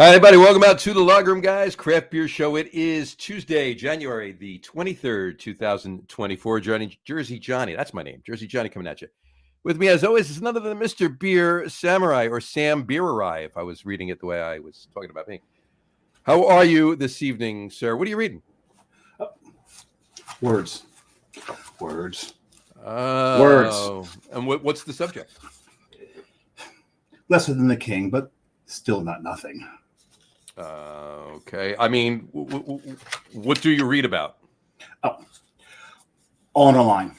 All right, everybody, welcome out to the Log Room, guys. Craft Beer Show. It is Tuesday, January the 23rd, 2024. Jersey Johnny, that's my name. Jersey Johnny coming at you. With me, as always, is none other than Mr. Beer Samurai, or Sam Beererai, if I was reading it the way I was talking about me. How are you this evening, sir? What are you reading? Words. Words. And what's the subject? Lesser than the king, but still not nothing. Okay. I mean, what do you read about? On a line.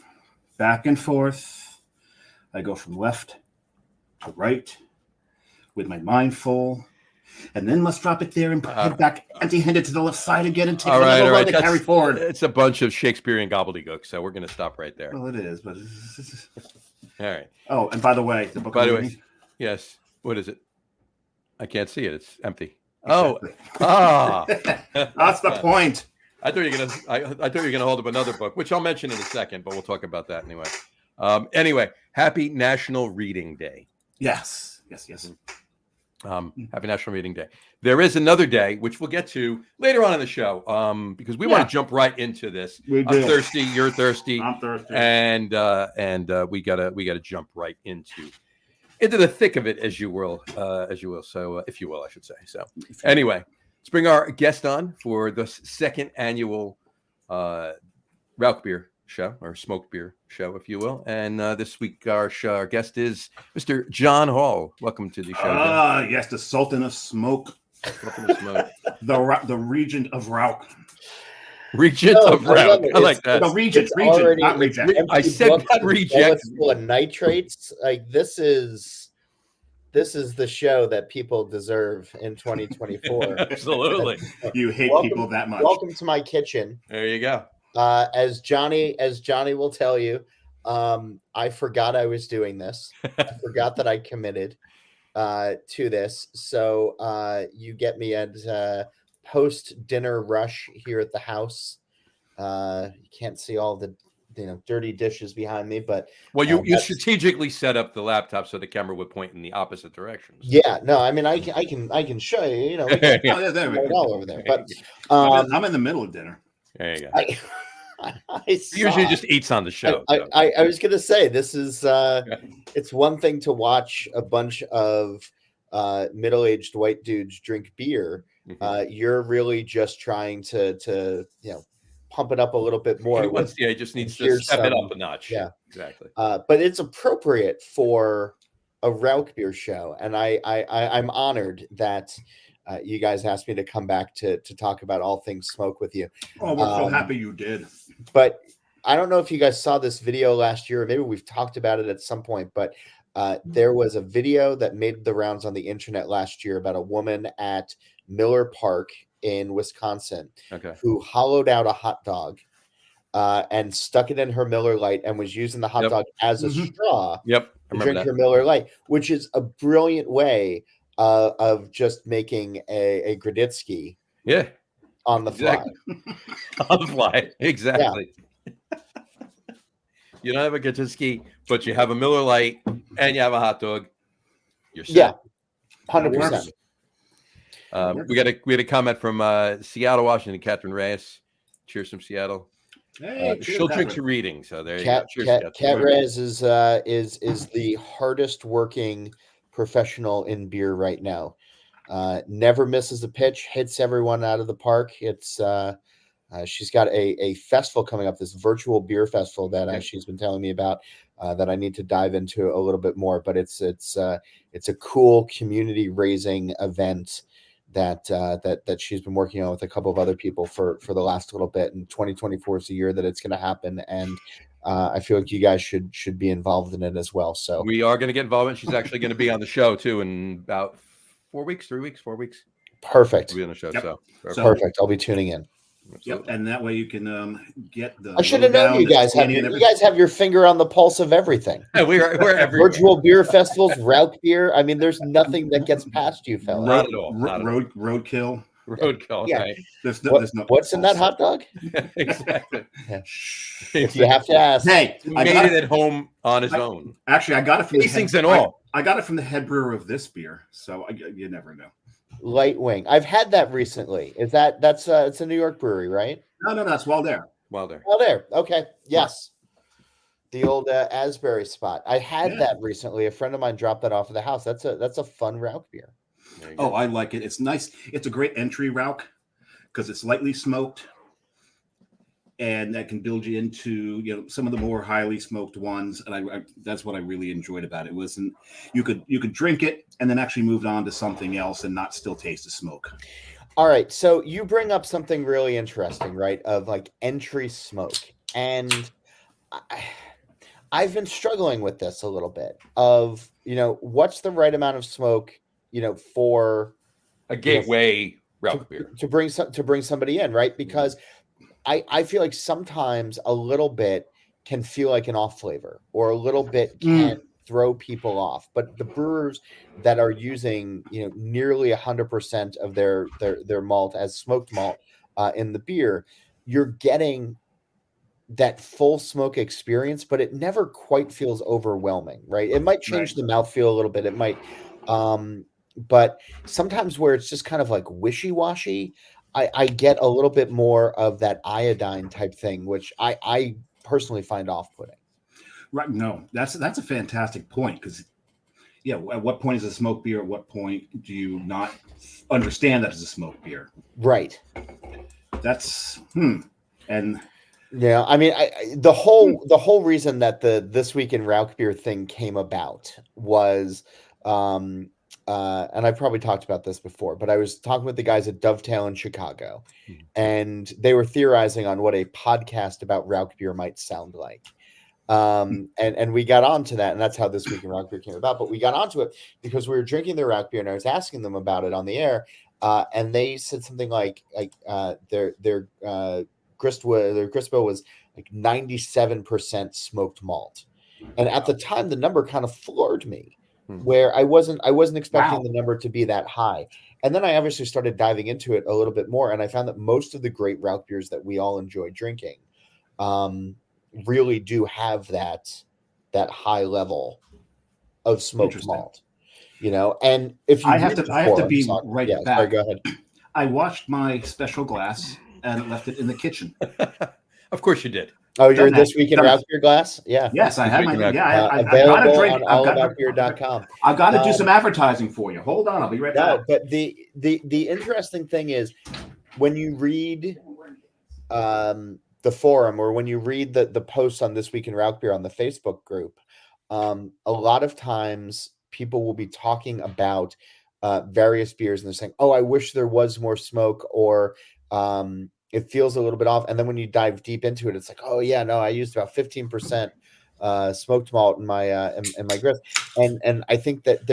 Back and forth. I go from left to right with my mind full, and then must drop it there and head back empty-handed to the left side again and take another run to carry forward. It's a bunch of Shakespearean gobbledygook, so we're going to stop right there. Well, it is, but... All right. Oh, and by the way, yes. What is it? I can't see it. It's empty. Exactly. That's the point. I thought you were gonna hold up another book, which I'll mention in a second, but we'll talk about that anyway. Anyway, happy National Reading Day. Yes. Happy National Reading Day. There is another day, which we'll get to later on in the show, because we want to jump right into this. I'm thirsty. You're thirsty. I'm thirsty. And we gotta jump right into the thick of it, as you will. So, if you will, I should say. So, anyway, let's bring our guest on for the second annual Rauchbier show, or smoked beer show, if you will. And this week, our guest is Mr. John Holl. Welcome to the show. Yes, the Sultan of Smoke. Sultan of Smoke. the Regent of Rauch. Regent of Rauch. I like that. The Regent, not reject. I said not reject. Full of nitrates. Like this is the show that people deserve in 2024. Absolutely. You hate people that much. Welcome to my kitchen. There you go. As Johnny will tell you, I forgot I was doing this. I forgot that I committed to this. So you get me at post-dinner rush here at the house. You can't see all the dirty dishes behind me, but you strategically set up the laptop so the camera would point in the opposite directions. Yeah, no, I mean I can show you. There we go. All over there, but I'm in the middle of dinner. There you go. I usually just eats on the show. I was gonna say this is it's one thing to watch a bunch of middle-aged white dudes drink beer. Mm-hmm. You're really just trying to pump it up a little bit more. He just needs to step it up a notch. Yeah, exactly. But it's appropriate for a Rauchbier show, and I'm honored that you guys asked me to come back to talk about all things smoke with you. Oh, we're so happy you did. But I don't know if you guys saw this video last year, or maybe we've talked about it at some point, but there was a video that made the rounds on the internet last year about a woman at Miller Park in Wisconsin who hollowed out a hot dog and stuck it in her Miller Lite and was using the hot dog as a straw to drink her Miller Lite, which is a brilliant way of just making a Graditsky on the fly. On the fly, exactly. Yeah. You don't have a Graditsky, but you have a Miller Lite and you have a hot dog. You're set. Yeah, 100%. We had a comment from Seattle, Washington, Catherine Reyes. Cheers from Seattle. Hey, she'll drink your reading. So there you go. Cheers, Cat Reyes is the hardest working professional in beer right now. Never misses a pitch, hits everyone out of the park. It's she's got a festival coming up, this virtual beer festival that she's been telling me about. That I need to dive into a little bit more, but it's a cool community raising event that she's been working on with a couple of other people for the last little bit. And 2024 is the year that it's going to happen, and I feel like you guys should be involved in it as well. So we are going to get involved. She's actually going to be on the show too in about 4 weeks. Perfect. She'll be on the show. Yep. So perfect. I'll be tuning in. Yep, and that way you can get the. I should have known you guys have your finger on the pulse of everything. Yeah, we're everywhere. Virtual beer festivals, Rauchbier. I mean, there's nothing that gets past you, fella. Not at all. Roadkill. Roadkill. Yeah. Right. There's no what's in that hot dog? Exactly. Yeah. You have to ask. Hey, he made it at home on his own. Actually, I got it from things and all. I got it from the head brewer of this beer, so you never know. Light Wing. I've had that recently. That's it's a New York brewery, right? No, that's Walder. Wilder. Oh, there. Okay. Yes. The old Asbury spot. I had Yeah. that recently. A friend of mine dropped that off of the house. That's a fun Rauchbier. There you Oh, go. I like it. It's nice. It's a great entry Rauch because it's lightly smoked, and that can build you into some of the more highly smoked ones. And I that's what I really enjoyed about it. Wasn't you could drink it and then actually move on to something else and not still taste the smoke. All right. So you bring up something really interesting, right? Of like entry smoke. And I've been struggling with this a little bit of, what's the right amount of smoke, for A gateway Rauch beer. to bring somebody in, right? Because I feel like sometimes a little bit can feel like an off flavor, or a little bit can throw people off. But the brewers that are using, nearly 100% of their malt as smoked malt in the beer, you're getting that full smoke experience, but it never quite feels overwhelming, right? It might change the mouthfeel a little bit. It might, but sometimes where it's just kind of like wishy-washy, I get a little bit more of that iodine type thing, which I personally find off-putting. Right. No, that's a fantastic point because, at what point is a smoke beer? At what point do you not understand that it's a smoke beer? Right. That's and. Yeah, I mean, the whole reason that the This Week in Rauchbier thing came about was, and I've probably talked about this before, but I was talking with the guys at Dovetail in Chicago, and they were theorizing on what a podcast about Rauchbier might sound like. And we got onto that, and that's how This Week in Rauchbier came about. But we got onto it because we were drinking their Rauchbier, and I was asking them about it on the air, and they said something like their Gristwell was like 97% smoked malt. And at the time, the number kind of floored me, where I wasn't expecting the number to be that high. And then I obviously started diving into it a little bit more, and I found that most of the great Rauch beers that we all enjoy drinking really do have that high level of smoked malt. And if you I have to be right back. Sorry, go ahead. I washed my special glass and left it in the kitchen. Of course you did. Oh, you're This Week in Rauchbier glass? Yeah. Yes, I have my available on allaboutbeer.com. I've got to do some advertising for you. Hold on, I'll be right back. But the interesting thing is when you read the forum, or when you read the posts on This Week in Rauchbier on the Facebook group, a lot of times people will be talking about various beers and they're saying, "Oh, I wish there was more smoke," or it feels a little bit off. And then when you dive deep into it, it's like, "Oh yeah, no, I used about 15% smoked malt in my in my grist." And I think that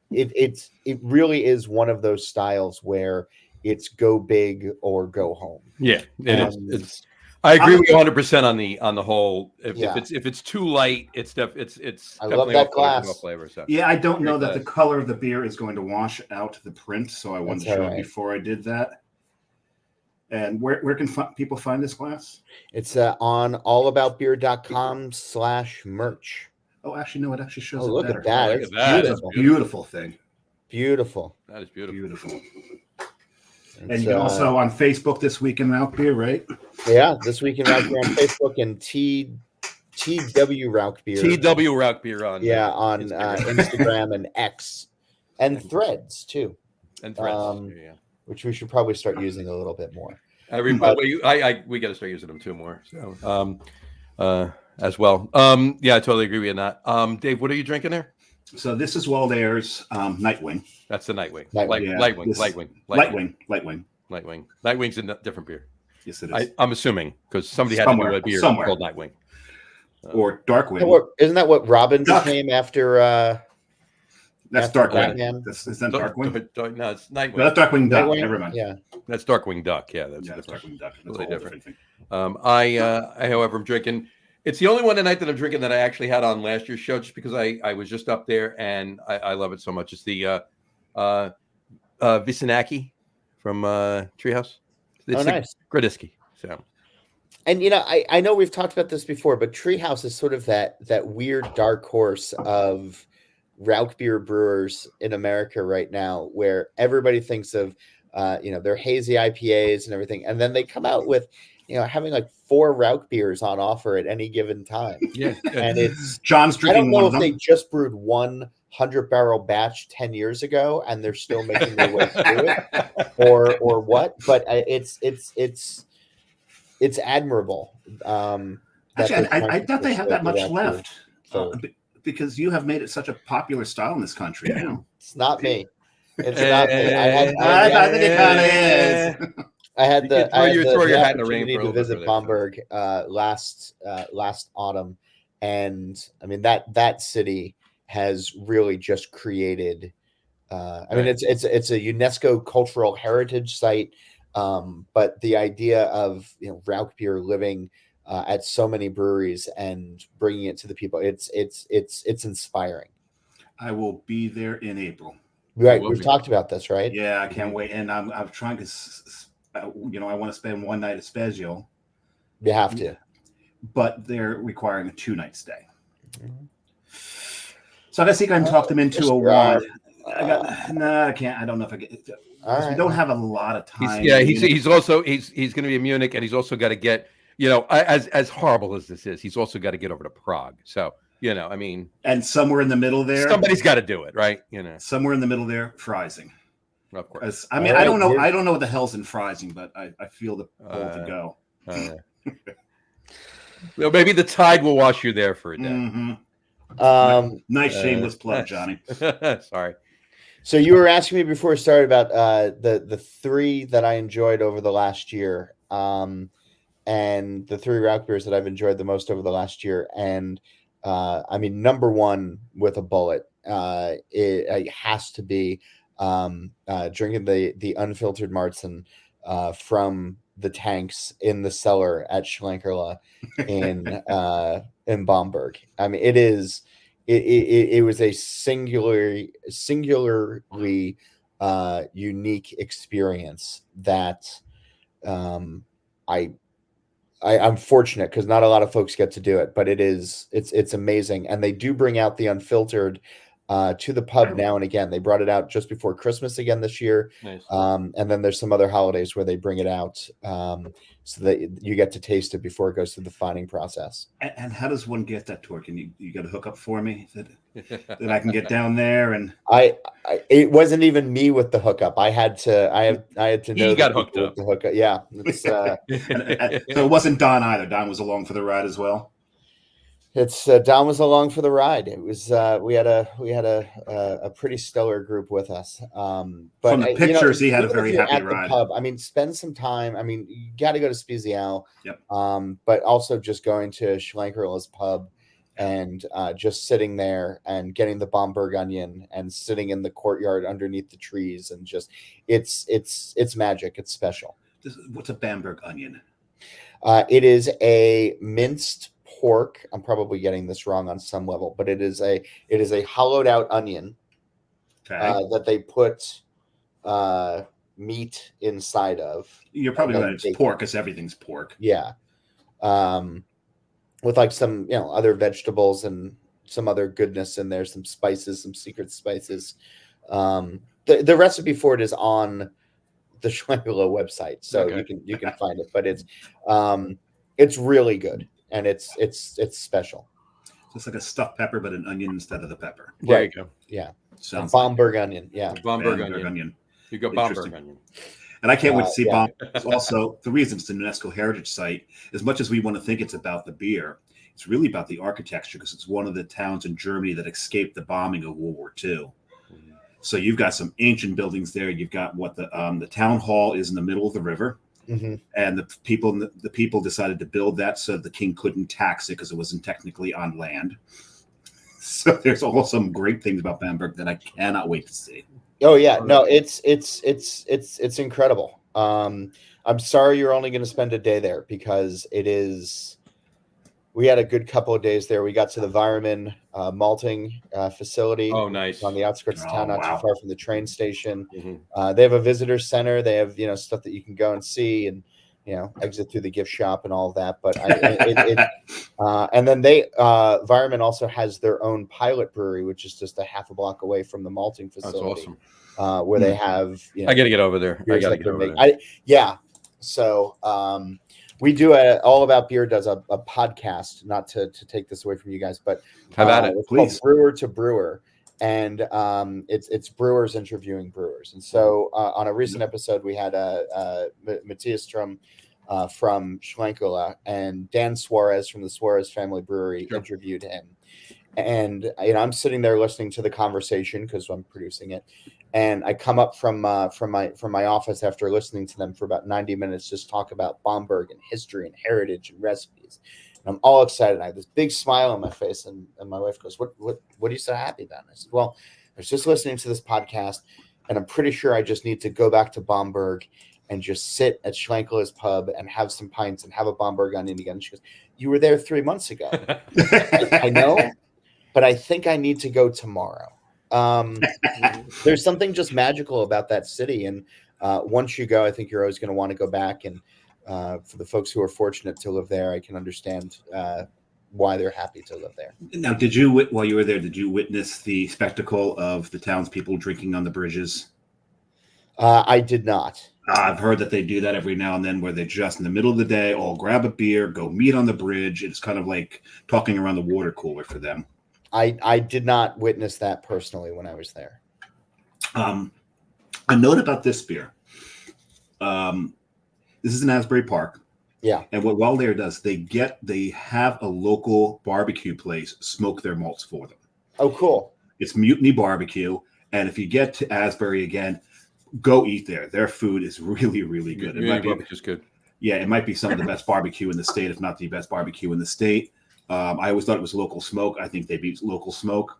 it really is one of those styles where it's go big or go home. Yeah, it is. I agree with you 100% on the whole. If it's too light, it's I definitely love that glass. No flavor. So. Yeah, I don't know that the color of the beer is going to wash out the print, so I wanted to show it before I did that. And where can people find this glass? It's on allaboutbeer.com/merch. Oh, actually, no, it actually shows it look better. at that. Look at that. It's a beautiful thing. Beautiful. That is beautiful. Beautiful. And you can also on Facebook This Week in Rauchbier, right? Yeah, This Week in Rauchbier on Facebook, and TW Rauchbier. TW Rauchbier on on Instagram and X, and Threads too. And Threads, which we should probably start using a little bit more. We got to start using them too more. So as well. Yeah, I totally agree with you on that. Dave, what are you drinking there? So this is Walder's Nightwing. That's the Nightwing. Lightwing. Nightwing's a different beer. Yes, it is. I'm assuming because somebody had to do a beer called Nightwing. Or Darkwing. Isn't that what Robin became after? That's Darkwing. Is that Darkwing? No, it's Nightwing. No, that's Darkwing Duck. Never mind. Yeah, that's Darkwing Duck. Yeah, that's Darkwing Duck. That's totally different. thing. However, I'm drinking. It's the only one tonight that I'm drinking that I actually had on last year's show, just because I was just up there and I love it so much. It's the Visinaki from Treehouse. It's nice. Gradisky. So, and I know we've talked about this before, but Treehouse is sort of that weird dark horse of Rauchbier brewers in America right now, where everybody thinks of, their hazy IPAs and everything, and then they come out with, having like 4 Rauchbiers on offer at any given time. Yeah. And it's, John's I drinking don't know one if of they them. just brewed 100-barrel batch 10 years ago and they're still making their way through it, or what, but it's admirable. That Actually, they're trying I to doubt they push have the that much Rauchbier left, forward. because you have made it such a popular style in this country now. It's not me. It's not me. I think it kind of is. I had You the could throw your hat in the ring opportunity for a to little bit visit for that, Bamberg last autumn, and I mean that city has really just created. I mean, Right. it's a UNESCO cultural heritage site, but the idea of Rauchbier living at so many breweries and bringing it to the people, it's inspiring. I will be there in April. Right, will we've be. talked about this, right? Yeah, I can't wait, and I'm trying to, I want to spend one night at Spezio, You have to. but they're requiring a 2-night stay. So I think I can talk them into a one. I can't. I don't know if I get. We don't have a lot of time. He's also he's going to be in Munich, and he's also got to get, as horrible as this is, he's also got to get over to Prague. So I mean, and somewhere in the middle there, somebody's got to do it, right? Somewhere in the middle there, Freising. Of course. I mean, I don't know. I don't know what the hell's in Freising, but I feel the pull to go. Well, maybe the tide will wash you there for a day. Mm-hmm. Nice shameless plug, Johnny. Sorry. So you were asking me before we started about the 3 that I enjoyed over the last year, and the 3 Rauchbiers that I've enjoyed the most over the last year. And I mean, number 1 with a bullet, it has to be drinking the unfiltered Marzen from the tanks in the cellar at Schlenkerla in Bamberg. I mean, it was a singularly unique experience that I'm fortunate because not a lot of folks get to do it, but it's amazing. And they do bring out the unfiltered to the pub now and again. They brought it out just before Christmas again this year. Nice. And then there's some other holidays where they bring it out so that you get to taste it before it goes through the fining process. And how does one get that tour? Can you got to hook up for me that I can get down there? And it wasn't even me with the hookup. I had to know he got hooked up. The hookup. Yeah. So it wasn't Don either. Don was along for the ride as well. It's Don was along for the ride. It was we had a pretty stellar group with us. But from the pictures, he had a very happy at ride. The pub, I mean, spend some time. I mean, you got to go to Spezial. Yep. But also just going to Schlenkerla's pub and just sitting there and getting the Bamberg onion and sitting in the courtyard underneath the trees and just it's magic. It's special. What's a Bamberg onion? It is a minced pork. I'm probably getting this wrong on some level, but it is a hollowed out onion that they put meat inside of. You're probably right. It's pork, because everything's pork. Yeah, with like some other vegetables and some other goodness in there, some spices, some secret spices. The recipe for it is on the Schlenkerla website, so you can find it. But it's really good. And it's special. So it's like a stuffed pepper, but an onion instead of the pepper. There you go. Yeah. Sounds Bamberg onion. Yeah. Bamberg onion. You got Bamberg onion. And I can't wait to see Bamberg. Also, the reason it's the UNESCO Heritage Site, as much as we want to think it's about the beer, it's really about the architecture, because it's one of the towns in Germany that escaped the bombing of World War II. Mm-hmm. So you've got some ancient buildings there. You've got what the town hall is in the middle of the river. Mm-hmm. And the people decided to build that so the king couldn't tax it because it wasn't technically on land. So there's all some great things about Bamberg that I cannot wait to see. Oh yeah, no, it's incredible. I'm sorry you're only going to spend a day there, because it is. We had a good couple of days there. We got to the Weirmann malting facility. Oh, nice. On the outskirts of town, not too far from the train station. Mm-hmm. They have a visitor center. They have stuff that you can go and see, and exit through the gift shop and all of that. But and then Environment also has their own pilot brewery, which is just a half a block away from the malting facility. That's awesome. Where they have, I got to get over there. I got to get over there. So we do All About Beer does a podcast, not to take this away from you guys, but how about it? It's Please. called Brewer to Brewer. And it's brewers interviewing brewers. And so on a recent episode, we had Matthias Strum from Schlenkerla and Dan Suarez from the Suarez Family Brewery interviewed him. And I'm sitting there listening to the conversation because I'm producing it. And I come up from my office after listening to them for about 90 minutes, just talk about Bamberg and history and heritage and recipes. And I'm all excited. I have this big smile on my face, and my wife goes, "What are you so happy about?" And I said, "Well, I was just listening to this podcast, and I'm pretty sure I just need to go back to Bamberg and just sit at Schlenkerla's pub and have some pints and have a Bamberg onion again." And she goes, "You were there 3 months ago." I know, but I think I need to go tomorrow. There's something just magical about that city, and once you go, I think you're always going to want to go back. And for the folks who are fortunate to live there, I can understand why they're happy to live there. Now, while you were there, did you witness the spectacle of the townspeople drinking on the bridges? I did not. I've heard that they do that every now and then, where they just in the middle of the day all grab a beer, go meet on the bridge. It's kind of like talking around the water cooler for them. I did not witness that personally when I was there. A note about this beer. This is in Asbury Park. Yeah. And what Wildair does, they have a local barbecue place smoke their malts for them. Oh, cool. It's Mutiny Barbecue. And if you get to Asbury again, go eat there. Their food is really, really good. Barbecue's good. Yeah, it might be some of the best barbecue in the state, if not the best barbecue in the state. I always thought it was local smoke. I think they beat local smoke.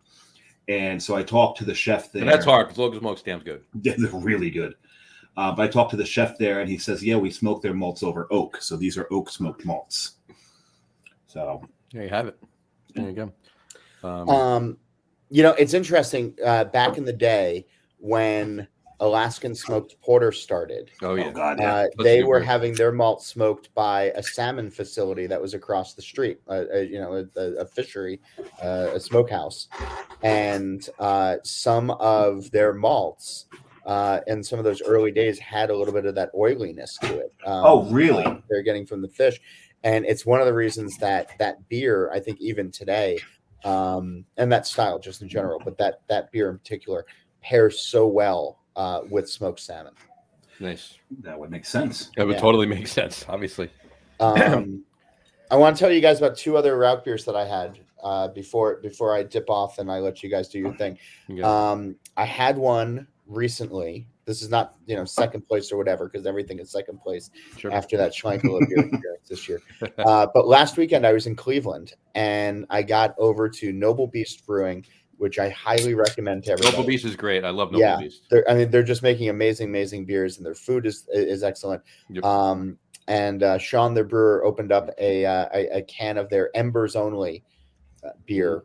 And so I talked to the chef there. And that's hard because local smoke's damn good. Yeah, they're really good. But I talked to the chef there, and he says, "Yeah, we smoke their malts over oak. So these are oak smoked malts." So there you have it. There you go. It's interesting. Back in the day when Alaskan smoked porter started, oh God, yeah. They were having their malt smoked by a salmon facility that was across the street. A fishery, a smokehouse, and some of their malts. And some of those early days had a little bit of that oiliness to it. Oh, really? They're getting from the fish. And it's one of the reasons that beer, I think even today, and that style just in general, but that beer in particular pairs so well with smoked salmon. Nice. That would make sense. That would totally make sense, obviously. I want to tell you guys about two other Rauch beers that I had before I dip off and I let you guys do your thing. I had one recently. This is not second place or whatever, because everything is second place after that Schlenkerla beer experience this year. But last weekend I was in Cleveland and I got over to Noble Beast Brewing, which I highly recommend to everybody. Noble Beast is great. I love Noble Beast. They're just making amazing beers, and their food is excellent. Yep. And Sean, their brewer, opened up a can of their Embers Only beer,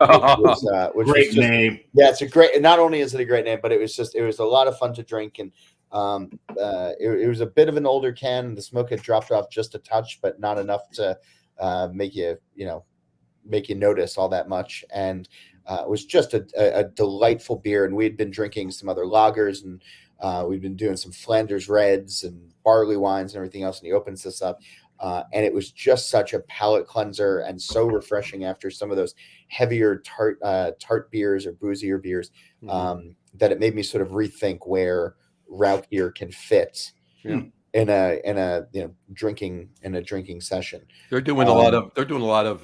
which great name. Yeah, it's a great. Not only is it a great name, but it was a lot of fun to drink, and it was a bit of an older can. The smoke had dropped off just a touch, but not enough to make you notice all that much. And it was just a delightful beer. And we had been drinking some other lagers, and we'd been doing some Flanders Reds and barley wines and everything else. And he opens this up. And it was just such a palate cleanser and so refreshing after some of those heavier tart beers or boozier beers, that it made me sort of rethink where Rauch beer can fit in a drinking session. They're doing a lot of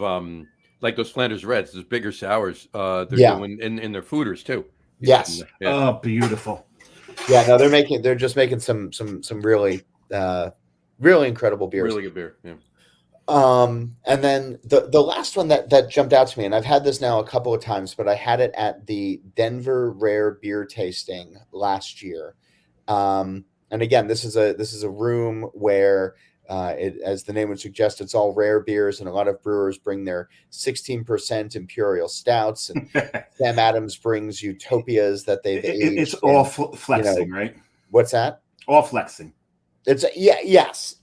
like those Flanders Reds, those bigger sours. They're doing in their fooders too. Yes. Oh, beautiful. Yeah, no, they're just making some really really incredible beers. Really good beer. Yeah. And then the last one that jumped out to me, and I've had this now a couple of times, but I had it at the Denver Rare Beer Tasting last year. And again, this is a room where, as the name would suggest, it's all rare beers, and a lot of brewers bring their 16% imperial stouts, and Sam Adams brings utopias that they've aged. It's all flexing, right? What's that? All flexing. Yes,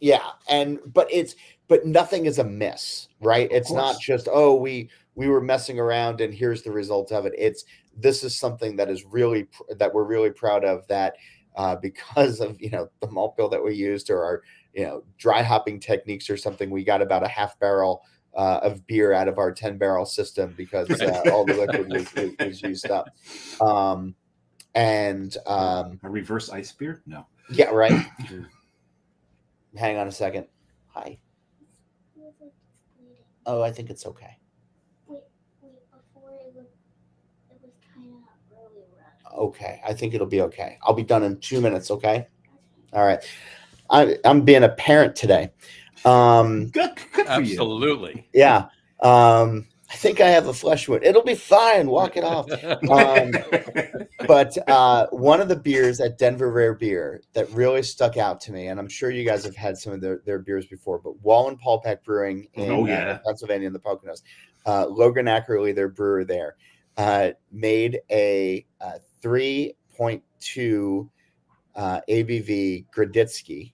but nothing is a miss, right? It's not just we were messing around and here's the result of it. This is something that that we're really proud of, that because of the malt bill that we used, or our dry hopping techniques or something, we got about a half barrel of beer out of our 10-barrel system, because all the liquid was used up. A reverse ice beer? No. Yeah, right. Hang on a second. Hi. Oh, I think it's okay. Wait, before it was kind of really rough. Okay, I think it'll be okay. I'll be done in 2 minutes, okay? All right. I'm being a parent today. Good for Absolutely. you. Yeah. I think I have a flesh wound. It'll be fine. Walk it off. But one of the beers at Denver Rare Beer that really stuck out to me, and I'm sure you guys have had some of their beers before, but Wall and Paul Peck Brewing in Pennsylvania in the Poconos, Logan Ackerley, their brewer there, made a 3.2 ABV Graditsky.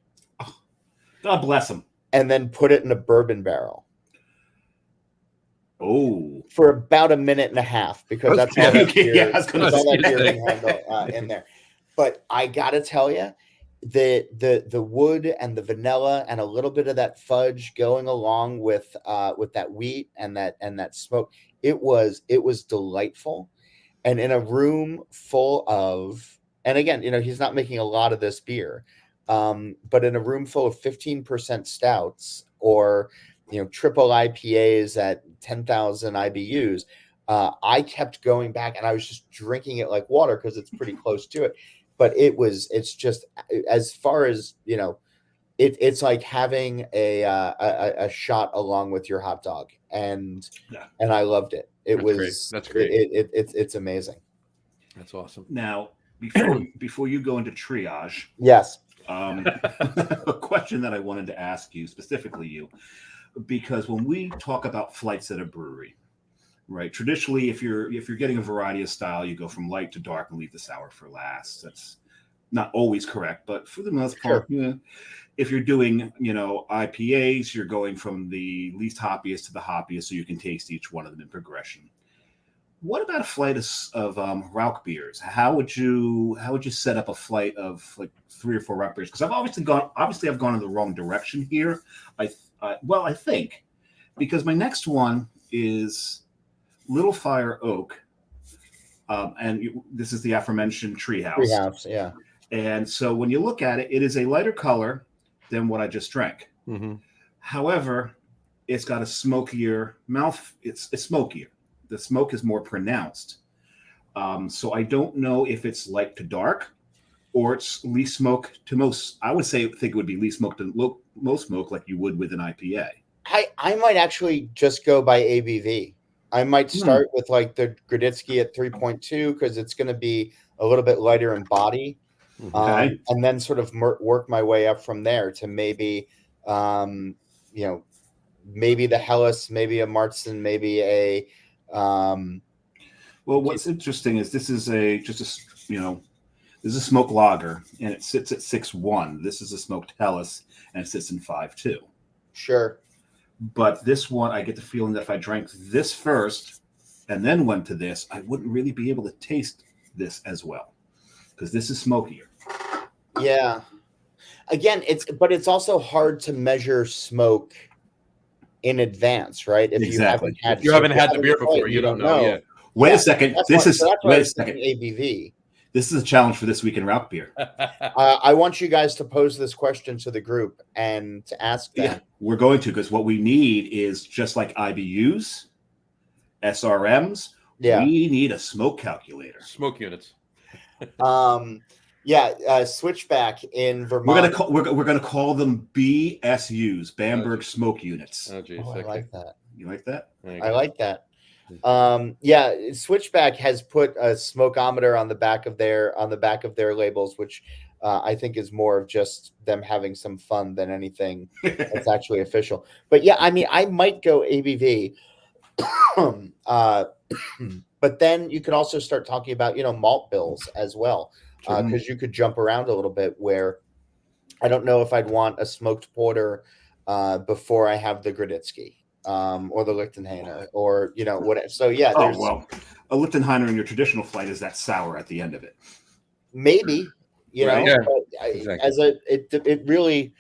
God bless him. And then put it in a bourbon barrel. Oh, for about a minute and a half, because that's all that beer, can handle in there. But I gotta tell you, the wood and the vanilla and a little bit of that fudge going along with that wheat and that smoke, it was delightful. And in a room full of, and again, he's not making a lot of this beer, but in a room full of 15% stouts, or triple IPAs at 10,000 IBUs, I kept going back, and I was just drinking it like water because it's pretty close to it. But it's just, as far as it's like having a shot along with your hot dog, and I loved it. That's great. It's amazing. That's awesome. Now, before you go into triage, yes, a question that I wanted to ask you, specifically you, because when we talk about flights at a brewery, right? Traditionally, if you're getting a variety of style, you go from light to dark and leave the sour for last. That's not always correct, but for the most part, if you're doing IPAs, you're going from the least hoppiest to the hoppiest, so you can taste each one of them in progression. What about a flight of Rauchbiers? How would you set up a flight of like 3 or 4 Rauchbiers? Because I've I've gone in the wrong direction here. I think, because my next one is Little Fire Oak, and this is the aforementioned Treehouse. Treehouse, yeah. And so when you look at it, it is a lighter color than what I just drank. Mm-hmm. However, it's got a smokier mouth. It's smokier. The smoke is more pronounced. So I don't know if it's light to dark, or it's least smoke to most. I would think it would be least smoke to most smoke, like you would with an IPA. I might actually just go by ABV. I might start with like the Graditsky at 3.2, because it's going to be a little bit lighter in body. Okay. And then sort of work my way up from there to maybe, maybe the Helles, maybe a Martzen, maybe a. Well, what's interesting is this is this is a smoked lager, and it sits at 6.1. This is a smoked Helles, and it sits in 5.2. Sure. But this one, I get the feeling that if I drank this first and then went to this, I wouldn't really be able to taste this as well, because this is smokier. Yeah. Again, it's also hard to measure smoke in advance, right? If you haven't had the beer before, you don't know. Yeah. Wait a second. Wait a second. ABV. This is a challenge for This Week in Rauchbier. I want you guys to pose this question to the group and to ask them. Yeah, we're going to, because what we need is, just like IBUs, SRMs, we need a smoke calculator. Smoke units. Switchback in Vermont. We're gonna call them BSUs, Bamberg Smoke Units. Oh, geez. I like that. You like that? I like that. Switchback has put a smokeometer on the back of their labels, which I think is more of just them having some fun than anything that's actually official. But yeah, I mean, I might go ABV. But then you could also start talking about malt bills as well, because you could jump around a little bit, where I don't know if I'd want a smoked porter before I have the Graditsky or the Lichtenhainer or whatever. So yeah, Oh well, a Lichtenhainer in your traditional flight is that sour at the end of it. maybe Right. Yeah, but exactly. it really,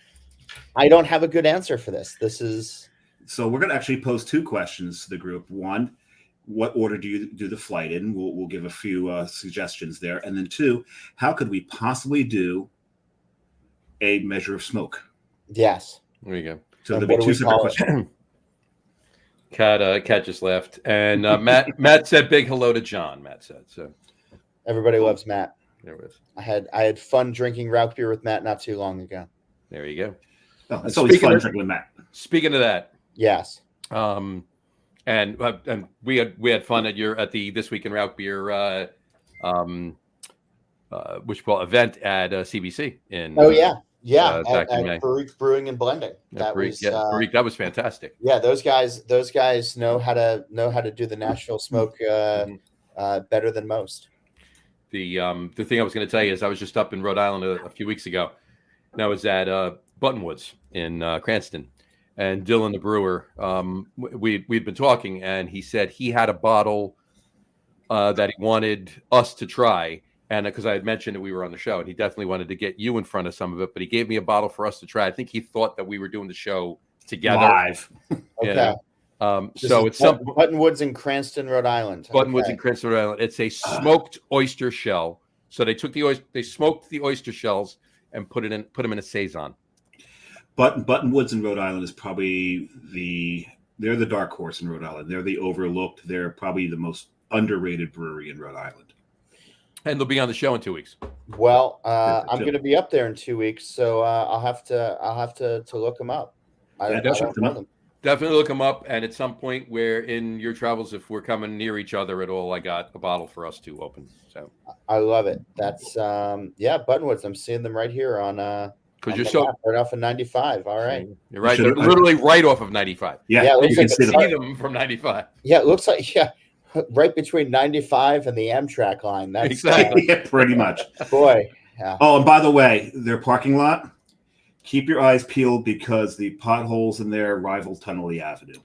I don't have a good answer for this. This is So we're going to actually pose 2 questions to the group. One, what order do you do the flight in? We'll give a few suggestions there. And then 2, how could we possibly do a measure of smoke? yes. There you go. So And there'll be what do 2 we separate call it? questions. Cat just left, and Matt said big hello to John. Matt said so. Everybody loves Matt. There it is. I had fun drinking Rauchbier with Matt not too long ago. There you go. Oh, it's always Speaking fun of- drinking with Matt. Speaking of that, Yes. and we had fun at the This Week in Route Beer which we call event at CBC in back in May. at Brewing and Blending. That was Baruch, that was fantastic. yeah, those guys know how to do the Nashville smoke better than most. The thing I was going to tell you is I was just up in Rhode Island a few weeks ago, and I was at Buttonwoods in Cranston, and Dylan the brewer, we'd been talking, and he said he had a bottle that he wanted us to try, and because I had mentioned that we were on the show, and he definitely wanted to get you in front of some of it, but he gave me a bottle for us to try. I think he thought that we were doing the show together Live. Okay. So it's some Buttonwoods in Cranston, Rhode Island. Buttonwoods in Cranston, Rhode Island. It's a smoked oyster shell. So they took they smoked the oyster shells and put them in a saison. Buttonwoods in Rhode Island is probably they're the dark horse in Rhode Island. They're the overlooked. They're probably the most underrated brewery in Rhode Island. And they'll be on the show in 2 weeks. Well, I'm going to be up there in 2 weeks, so I'll have to look them up. I don't know them. Definitely look them up. And at some point, where in your travels, if we're coming near each other at all, I got a bottle for us to open. So I love it. That's Buttonwoods. I'm seeing them right here on because you're so right off of 95. All right, you're right. They're literally right off of 95. Yeah, you can see them from 95. Yeah, it looks like right between 95 and the Amtrak line. That's exactly yeah, pretty much. Boy. Yeah. Oh, and by the way, their parking lot, keep your eyes peeled because the potholes in there rival Tunnelly Avenue.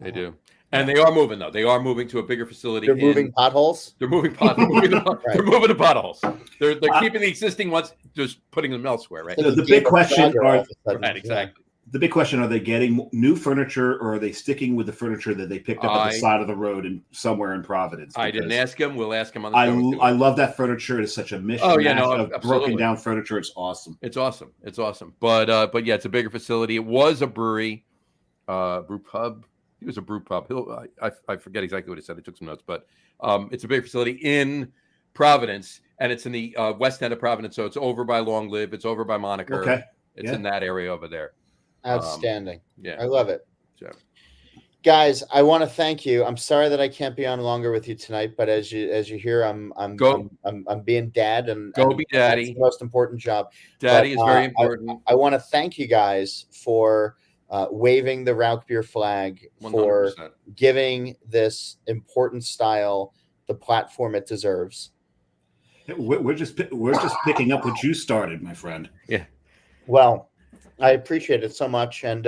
They do. And they are moving, though. They are moving to a bigger facility. They're moving potholes? They're moving potholes. They're moving the potholes. They're keeping the existing ones, just putting them elsewhere, right? So the big question right, exactly. The big question, are they getting new furniture or are they sticking with the furniture that they picked up at the side of the road and somewhere in Providence? I didn't ask him. We'll ask him on the show. I love that furniture. It is such a mishmash of broken down furniture. It's awesome. It's awesome. It's awesome. But yeah, it's a bigger facility. It was a brewery, brew pub. It was a brew pub. I forget exactly what he said. I took some notes, but it's a big facility in Providence, and it's in the west end of Providence. So it's over by Long Live. It's over by Moniker. Okay. It's in that area over there. Outstanding. Yeah, I love it. So. Guys, I want to thank you. I'm sorry that I can't be on longer with you tonight, but as you hear, I'm being dad, and be daddy. That's the most important job. Daddy is very important. I want to thank you guys for waving the Rauchbier flag, 100%. for giving this important style the platform it deserves. We're just picking up what you started, my friend. Yeah. Well, I appreciate it so much, and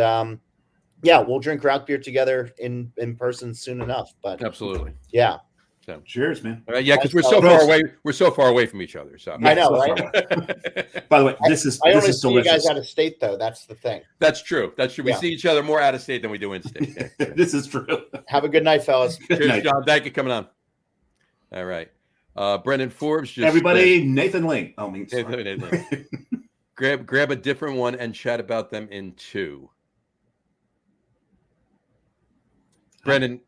we'll drink Rauchbier together in person soon enough. But absolutely, yeah. So cheers, man. Yeah, because we're so far away. We're so far away from each other. So I know, right? By the way, this is only see you guys out of state, though. That's the thing. That's true. That's true. We see each other more out of state than we do in state. This is true. Have a good night, fellas. Cheers, night. John. Thank you for coming on. All right, Brendan Forbes. Just everybody, Nathan Lane. Oh, me. Nathan. Grab a different one and chat about them in 2. Brendan,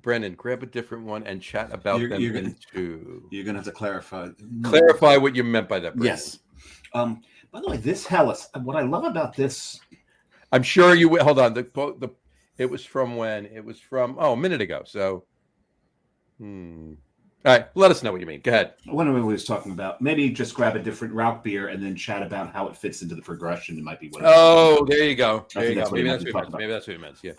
grab a different one and chat about them in 2. You're gonna have to clarify. Clarify what you meant by that, Brendan. Yes. By the way, this Helles. What I love about this, I'm sure you will. Hold on. It was from when? It was from a minute ago. So, all right, let us know what you mean. Go ahead. I wonder what we was talking about. Maybe just grab a different Rauchbier and then chat about how it fits into the progression. It might be what. Oh, there you go. There you go. Maybe that's what he meant. Yeah.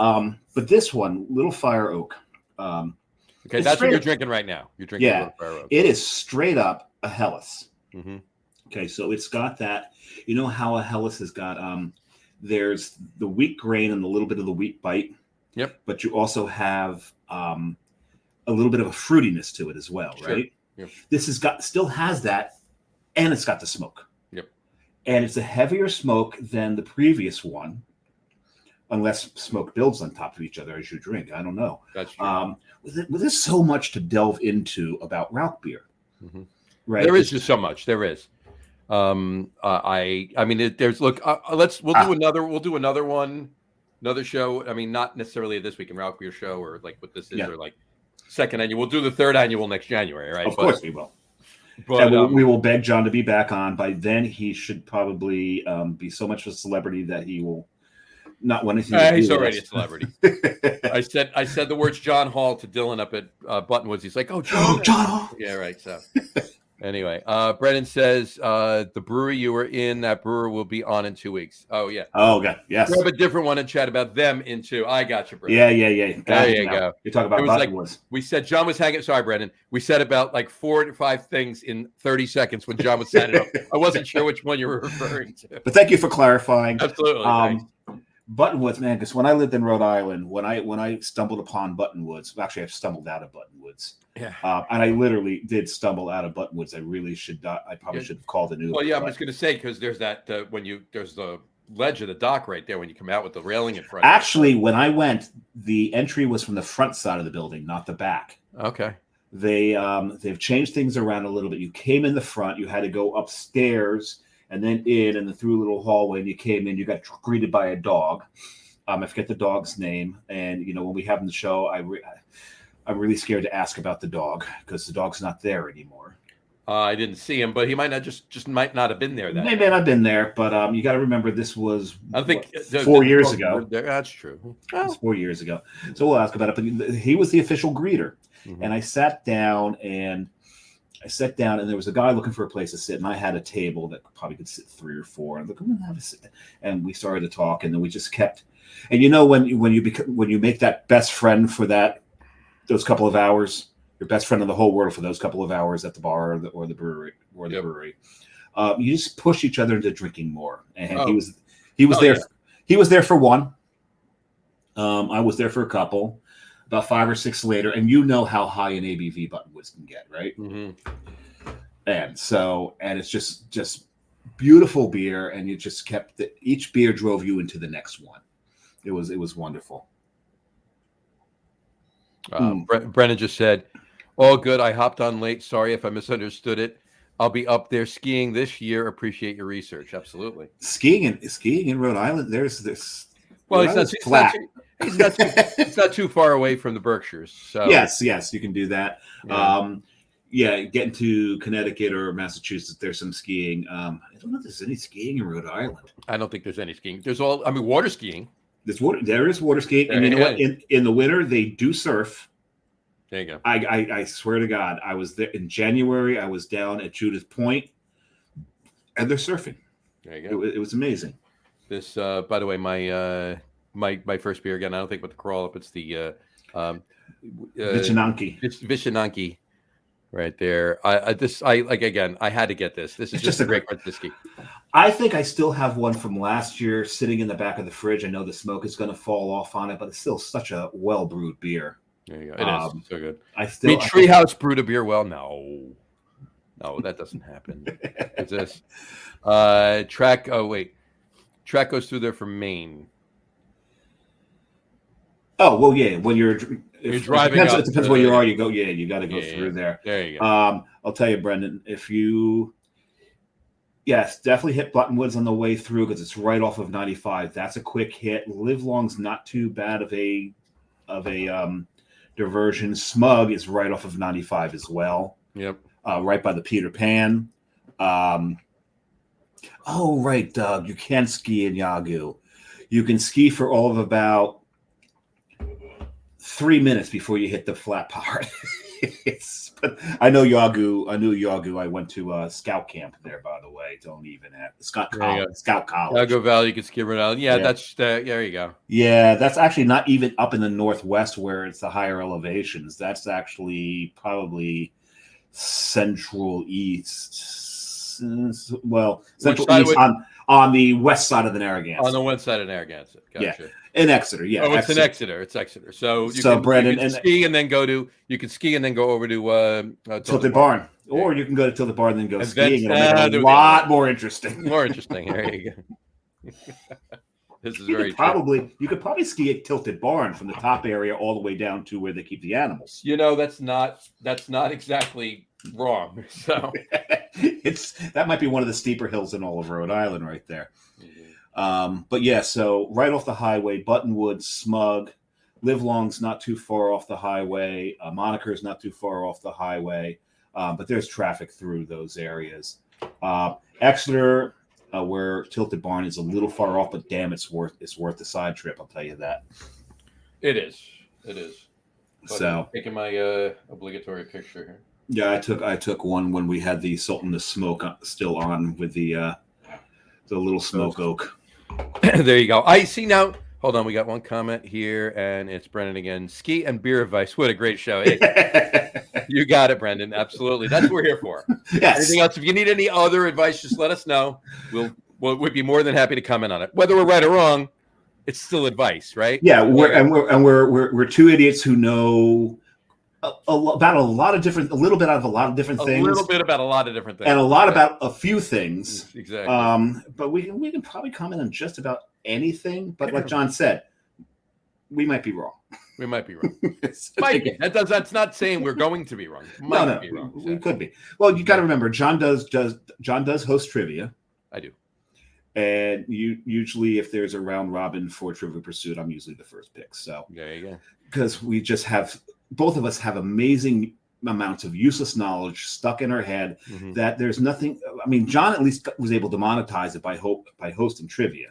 But this one, Little Fire Oak. Okay, that's what you're drinking right now. You're drinking Little Fire Oak. It is straight up a Helles. Mm-hmm. Okay, so it's got that. You know how a Helles has got there's the wheat grain and a little bit of the wheat bite. Yep. But you also have a little bit of a fruitiness to it as well, Sure. right? Yep. This still has that, and it's got the smoke. Yep. And it's a heavier smoke than the previous one, unless smoke builds on top of each other as you drink. I don't know. That's true. There's so much to delve into about Rauchbier. Mm-hmm. Right. There is just so much. There is. I mean, there's we'll do another one, another show. I mean, not necessarily this week in Rauchbier show or like what this is or like second annual. We'll do the third annual next January, right? Of course we will. But and we will beg John to be back on. By then, he should probably be so much of a celebrity that he will not want anything to do he's with already us. a celebrity. I said the words John Holl to Dylan up at Buttonwoods. He's like, "Oh, John Hall." Yeah, right. So anyway, Brennan says the brewery you were in, that brewer will be on in 2 weeks. Oh yeah. Oh okay. Yes. Grab a different one and chat about them in 2. I got you, Brennan. Yeah. There you go. You're talking about Buttonwoods. We said John was hanging. Sorry, Brendan. We said about like 4 to 5 things in 30 seconds when John was setting it up. I wasn't sure which one you were referring to. But thank you for clarifying. Absolutely. Buttonwoods, man, because when I lived in Rhode Island, when I stumbled upon Buttonwoods, actually I stumbled out of Buttonwoods. Yeah. And I literally did stumble out of Buttonwoods. I probably should have called an Uber. Well, yeah, I'm just going to say because there's that there's the ledge of the dock right there when you come out with the railing in front. Actually, when I went, the entry was from the front side of the building, not the back. Okay. They've changed things around a little bit. You came in the front, you had to go upstairs and then in and then through a little hallway, and you came in, you got greeted by a dog. I forget the dog's name. And, you know, when we have him the show, I'm really scared to ask about the dog because the dog's not there anymore. I didn't see him, but he might not just might not have been there. That maybe not been there, but you got to remember this was I think 4 years ago. That's true. It was 4 years ago, so we'll ask about it. But he was the official greeter, and I sat down and there was a guy looking for a place to sit, and I had a table that probably could sit 3 or 4. And I'm like, I'm gonna have a sit, and we started to talk, and then we just kept. And you know when you make that best friend for those couple of hours. Your best friend in the whole world for those couple of hours at the bar or the brewery brewery. You just push each other into drinking more. And he was there. Yeah. He was there for one. I was there for a couple. About 5 or 6 later, and you know how high an ABV Buttonwoods can get, right? Mm-hmm. And it's just beautiful beer, and you just kept each beer drove you into the next one. It was wonderful. Brennan just said, all good. I hopped on late. Sorry if I misunderstood it. I'll be up there skiing this year. Appreciate your research. Absolutely. Skiing in Rhode Island. There's this. Well, it's not too far away from the Berkshires. So yes, you can do that. Yeah. Getting to Connecticut or Massachusetts, there's some skiing. I don't know if there's any skiing in Rhode Island. I don't think there's any skiing. There's water skiing. There is water skiing, and you know what? In the winter, they do surf. There you go. I swear to God, I was there in January. I was down at Judith Point, and they're surfing. There you go. It was amazing. This, by the way, my first beer again. I don't think with the crawl up. It's the Vichinanki. It's Vichinanki, right there. I had to get this. This is just a great whiskey. I think I still have one from last year sitting in the back of the fridge. I know the smoke is going to fall off on it, but it's still such a well brewed beer. There you go. It is so good. Treehouse brewed a beer well. No, that doesn't happen. It's this track. Oh wait, track goes through there from Maine. Oh well, yeah. When you're driving, it depends where you are. You go. Yeah, you got to go through there. There you go. I'll tell you, Brendan. Yes, definitely hit Buttonwoods on the way through because it's right off of 95. That's a quick hit. Livelong's not too bad of a diversion. Smug is right off of 95 as well. Yep. Right by the Peter Pan. Oh, right, Doug. You can ski in Yawgoo. You can ski for all of about 3 minutes before you hit the flat part. But I know Yawgoo. I knew Yawgoo. I went to Scout camp there, by the way. Don't even have Scout College. Yawgoo Valley, you can ski around. Yeah, that's there you go. Yeah, that's actually not even up in the northwest where it's the higher elevations. That's actually probably central east. well, Central side East on the west side of the Narragansett. On the west side of Narragansett. Gotcha. Yeah. In Exeter, yeah. Oh, it's in Exeter. It's Exeter. So you So, can, Brandon, you can ski and then go to over to Tilted Barn. Or you can go to Tilted Barn and then go And skiing. then- It'll make it a lot more interesting. More interesting. There you go. This is very true. You could probably ski at Tilted Barn from the top area all the way down to where they keep the animals. That's not exactly wrong. So that might be one of the steeper hills in all of Rhode Island right there. But yeah, so right off the highway, Buttonwood, Smug, Livelong's not too far off the highway. Moniker's not too far off the highway, but there's traffic through those areas. Exeter, where Tilted Barn is a little far off, but damn, it's worth the side trip. I'll tell you that. It is. But So I'm taking my obligatory picture here. Yeah, I took one when we had the Sultan of Smoke still on with the little smoke oak. There you go. I see now. Hold on, we got one comment here, and it's Brendan again. Ski and beer advice. What a great show! Hey, you got it, Brendan. Absolutely, that's what we're here for. Yes. Anything else? If you need any other advice, just let us know. We'd be more than happy to comment on it. Whether we're right or wrong, it's still advice, right? Yeah, we're two idiots who know a little bit out of a lot of different things. A little bit about a lot of different things. And a lot about a few things. Exactly. But we can probably comment on just about anything. But like John said, we might be wrong. We might be wrong. Might be. That's not saying we're going to be wrong. No, be wrong. We could be. Well, you got to remember, John does host trivia. I do. And usually, if there's a round robin for Trivial Pursuit, I'm usually the first pick. So there you go. Because we just have both of us have amazing amounts of useless knowledge stuck in our head that there's nothing. I mean, John at least was able to monetize it by hosting trivia.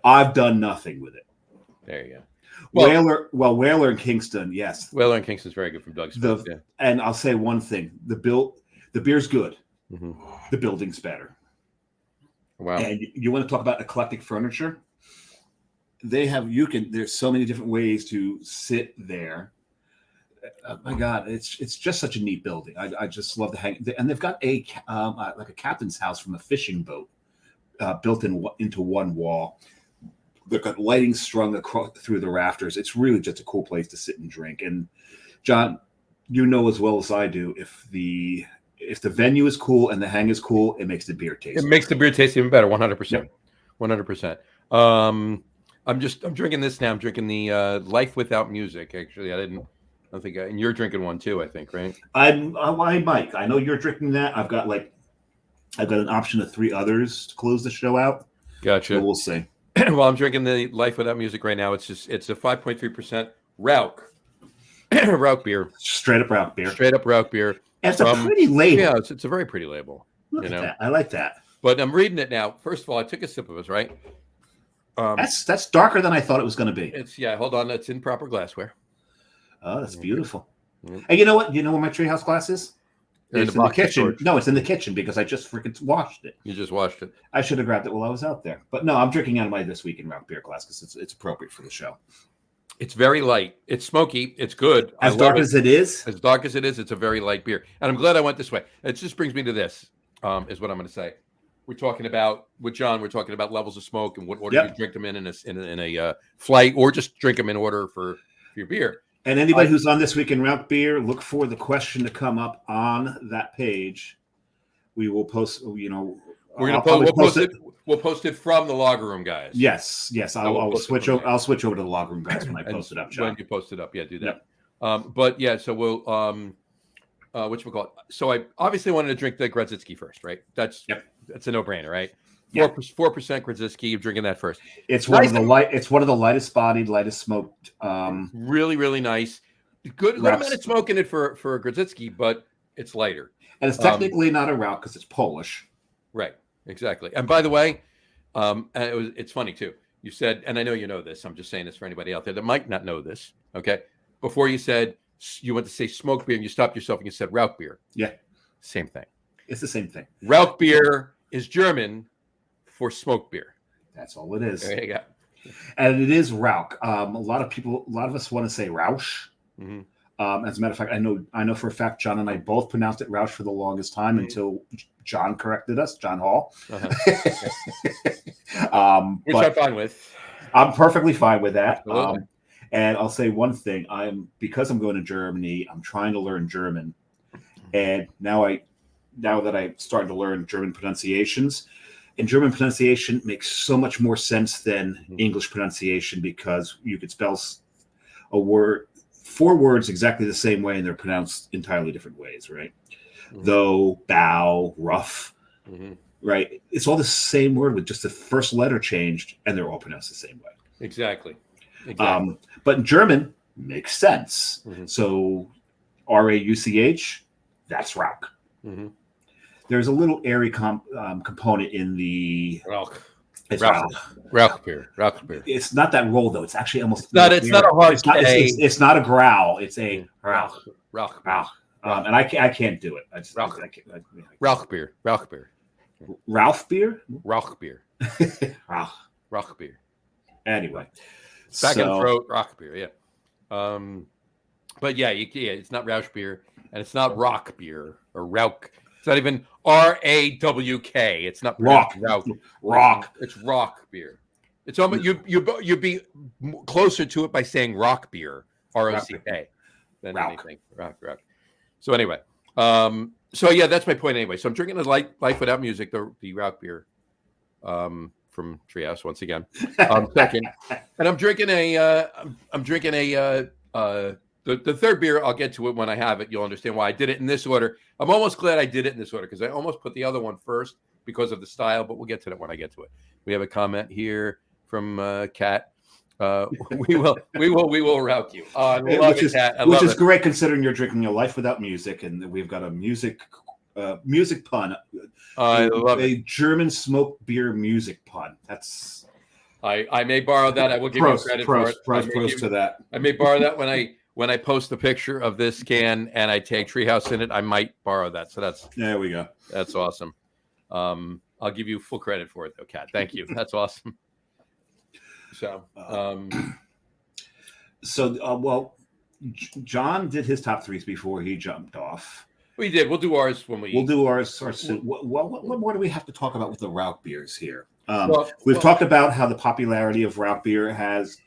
I've done nothing with it. There you go. Whaler and Kingston, yes. Whaler and Kingston's very good from Doug's. And I'll say one thing: the beer's good. The building's better. Wow. And you want to talk about eclectic furniture? There's so many different ways to sit there. Oh my God, it's just such a neat building. I just love the hang. And they've got like a captain's house from a fishing boat built into one wall. They've got lighting strung across through the rafters. It's really just a cool place to sit and drink. And John, you know as well as I do, if the venue is cool and the hang is cool, it makes the beer taste. It makes the beer taste even better. 100%. 100%. I'm drinking this now. I'm drinking the Life Without Music. Actually, and you're drinking one too, I think, right? I might. I know you're drinking that. I've got an option of 3 others to close the show out. Gotcha. So we'll see. Well, I'm drinking the Life Without Music right now. It's a 5.3% Rauch beer. Straight up Rauch beer. Straight up Rauch beer. And it's a pretty label. Yeah, it's a very pretty label. Look at that. I like that. But I'm reading it now. First of all, I took a sip of it, right? That's darker than I thought it was going to be. Hold on. It's in proper glassware. Oh, that's beautiful. And you know what? You know where my treehouse glass is? It's in the kitchen. Storage. No, it's in the kitchen because I just freaking washed it. You just washed it. I should have grabbed it while I was out there. But no, I'm drinking out of my This Week in Rauch beer glass because it's appropriate for the show. It's very light. It's smoky. It's good. As dark as it is? As dark as it is, it's a very light beer. And I'm glad I went this way. It just brings me to this, is what I'm going to say. We're talking about, with John, we're talking about levels of smoke and what order you drink them in a flight, or just drink them in order for your beer. And anybody who's on This Week in Rauch beer, look for the question to come up on that page. We will post, we'll post it from the Lager Room guys. Yes. I'll switch over. I'll switch over to the Lager Room guys when I post it up. John. When you post it up, do that. Yep. So we'll whatchamacallit. So I obviously wanted to drink the Grodzisky first, right? That's a no-brainer, right? 4% Grodzisky. You're drinking that first. It's one of the lightest bodied, lightest smoked. Really, really nice. Good amount of smoke in it for a Grodzisky, but it's lighter. And it's technically not a Rauch because it's Polish. Right. Exactly. And by the way, it's funny too. You said, and I know you know this. I'm just saying this for anybody out there that might not know this. Okay. Before you said you went to say smoke beer, and you stopped yourself and you said Rauch beer. Yeah. Same thing. It's the same thing. Rauch beer is German for smoke beer. That's all it is. There you go. And it is Rauch. A lot of us want to say Rauch. As a matter of fact, I know for a fact John and I both pronounced it Roush for the longest time until John corrected us, John Holl. Which I'm fine with. I'm perfectly fine with that. Absolutely. And I'll say one thing: because I'm going to Germany, I'm trying to learn German, and now that I started to learn German pronunciations, and German pronunciation makes so much more sense than English pronunciation because you could spell a word, 4 words exactly the same way, and they're pronounced entirely different ways, right? Though, bow, rough, right? It's all the same word with just the first letter changed, and they're all pronounced the same way. Exactly. But in German, makes sense. So, Rauch, that's Rauch. There's a little airy component in the Rauch. It's Rauchbier. It's not that roll though. It's actually almost. It's not a hard K. It's not a growl. It's a Rauch. Rauch. And I can't do it. Rauchbier. Rauchbier. Rauchbier. Anyway, back in throat Rauchbier. Yeah. But yeah, it's not Rauchbier, and it's not Rauchbier or Rauch. It's not even Rawk. It's not Rauch. It's Rauchbier. It's almost you'd be closer to it by saying Rauchbier, ROCK, than anything. Rauch. So anyway, so yeah, that's my point anyway. So I'm drinking a Life Without Music, the Rauchbier, from Treehouse once again. Second, and I'm drinking the third beer. I'll get to it when I have it. You'll understand why I did it in this order. I'm almost glad I did it in this order because I almost put the other one first because of the style, but we'll get to that when I get to it. We have a comment here from Kat. We will route you. I love it, Kat. Which is great considering you're drinking a Life Without Music, and we've got a music pun. I love a German smoke beer music pun. That's. I may borrow that. I will give you credit for it. Pros to that. I may borrow that when I post the picture of this can and I take Treehouse in it. I might borrow that. So there we go. That's awesome. I'll give you full credit for it, though, Kat. Thank you. That's awesome. So, John did his top 3s before he jumped off. We did. We'll do ours when we'll do ours soon. What more do we have to talk about with the Rauch beers here? We've talked about how the popularity of Rauch beer has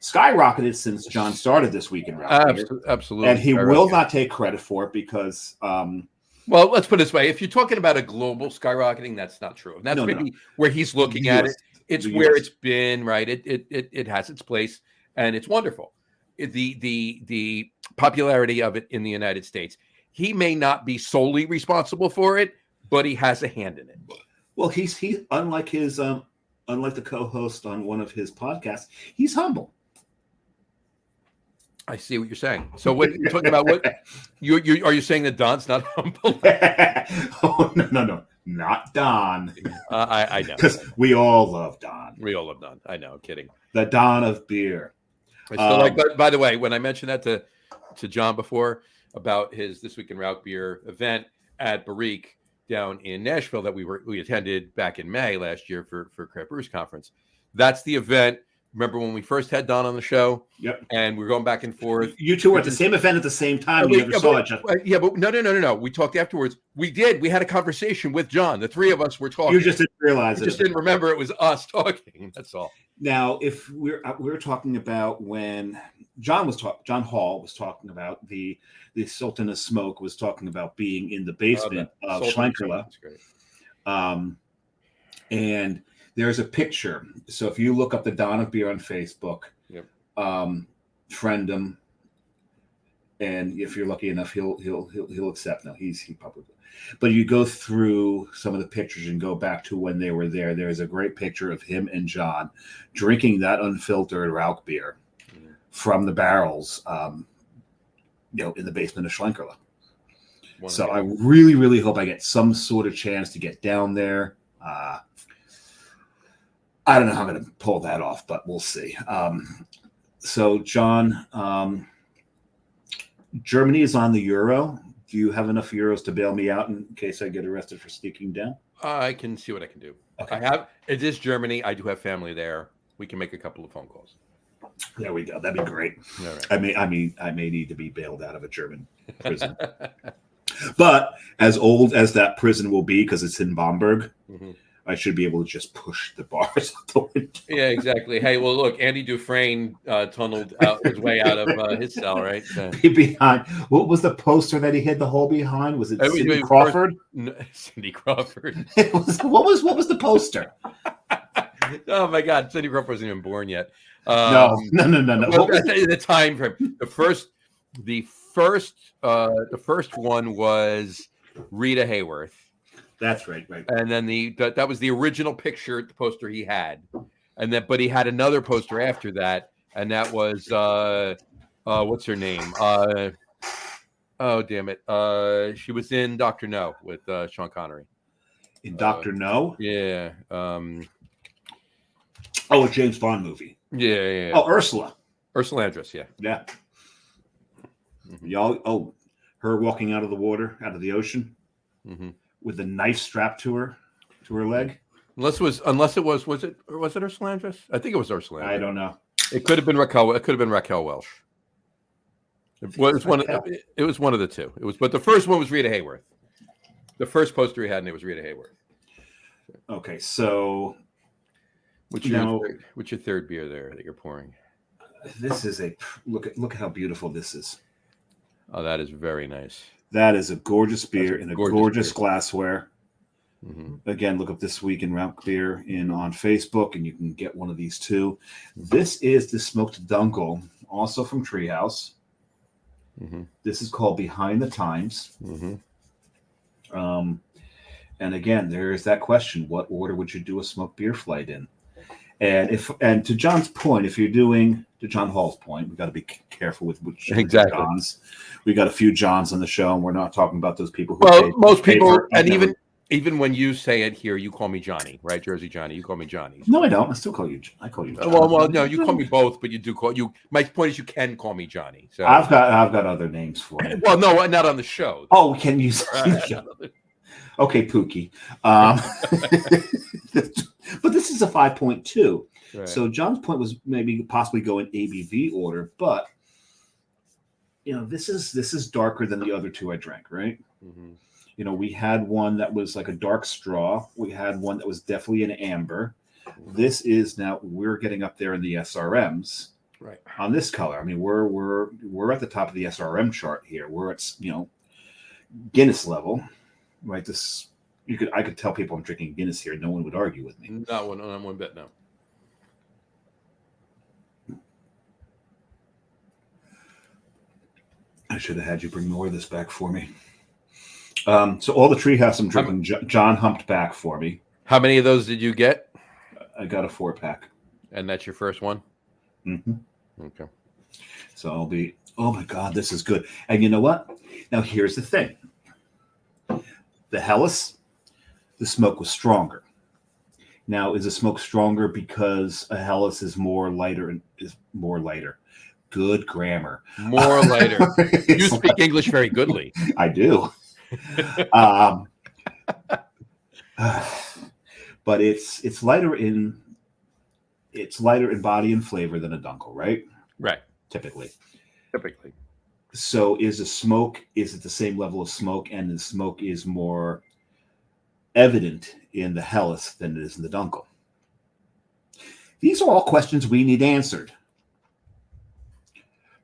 skyrocketed since John started this week in Rauch beer. Absolutely. And he will not take credit for it because well, let's put it this way. If you're talking about a global skyrocketing, that's not true. And that's where he's looking at it. It's where it's been, right? It has its place and it's wonderful. The popularity of it in the United States. He may not be solely responsible for it, but he has a hand in it. Well, he's unlike the co-host on one of his podcasts, he's humble. I see what you're saying. So what you're talking about? What you are you saying that Don's not humble? Oh no, not Don. I know because we all love Don. We all love Don. I know. I'm kidding. The Don of beer. I still like. By the way, when I mentioned that to John before about his This Week in Rauch Beer event at Barrique down in Nashville that we attended back in May last year for Craft Brewers Conference. That's the event. Remember when we first had Don on the show? Yep. And we were going back and forth. You two were at the same event at the same time. We never saw each other. Yeah, but no. We talked afterwards. We did. We had a conversation with John. The three of us were talking. You just didn't realize it. Just didn't remember it was us talking. That's all. Now, if we're talking about when John Holl was talking about the Sultan of Smoke was talking about being in the basement of Schlenkerla. And there's a picture. So if you look up the Don of Beer on Facebook, yep. Friend him, and if you're lucky enough, he'll accept. No, he probably. But you go through some of the pictures and go back to when they were there. There's a great picture of him and John drinking that unfiltered Rauch beer from the barrels, in the basement of Schlenkerla. So I really, really hope I get some sort of chance to get down there. I don't know how I'm going to pull that off, but we'll see. So, John, Germany is on the euro. Do you have enough euros to bail me out in case I get arrested for sneaking down? I can see what I can do. Okay. It is Germany. I do have family there. We can make a couple of phone calls. There we go. That'd be great. All right. I may need to be bailed out of a German prison. But as old as that prison will be, because it's in Bamberg, I should be able to just push the bars out the window. Yeah, exactly. Hey, well, look, Andy Dufresne tunneled out his way out of his cell, right? So. Behind, what was the poster that he hid the hole behind? Was it Cindy Crawford? No, Cindy Crawford. It was, what was the poster? Oh my God, Cindy Crawford wasn't even born yet. No. Well, I'll tell you the time frame. The first one was Rita Hayworth. That's right. And then that was the original picture, the poster he had, but he had another poster after that, and that was what's her name? Oh damn it! She was in Dr. No with Sean Connery. In Dr. No? Yeah. A James Bond movie. Yeah. Oh, Ursula Andress. Yeah. Yeah. Y'all. Oh, her walking out of the water, out of the ocean. With a knife strapped to her leg. Was it Ursula Andress? I think it was Ursula Andress. I don't know. It could have been Raquel. It could have been Raquel Welch. It was one of the two. But the first one was Rita Hayworth. The first poster he had, and it was Rita Hayworth. Okay, so what's your third beer there that you're pouring? This is look at how beautiful this is. Oh, that is very nice. That is a gorgeous beer in a gorgeous glassware. Again, look up This Week in Rauchbier on Facebook, and you can get one of these too. This is the Smoked Dunkel, also from Treehouse. This is called Behind the Times. And again, there is that question: what order would you do a smoked beer flight in? And to John's point, if you're doing to John Holl's point, we got to be careful with which Johns. We got a few Johns on the show, and we're not talking about those people who most people, and even when you say it here, you call me Johnny, right? Jersey Johnny. You call me Johnny. No, I don't. I still call you. I call you Johnny. Well, no, you call me both, but you do call you. My point is, you can call me Johnny. So I've got other names for you. Well, no, not on the show. Oh, can you? Okay, Pookie. But this is a 5.2. Right. So John's point was maybe possibly go in ABV order, but this is darker than the other two I drank, right? We had one that was like a dark straw. We had one that was definitely an amber. This is now we're getting up there in the SRMs, right? On this color, I mean we're at the top of the SRM chart here. We're at Guinness level, right? I could tell people I'm drinking Guinness here. No one would argue with me. Not one bit, no. I should have had you bring more of this back for me. So all the Treehouse I'm drinking, John humped back for me. How many of those did you get? I got a 4-pack. And that's your first one? Okay. So I'll be, oh my God, this is good. And you know what? Now here's the thing. The Helles, the smoke was stronger. Now, is the smoke stronger because a Helles is more lighter? Good grammar. More lighter. You speak English very goodly. I do. But it's lighter in body and flavor than a Dunkel, right? Right. Typically. So is it the same level of smoke, and the smoke is more evident in the Helles than it is in the Dunkel? These are all questions we need answered.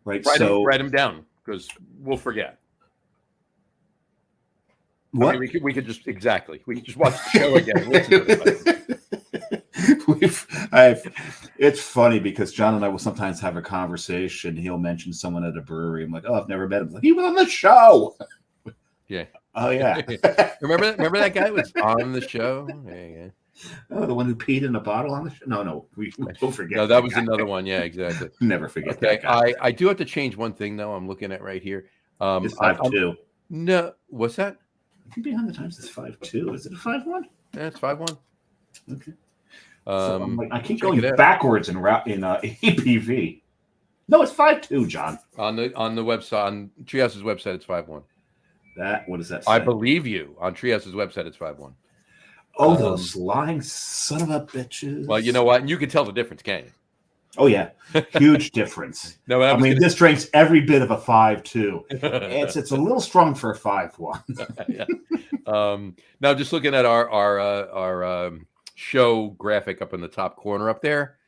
Right. Write them down because we'll forget. What? I mean, we could just watch the show again. It's funny because John and I will sometimes have a conversation. He'll mention someone at a brewery. I'm like, oh, I've never met him. Like, he was on the show. Yeah. Oh yeah. Remember that guy was on the show? Yeah. Oh, the one who peed in a bottle on the show? No, we don't forget. No, that was another one. Yeah, exactly. Never forget that guy. I do have to change one thing though. I'm looking at right here. It's 5.2. No, what's that? I think Behind the Times is 5.2. Is it a 5.1? Yeah, it's 5.1. Okay. So I'm like, I keep going backwards in APV. No, it's 5.2, John. On the website, on Treehouse's website, it's 5.1. What does that say? I believe you. On Treehouse's website, it's 5.1. Oh, those lying son of a bitches. Well, you know what? And you can tell the difference, can't you? Oh yeah, huge difference. No, I mean, this drink's every bit of a 5.2. It's a little strong for a 5.1. Yeah. Now, just looking at our show graphic up in the top corner up there.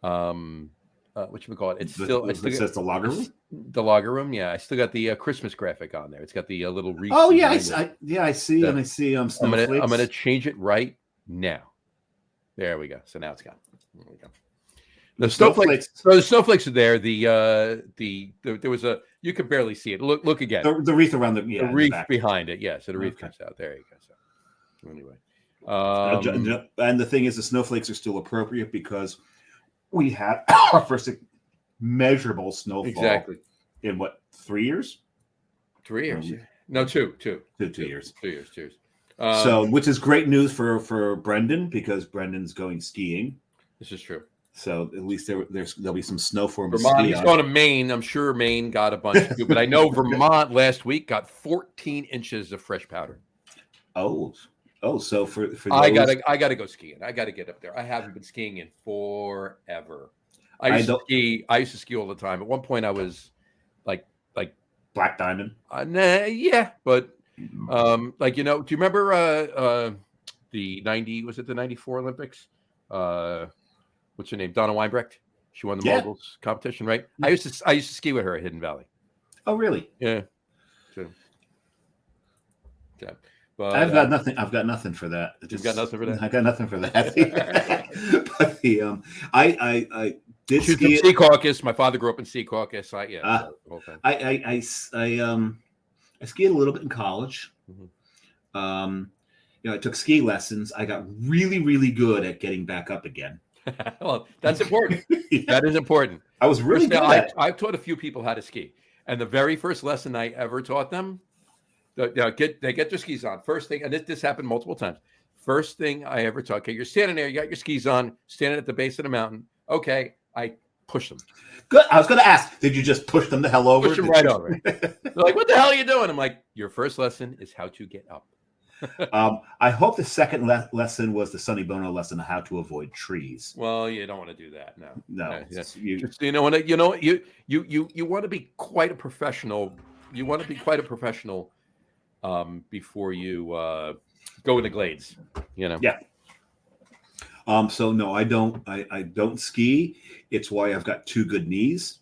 What you call it? It's still it says the lager room. The lager room, yeah. I still got the Christmas graphic on there. It's got the little wreath. Oh yeah, I see, and I see snowflakes. I'm gonna change it right now. There we go. So now it's gone. There we go. The snowflakes. So the snowflakes are there. There was a, you could barely see it. Look again. The wreath around the wreath behind it. Yeah. So the wreath comes out. There you go. So anyway, and the thing is, the snowflakes are still appropriate because we had our first measurable snowfall. Exactly. In what, 3 years? 3 years. No, two. 2 years. 2 years. 2 years. So, which is great news for Brendan because Brendan's going skiing. This is true. So at least there'll be some snow for him. Vermont, he's going to Maine. I'm sure Maine got a bunch too, but I know Vermont last week got 14 inches of fresh powder. Oh, so for those... I gotta go skiing. I gotta get up there. I haven't been skiing in forever. I used to ski all the time. At one point, I was like Black Diamond. Yeah, but do you remember the 90? Was it the 94 Olympics? What's her name? Donna Weinbrecht. She won the moguls competition, right? I used to ski with her at Hidden Valley. Oh, really? Yeah. So, yeah. But, I've got nothing. I've got nothing for that. You've got nothing for that. I got nothing for that. But I did ski Sea Caucus. My father grew up in Sea Caucus. The whole thing. I skied a little bit in college. Mm-hmm. I took ski lessons. I got really, really good at getting back up again. Well, that's important. Yeah. That is important. I was really good at it. I've taught a few people how to ski, and the very first lesson I ever taught them, they get their skis on. First thing, and this happened multiple times. First thing I ever taught, okay, you're standing there, you got your skis on, standing at the base of the mountain. Okay, I push them. Good. I was going to ask, did you just push them the hell over? Push them right over. They're like, what the hell are you doing? I'm like, your first lesson is how to get up. I hope the second lesson was the Sonny Bono lesson on how to avoid trees. Well, you don't want to do that. No. You want to be quite a professional. You want to be quite a professional before you go into glades. Yeah. So no, I don't. I don't ski. It's why I've got two good knees.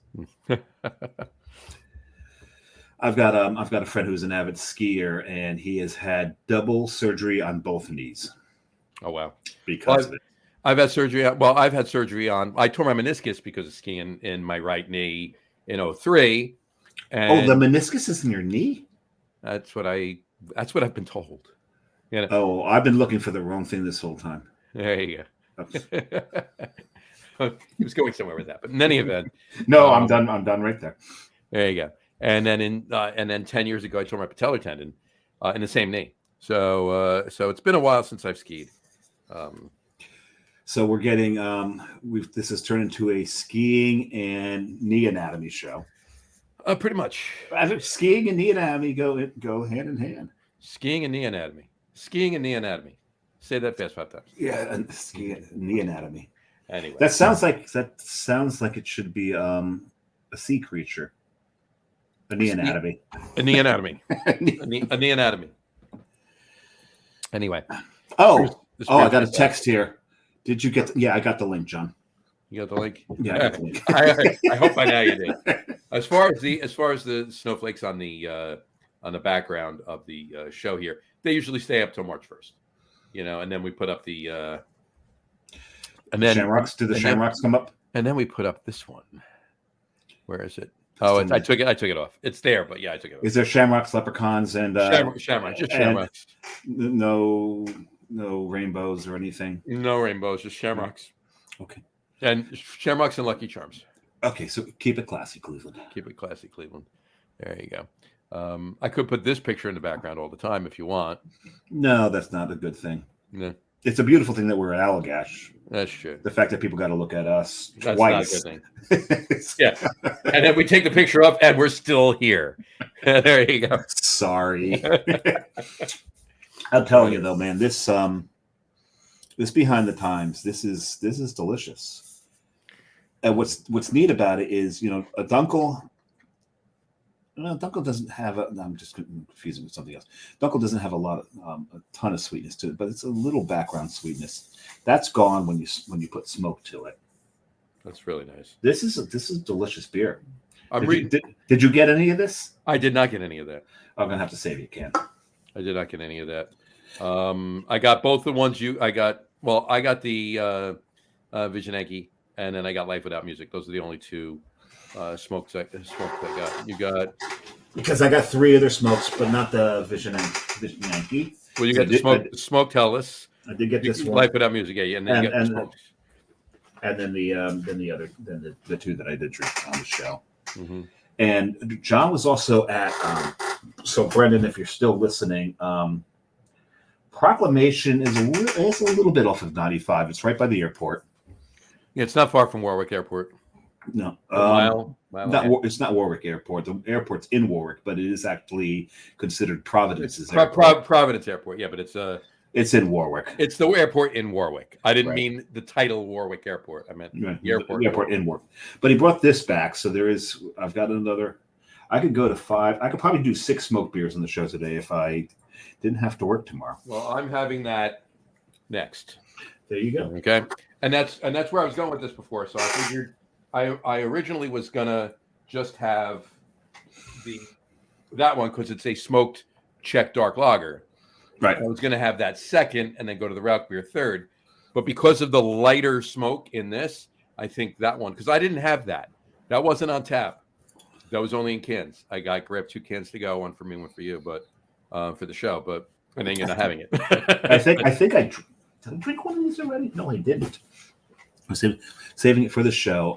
I've got a friend who's an avid skier, and he has had double surgery on both knees. Oh wow! Because of it. I've had surgery. I've had surgery on. I tore my meniscus because of skiing in my right knee in 2003. And the meniscus is in your knee? That's what I've been told. Oh, I've been looking for the wrong thing this whole time. There you go. He was going somewhere with that, but in any event, no, I'm done. I'm done right there. There you go. And then 10 years ago, I tore my patellar tendon in the same knee. So it's been a while since I've skied. So we're getting this has turned into a skiing and knee anatomy show. Pretty much. Skiing and knee anatomy go hand in hand. Skiing and knee anatomy. Skiing and knee anatomy. Say that fast 5 times. Yeah, and skiing knee anatomy. Anyway, that sounds like it should be a sea creature. A knee anatomy. A knee anatomy. a knee anatomy. Anyway. I got a text here. Did you get? I got the link, John. You got the link? Yeah, I got the link. I hope by now you did. As far as the snowflakes on the background of the show here, they usually stay up till March 1st. And then we put up the and then shamrocks. Do the shamrocks come up? And then we put up this one. Where is it? Oh, I took it off. It's there, but yeah, I took it off. Is there shamrocks, leprechauns, and shamrocks? Just shamrocks. No rainbows or anything. No rainbows, just shamrocks. Okay. And shamrocks and Lucky Charms. Okay, so keep it classy, Cleveland. Keep it classy, Cleveland. There you go. I could put this picture in the background all the time if you want. No, that's not a good thing. No. It's a beautiful thing that we're at Allagash. That's true. The fact that people got to look at us twice. That's not a good thing. Yeah. And then we take the picture up and we're still here. There you go. Sorry. I'm telling you though, man, this behind the times, this is delicious. And what's neat about it is, a Dunkel. Well, Dunkel doesn't have I'm just confusing with something else. Dunkel doesn't have a ton of sweetness to it, but it's a little background sweetness. That's gone when you put smoke to it. That's really nice. This is delicious beer. Did you get any of this? I did not get any of that. I'm gonna have to save you a can. I did not get any of that. I got both the ones I got the Visionanki, and then I got Life Without Music. Those are the only two smokes I got. You got, because I got 3 other smokes, but not the Visionanki. Well, you got the smoked Hellas. I did get this one. Life Without Music, yeah, and then you got the smokes. And then the 2 that I did drink on the show. Mm-hmm. And John was also at. So Brendan, if you're still listening, Proclamation is a little bit off of 95. It's right by the airport. Yeah, it's not far from Warwick Airport. No, mile it's not Warwick Airport. The airport's in Warwick, but it is actually considered Providence's airport. Providence Airport, yeah, but it's in Warwick. It's the airport in Warwick. I didn't mean the title Warwick Airport. I meant the airport. The airport in Warwick. But he brought this back, so I've got another. I could go to 5. I could probably do 6 smoked beers on the show today if I didn't have to work tomorrow. Well, I'm having that next. There you go. Okay, and that's where I was going with this before. So I figured I originally was gonna just have that one because it's a smoked Czech dark lager. Right. I was gonna have that second and then go to the Rauchbier third, but because of the lighter smoke in this, I think that one, because I didn't have that. That wasn't on tap. That was only in cans. I grabbed 2 cans to go, one for me, one for you, but for the show. But and then you're not having it. I think did I drink one of these already? No, I didn't. I was saving it for the show.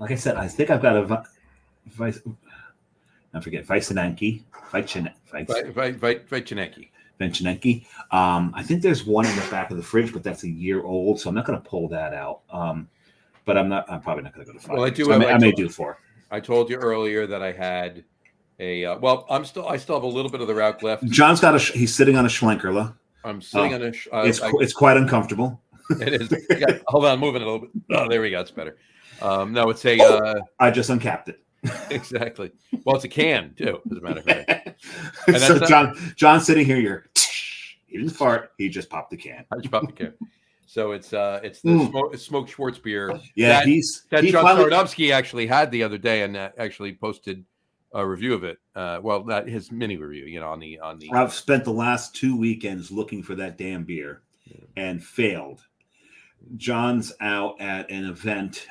Like I said, I think I've got a Visionanki. Visionanki. I think there's one in the back of the fridge, but that's a year old, so I'm not going to pull that out. But I'm probably not going to go to 5. Well, I may do 4. I told you earlier that I had a. I still have a little bit of the Rauch left. John's he's sitting on a Schlenkerla. I'm sitting on a. It's quite uncomfortable. It is. Hold on, moving it a little bit. Oh, there we go. It's better. No, it's a. I just uncapped it. Exactly. Well, it's a can too, as a matter of fact. So John's sitting here. He didn't fart. He just popped the can. I just popped the can. So it's the smoked Schwartz beer. Yeah, that John Starodowski actually had the other day, and actually posted a review of it. Not his mini review, on the. I've spent the last 2 weekends looking for that damn beer, and failed. John's out at an event.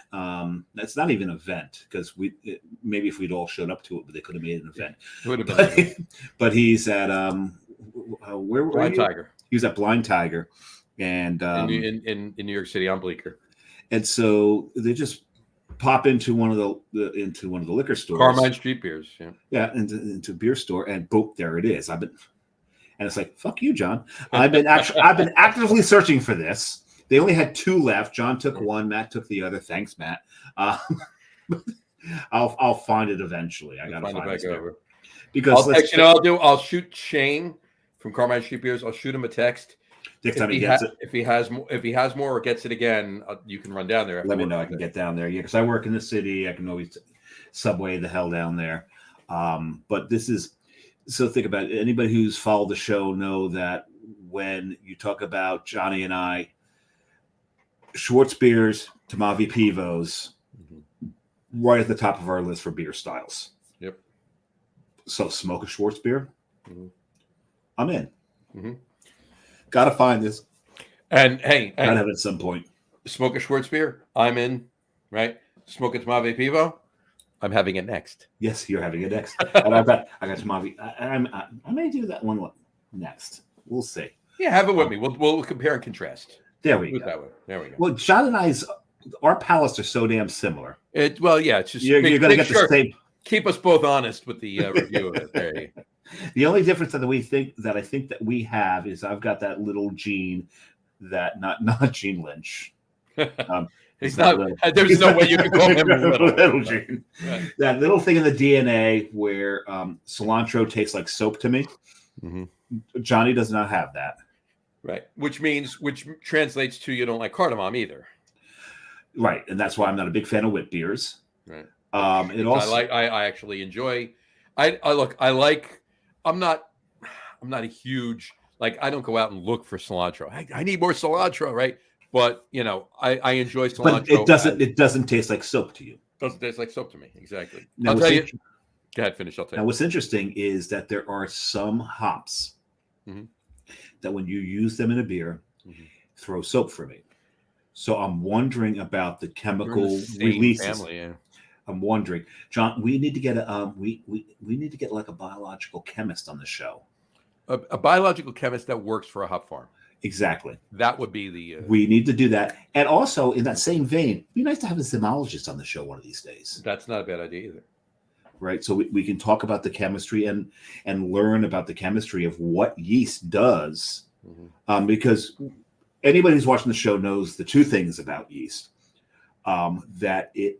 That's not even an event because maybe if we'd all showed up to it, but they could have made an event. It would have been. But he's at where were Blind you? Tiger. He was at Blind Tiger. And in New York City on Bleecker, and so they just pop into one of the liquor stores, Carmine Street Beers, into a beer store, and boom, there it is. And it's like, fuck you, John. I've been actively searching for this. They only had 2 left. John took one, Matt took the other. Thanks, Matt. I'll find it eventually. I gotta find it over. Because I'll shoot Shane from Carmine Street Beers. I'll shoot him a text. Next time he gets it. If he has more or gets it again, you can run down there. Let me know. I can get down there. Yeah, because I work in the city. I can always subway the hell down there. But this is so. Think about it. Anybody who's followed the show know that when you talk about Johnny and I, Schwartz beers, Tomavi Pivos, right at the top of our list for beer styles. Yep. So smoke a Schwartz beer. Mm-hmm. I'm in. Mm-hmm. Gotta find this. And hey, gotta have it at some point. Smoke a Schwartz beer. I'm in. Right. Smoke a Tomavi Pivo. I'm having it next. Yes, you're having it next. And I got Tomavi. I may do that one next. We'll see. Yeah, have it with me. We'll compare and contrast. There we go. There we go. Well, John and our palates are so damn similar. It's just you're gonna get the same. Keep us both honest with the review of it. There you go. The only difference that I think that we have is I've got that little Gene, that not Gene Lynch. He's not. There's no way you can call him little Gene. Right. That little thing in the DNA where cilantro tastes like soap to me. Mm-hmm. Johnny does not have that. Right, which translates to you don't like cardamom either. Right, and that's why I'm not a big fan of wit beers. Right. It also I actually enjoy. I look. I like. I'm not a huge like. I don't go out and look for cilantro. I need more cilantro, right? But I enjoy cilantro. but it doesn't taste like soap to you. Doesn't taste like soap to me. Exactly. Now, I'll tell you. Go ahead, finish. I'll tell Now, you. what's interesting is that there are some hops that when you use them in a beer, throw soap for me. So I'm wondering about the chemical releases. Family, yeah. I'm wondering, John. We need to get we need to get like a biological chemist on the show. A biological chemist that works for a hop farm. Exactly. That would be the. We need to do that, and also in that same vein, it'd be nice to have a zymologist on the show one of these days. That's not a bad idea either. Right, so we can talk about the chemistry and learn about the chemistry of what yeast does, because anybody who's watching the show knows the two things about yeast: that it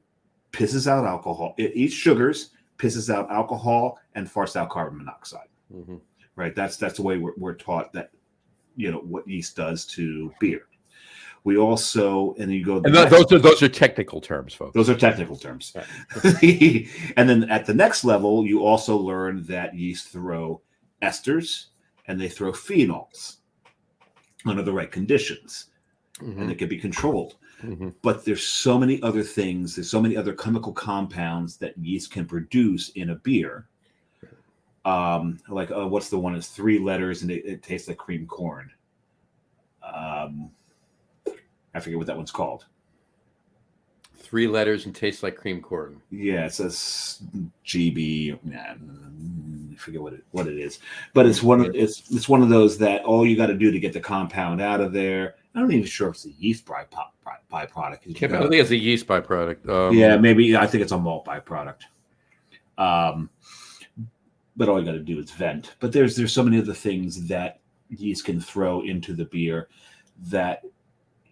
pisses out alcohol, it eats sugars, pisses out alcohol, and farts out carbon monoxide. Right, that's the way we're taught that what yeast does to beer. We also, and you go. And those are technical terms, folks. Those are technical terms. Right. And then at the next level, you also learn that yeast throw esters and they throw phenols under the right conditions, and it can be controlled. But there's so many other things. There's so many other chemical compounds that yeast can produce in a beer. What's the one? It's 3 letters and it tastes like cream corn. I forget what that one's called. 3 letters and tastes like cream corn. Yeah, it says GB. I forget what it is, but it's one of those that all you got to do to get the compound out of there. I'm not even sure if it's a yeast byproduct. I think it's a yeast byproduct. Yeah, maybe. I think it's a malt byproduct. But all you got to do is vent. But there's so many other things that yeast can throw into the beer that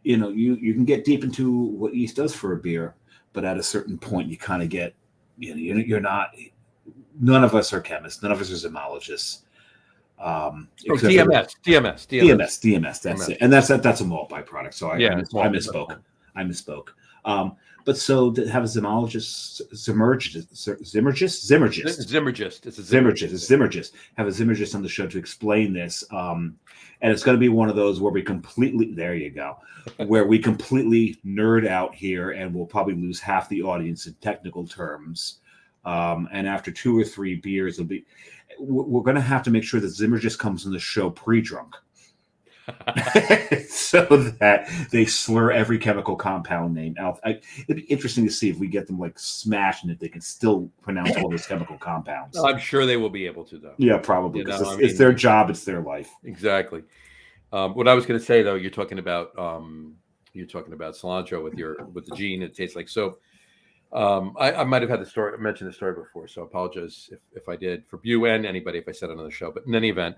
you can get deep into what yeast does for a beer, but at a certain point you kind of get you're not. None of us are chemists. None of us are zymologists. DMS. That's it, and that's a malt byproduct. So I misspoke. But so to have a zymologist, have a zymurgist on the show to explain this. And it's going to be one of those where we completely nerd out here, and we'll probably lose half the audience in technical terms. And after 2 or 3 beers, we're going to have to make sure that Zymurgist comes on the show pre-drunk. So that they slur every chemical compound name out. It'd be interesting to see if we get them like smashed and if they can still pronounce all those chemical compounds. I'm sure they will be able to, though. Yeah, probably. It's their job. It's their life. Exactly. What I was going to say, though, you're talking about cilantro with the gene. It tastes like soap. I might have had mentioned the story before, so I apologize if I did for you and anybody if I said it on the show. But in any event,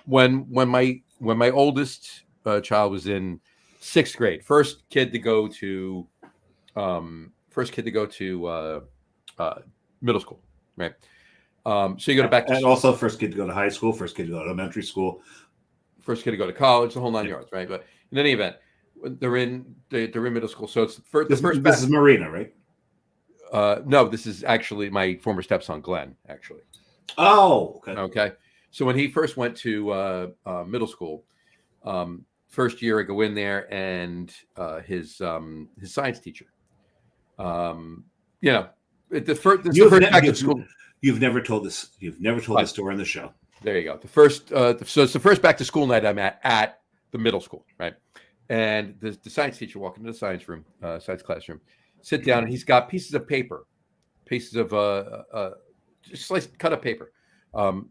when my oldest child was in 6th grade, first kid to go to middle school, right? So you go back to and also first kid to go to high school, first kid to go to elementary school, first kid to go to college, the whole 9 yards, right? But in any event, they're in middle school, so it's the first. This is Marina, right? No, this is actually my former stepson, Glenn. Actually. Oh, okay. Okay. So when he first went to middle school, first year I go in there, and his science teacher, the first back to school. You've never told this. You've never told this story on the show. There you go. So it's the first back to school night I'm at the middle school, right? And the science teacher walk into the science room, science classroom, sit down, and he's got pieces of just sliced cut up paper,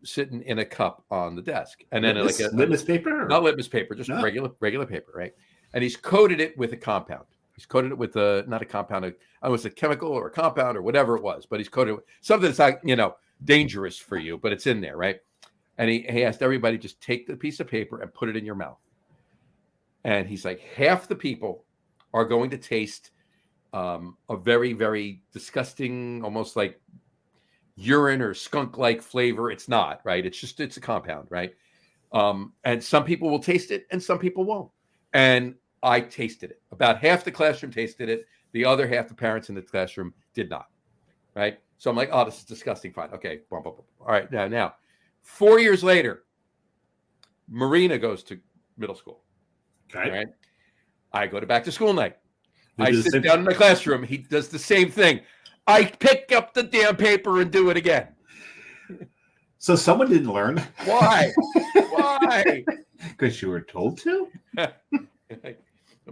sitting in a cup on the desk, and then litmus paper, not litmus paper, just regular paper, right? And he's coated it with a compound. He's coated it with not a compound. I don't know, it's a chemical or a compound or whatever it was, but he's coated it with something that's not dangerous for you, but it's in there, right? And he asked everybody, just take the piece of paper and put it in your mouth. And he's like, half the people are going to taste a very, very disgusting, almost like urine or skunk-like flavor. It's not, right? It's a compound, right? And some people will taste it and some people won't. And I tasted it. About half the classroom tasted it. The other half, the parents in the classroom, did not. Right? So I'm like, oh, this is disgusting. Fine. Okay. Blah, blah, blah. All right. Now, 4 years later, Marina goes to middle school. Okay. Right? I go to back to school night. They I do the sit same- down in the classroom. He does the same thing. I pick up the damn paper and do it again. So someone didn't learn. Why? Why? Because you were told to? I'm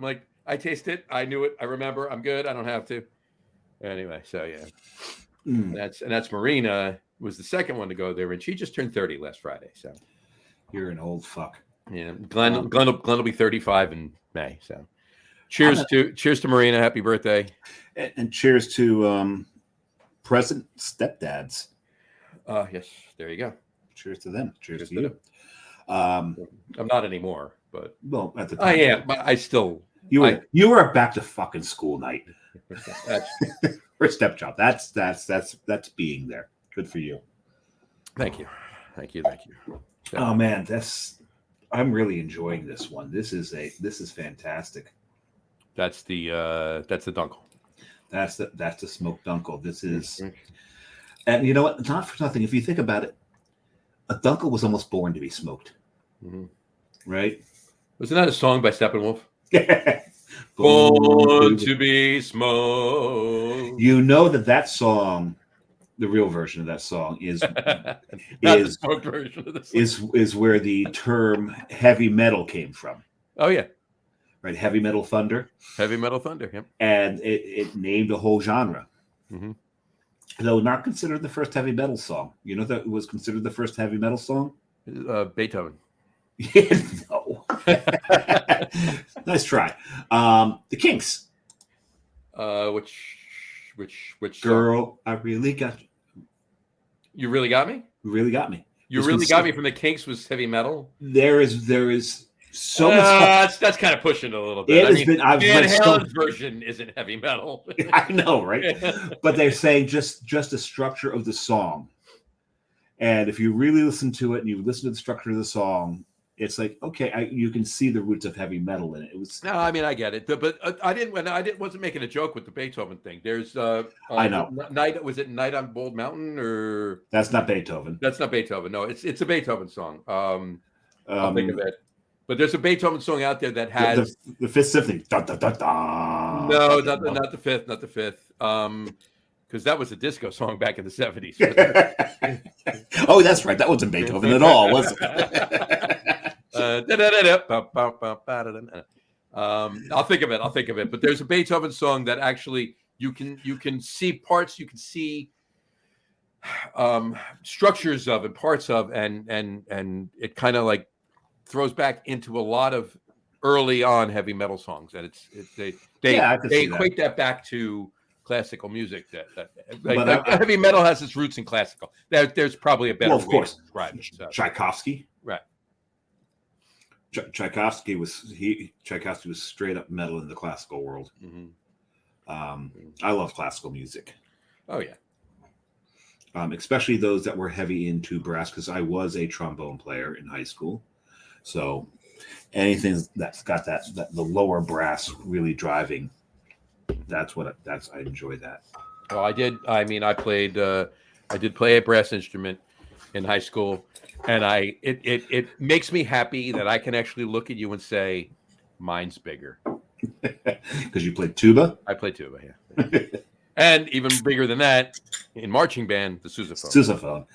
like, I taste it. I knew it. I remember. I'm good. I don't have to. Anyway, so yeah. That's Marina was the second one to go there, and she just turned 30 last Friday. So You're an old fuck. yeah, Glenn will be 35 in May. So cheers to Marina. Happy birthday. And cheers to present stepdads. Yes, there you go. Cheers to them. Cheers to to you. I'm not anymore, but Well, at the time, I am. But I still. You were back to fucking school night or step job. That's being there. Good for you. Thank you. Oh man, I'm really enjoying this one. This is fantastic. That's the dunkel. That's the smoked dunkel. This is, and you know what? Not for nothing. If you think about it, a dunkel was almost born to be smoked, right? Wasn't that a song by Steppenwolf? Born to be smoked. You know that song, the real version of that song is Not the smoked version of the song. is where the term heavy metal came from. Oh yeah, right. Heavy metal thunder. Heavy metal thunder. Yep. And it named a whole genre. Mm-hmm. Though not considered the first heavy metal song. You know that it was considered the first heavy metal song? Beethoven. No. Nice try. The Kinks. Which Girl, song? I really got you. You really got me? You really got me. You really got me from the Kinks was heavy metal? There is so much. That's kind of pushing it a little bit. I've Van read Halen's version isn't heavy metal. I know, right? But they're saying just the structure of the song. And if you really listen to it and you listen to the structure of the song, it's like, okay, you can see the roots of heavy metal in it. It was. No, I mean I get it, but I wasn't making a joke with the Beethoven thing. There's I know. Night on Bald Mountain or that's not Beethoven. That's not Beethoven. No, it's a Beethoven song. I'll think of it. But there's a Beethoven song out there that has the Fifth Symphony. Da, da, da, da. No, not the fifth, because that was a disco song back in the 70s. Oh, that's right. That wasn't Beethoven at all, was it? I'll think of it. But there's a Beethoven song that actually you can see parts, you can see structures of and parts of, and it kind of like throws back into a lot of early on heavy metal songs, and they equate that back to classical music. Heavy metal has its roots in classical. There's probably a better way to describe it. So. Tchaikovsky, right? Tchaikovsky was straight up metal in the classical world. I love classical music. Oh yeah. Especially those that were heavy into brass, because I was a trombone player in high school. So anything that's got the lower brass really driving, I enjoy that. Well, I did. I mean, I did play a brass instrument in high school, and it makes me happy that I can actually look at you and say, mine's bigger. Because you played tuba? I played tuba, yeah. And even bigger than that, in marching band, the sousaphone. Sousaphone.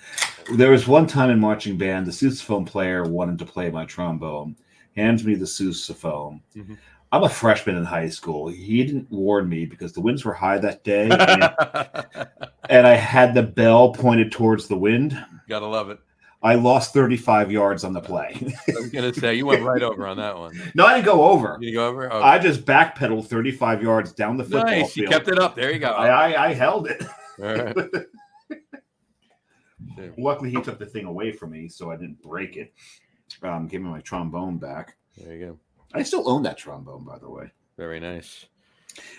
There was one time in marching band, the sousaphone player wanted to play my trombone, hands me the sousaphone. Mm-hmm. I'm a freshman in high school. He didn't warn me because the winds were high that day, and I had the bell pointed towards the wind. Gotta love it. I lost 35 yards on the play. I was going to say, you went right over on that one. No, I didn't go over. You go over? Okay. I just backpedaled 35 yards down the football field. You kept it up. There you go. I held it. All right. Luckily, he took the thing away from me, so I didn't break it. Gave me my trombone back. There you go. I still own that trombone, by the way. Very nice.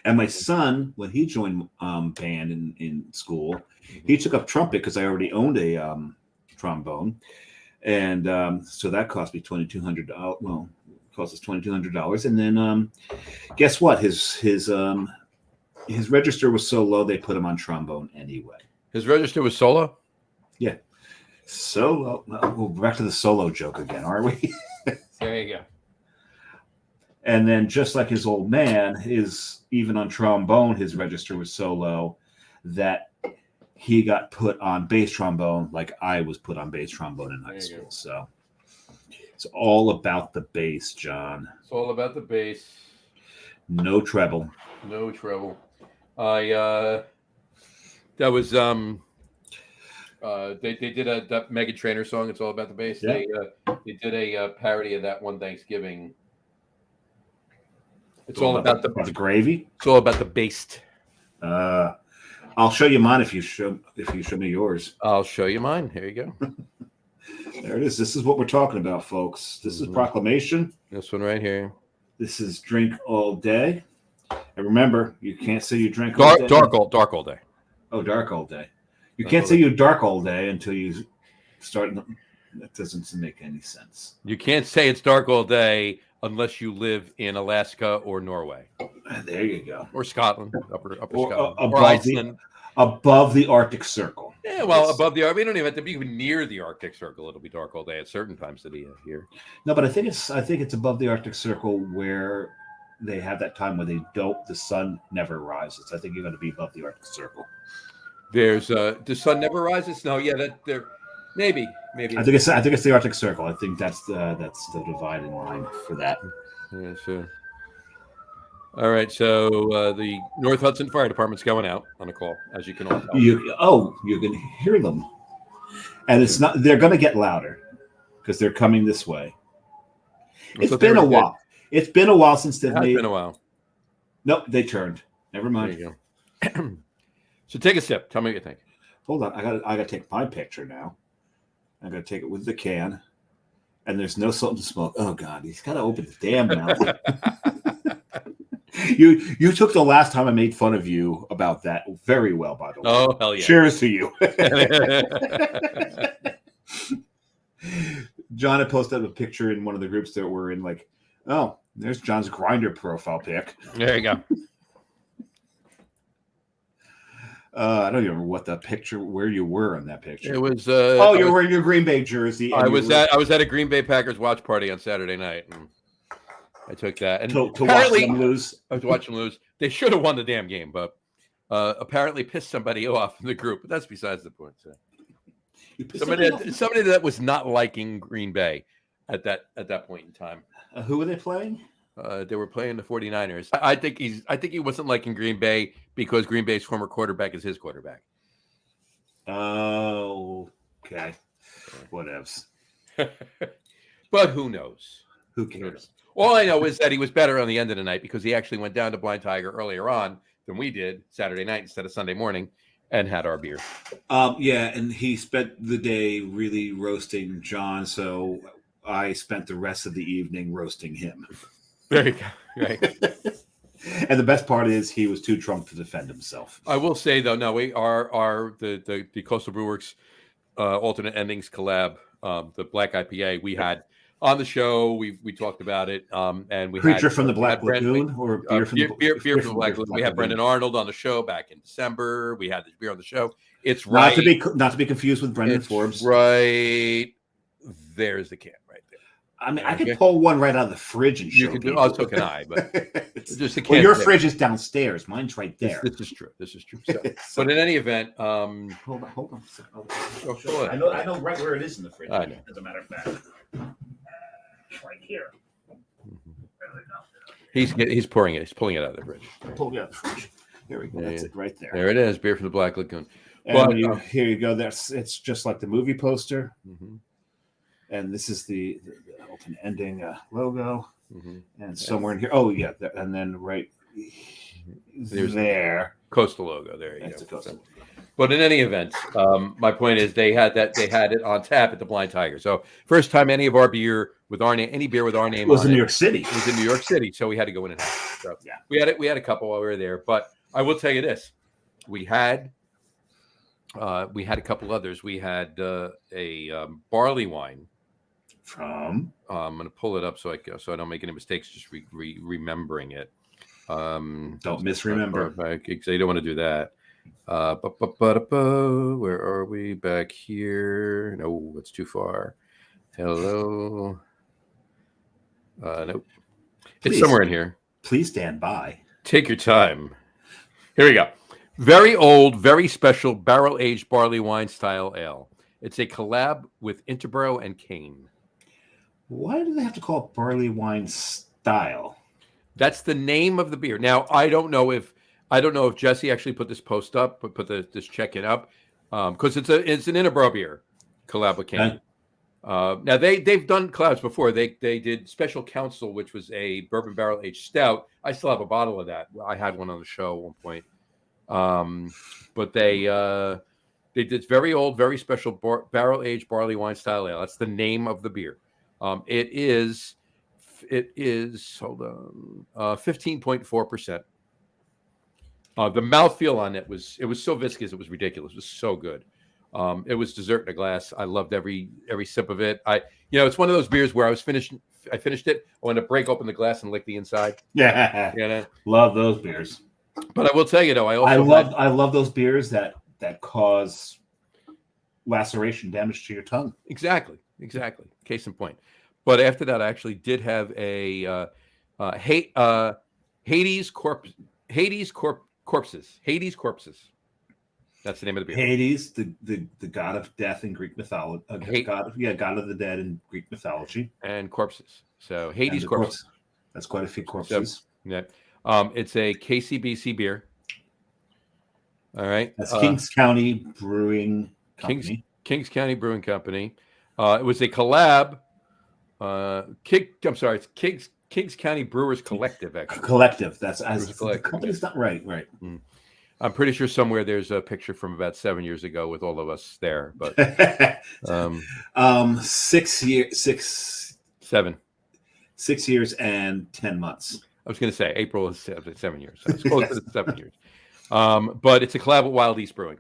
And my son, when he joined band in school, he took up trumpet because I already owned a trombone, and so that cost me $2,200. Well, Cost us $2,200. And then guess what? His register was so low they put him on trombone anyway. His register was solo? Yeah. Solo. We're back to the solo joke again, aren't we? There you go. And then just like his old man, even on trombone, his register was so low that he got put on bass trombone like I was put on bass trombone in high school. So it's all about the bass, John. It's all about the bass. No treble. No treble. That was they did that Meghan Trainor song. It's all about the bass. Yeah. They did a parody of that one Thanksgiving. It's all about the gravy. It's all about the bass. I'll show you mine if you show me yours. I'll show you mine. Here you go. There it is. This is what we're talking about, folks. This is Proclamation. This one right here. This is Drink All Day. And remember, you can't say you drink all day. Dark all day. Oh, dark all day. You can't say you dark all day until you start. That doesn't make any sense. You can't say it's dark all day unless you live in Alaska or Norway. There you go. Or Scotland, upper or, Scotland. Or Iceland. Above the Arctic Circle. Yeah, well, above the we don't even have to be even near the Arctic Circle. It'll be dark all day at certain times of the year. No, but I think it's above the Arctic Circle where they have that time where the sun never rises. I think you're going to be above the Arctic Circle. There's the sun never rises. No, yeah, maybe. I think it's the Arctic Circle. I think that's the dividing line for that. Yeah, sure. All right, so the North Hudson Fire Department's going out on a call, as you can all tell. You can hear them, and it's not. They're going to get louder because they're coming this way. It's been a while. It's been a while since they've made. It's been a while. Nope, they turned. Never mind. There you go. So take a sip. Tell me what you think. Hold on, I got to take my picture now. I'm going to take it with the can, and there's no salt and smoke. Oh God, he's got to open the damn mouth. You took the last time I made fun of you about that very well, by the way. Oh, hell yeah. Cheers to you. John had posted a picture in one of the groups that we're in, like, oh, there's John's Grindr profile pic. There you go. I don't even remember where you were in that picture. It was. You were wearing your Green Bay jersey. I was at a Green Bay Packers watch party on Saturday night. And I took that and to watch them lose. I was watching them lose. They should have won the damn game, but apparently pissed somebody off in the group. But that's besides the point. So. Somebody that was not liking Green Bay at that point in time. Who were they playing? They were playing the 49ers. I think he wasn't liking Green Bay because Green Bay's former quarterback is his quarterback. Oh, okay. Whatevs. But who knows? Who cares? All I know is that he was better on the end of the night because he actually went down to Blind Tiger earlier on than we did Saturday night instead of Sunday morning and had our beer. Yeah, and he spent the day really roasting John, so I spent the rest of the evening roasting him. There you go. Right. And the best part is he was too drunk to defend himself. I will say though, no, we are the Coastal Brewworks alternate endings collab, the Black IPA we had on the show. We talked about it, and we Creature had from the Black Lagoon or beer from the Black Lagoon. We had Brendan Arnold on the show back in December. We had this beer on the show. It's not to be confused with Brendan Forbes. Right there's the can right there. I mean, I could pull one right out of the fridge and show you. So can I, but just a can. Well, your fridge is downstairs. Mine's right there. This is true. So, but in any event, hold on. Sure. I know right where it is in the fridge. I know. As a matter of fact, it's right here. He's pouring it. He's pulling it out of the fridge. Pulled it out of the fridge. There we go. That's it right there. There it is. Beer from the Black Lagoon. And here you go. It's just like the movie poster. Mm-hmm. And this is the ultimate ending logo. Mm-hmm. And somewhere in here. Oh, yeah. And then right there. Coastal logo. There you That's go. The Coastal. But in any event, my point is they had it on tap at the Blind Tiger. So first time any of our beer with our name, any beer with our name, was in New York City. It was in New York City, so we had to go in and have it. So yeah, we had a couple while we were there. But I will tell you this: we had a couple others. We had a barley wine From? I'm going to pull it up so I don't make any mistakes. Just remembering it. Don't misremember. So you don't want to do that. Where are we? Back here? No, it's too far. Hello. Nope. It's somewhere in here. Please stand by. Take your time. Here we go. Very old, very special barrel-aged barley wine style ale. It's a collab with Interborough and Kane. Why do they have to call it barley wine style? That's the name of the beer. Now, I don't know if Jesse actually put this post up, but put this check-in up, because it's an Interborough beer collab with Kane. Now they've done collabs before. They did Special Counsel, which was a bourbon barrel aged stout. I still have a bottle of that. I had one on the show at one point. But they did very old, very special barrel aged barley wine style ale. That's the name of the beer. It is 15.4%. The mouthfeel on it was so viscous, it was ridiculous. It was so good. It was dessert in a glass. I loved every sip of it. It's one of those beers where I finished it. I wanted to break open the glass and lick the inside. Yeah, love those beers. But I will tell you though, I love those beers that cause laceration damage to your tongue. Exactly. Case in point. But after that, I actually did have a Hades Corpses. Hades Corpses. That's the name of the beer. Hades, the god of death in Greek mythology. God of the dead in Greek mythology. And corpses. So Hades Corpses. That's quite a few corpses. So, yeah. It's a KCBC beer. All right. That's Kings County Brewing Company. Kings County Brewing Company. It was a collab. It's Kings County Brewers Collective. Actually, collective. That's the company's not right. Right. I'm pretty sure somewhere there's a picture from about 7 years ago with all of us there. But 6 years, 6 years and 10 months. I was going to say April is 7 years. So it's close to 7 years. But it's a collab with Wild East Brewing.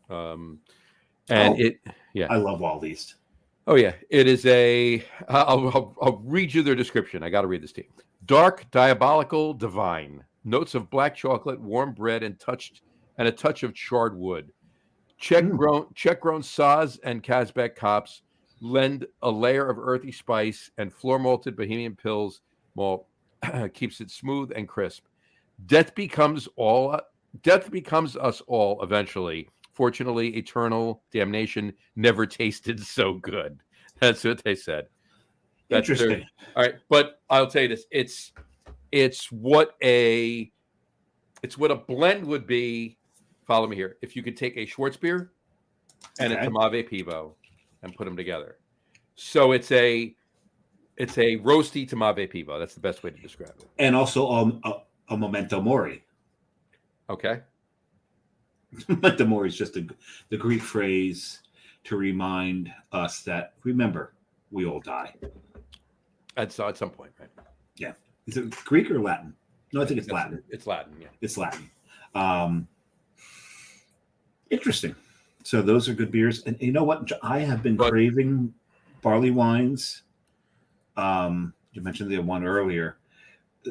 I love Wild East. Oh yeah, it is I'll read you their description. I got to read this to you. Dark, diabolical, divine. Notes of black chocolate, warm bread, and a touch of charred wood. Czech grown Saz and Kazbek hops lend a layer of earthy spice, and floor malted Bohemian Pills malt keeps it smooth and crisp. Death becomes us all eventually. Fortunately, eternal damnation never tasted so good. That's what they said. Interesting. All right, but I'll tell you this: it's what a blend would be. Follow me here. If you could take a Schwarzbier and a Tmave Pivo and put them together, so it's a roasty Tmave Pivo. That's the best way to describe it. And also a memento mori. Okay. Memento mori is just the Greek phrase to remind us that, remember, we all die. At some point, right? Yeah. Is it Greek or Latin? No, I think it's Latin. It's Latin, yeah. It's Latin. Interesting. So those are good beers. And you know what? I have been craving barley wines. You mentioned the one earlier.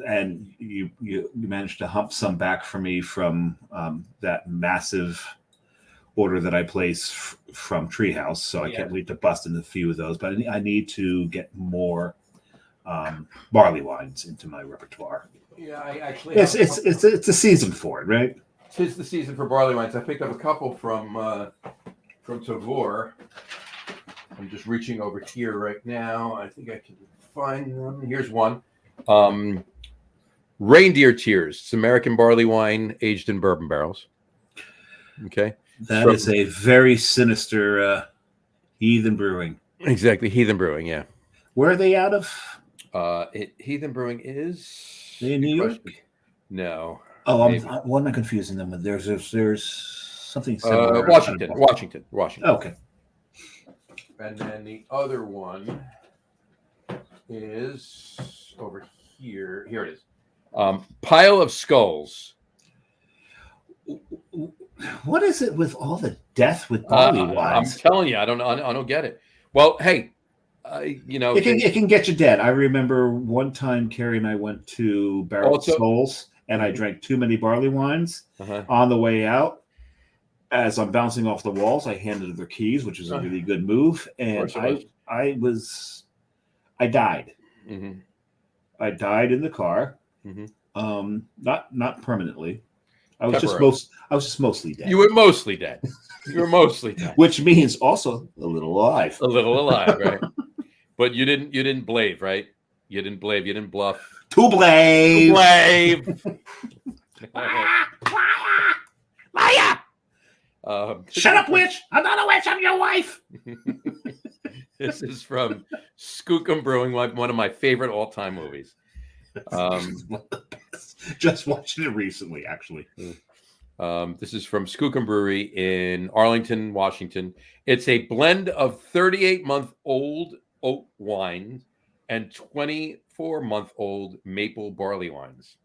And you managed to hump some back for me from that massive order that I placed from Treehouse. So I can't wait to bust in a few of those. But I need to get more barley wines into my repertoire. Yeah, I actually. It's a season for it, right? It's the season for barley wines. I picked up a couple from Tavor. I'm just reaching over here right now. I think I can find them. Here's one. Reindeer Tears. It's American barley wine aged in bourbon barrels. Okay. That is a very sinister Heathen Brewing. Exactly. Heathen Brewing, yeah. Where are they out of? Heathen Brewing is... They in New York? No. Oh, what am I confusing them with? There's something similar. Washington. Okay. And then the other one is over here. Here it is. Pile of Skulls. What is it with all the death with barley wines? I'm telling you, I don't get it. Well, hey, it can get you dead. I remember one time Carrie and I went to Barrel of Souls, and I drank too many barley wines. On the way out, as I'm bouncing off the walls, I handed her the keys, which is a really good move, and I died. Mm-hmm. I died in the car. Mm-hmm. Not permanently. I was just mostly dead. You were mostly dead. Which means also a little alive. A little alive, right? But you didn't blave, right? You didn't blave. You didn't bluff. To blave. Liar! Shut up, witch! I'm not a witch. I'm your wife. This is from Skookum Brewing, one of my favorite all-time movies. Just watched it recently, actually. This is from Skookum Brewery in Arlington, Washington. It's a blend of 38-month-old oat wine and 24-month-old maple barley wines.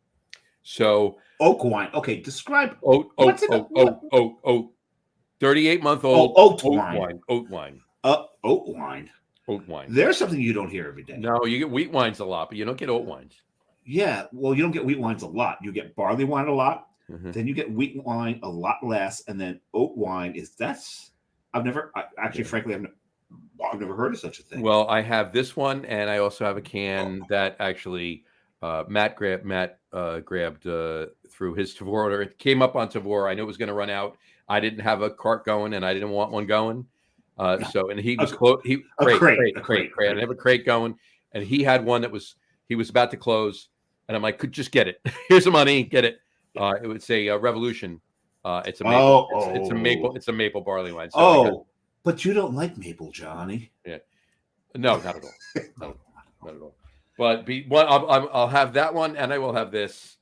So oak wine. Okay, describe oat. 38-month-old oat wine. Oat wine. Oat wine. Oat wine. There's something you don't hear every day. No, you get wheat wines a lot, but you don't get oat wines. Yeah, well, you don't get wheat wines a lot. You get barley wine a lot. Then you get wheat wine a lot less, and then oat wine frankly, I've never heard of such a thing. Well, I have this one, and I also have a can that actually Matt grabbed through his Tavor order. It came up on Tavor. I knew it was going to run out. I didn't have a cart going, and I didn't want one going. So, and he was crate. I have a crate going, and he had one that he was about to close, and I'm like, could just get it. Here's the money, get it. It would say Revolution. It's a maple. It's a maple barley wine. So but you don't like maple, Johnny. Yeah, no, not at all. Not at all. But I'll have that one, and I will have this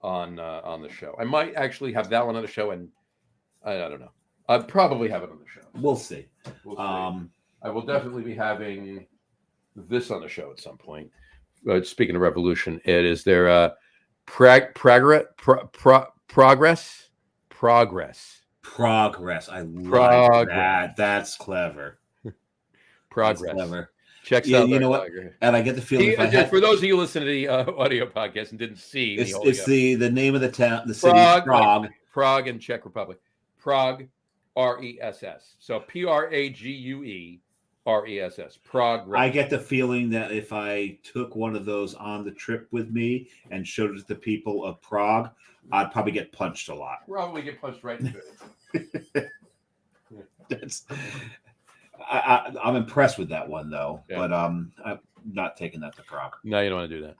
on the show. I might actually have that one on the show, and I don't know. I'll probably have it on the show. We'll see. I will definitely be having this on the show at some point. Speaking of Revolution, it is their progress. I like that. That's clever. Progress. That's clever. Checks out. You know what? And I get the feeling. For those of you listening to the audio podcast and didn't see, it's the name of the town, the city, Prague. Prague in Czech Republic. Prague, RESS. So PRAGUE. RESS. Prague. I get the feeling that if I took one of those on the trip with me and showed it to the people of Prague, I'd probably get punched a lot. Probably get punched right into it. I'm impressed with that one though, but I'm not taking that to Prague. No, you don't want to do that.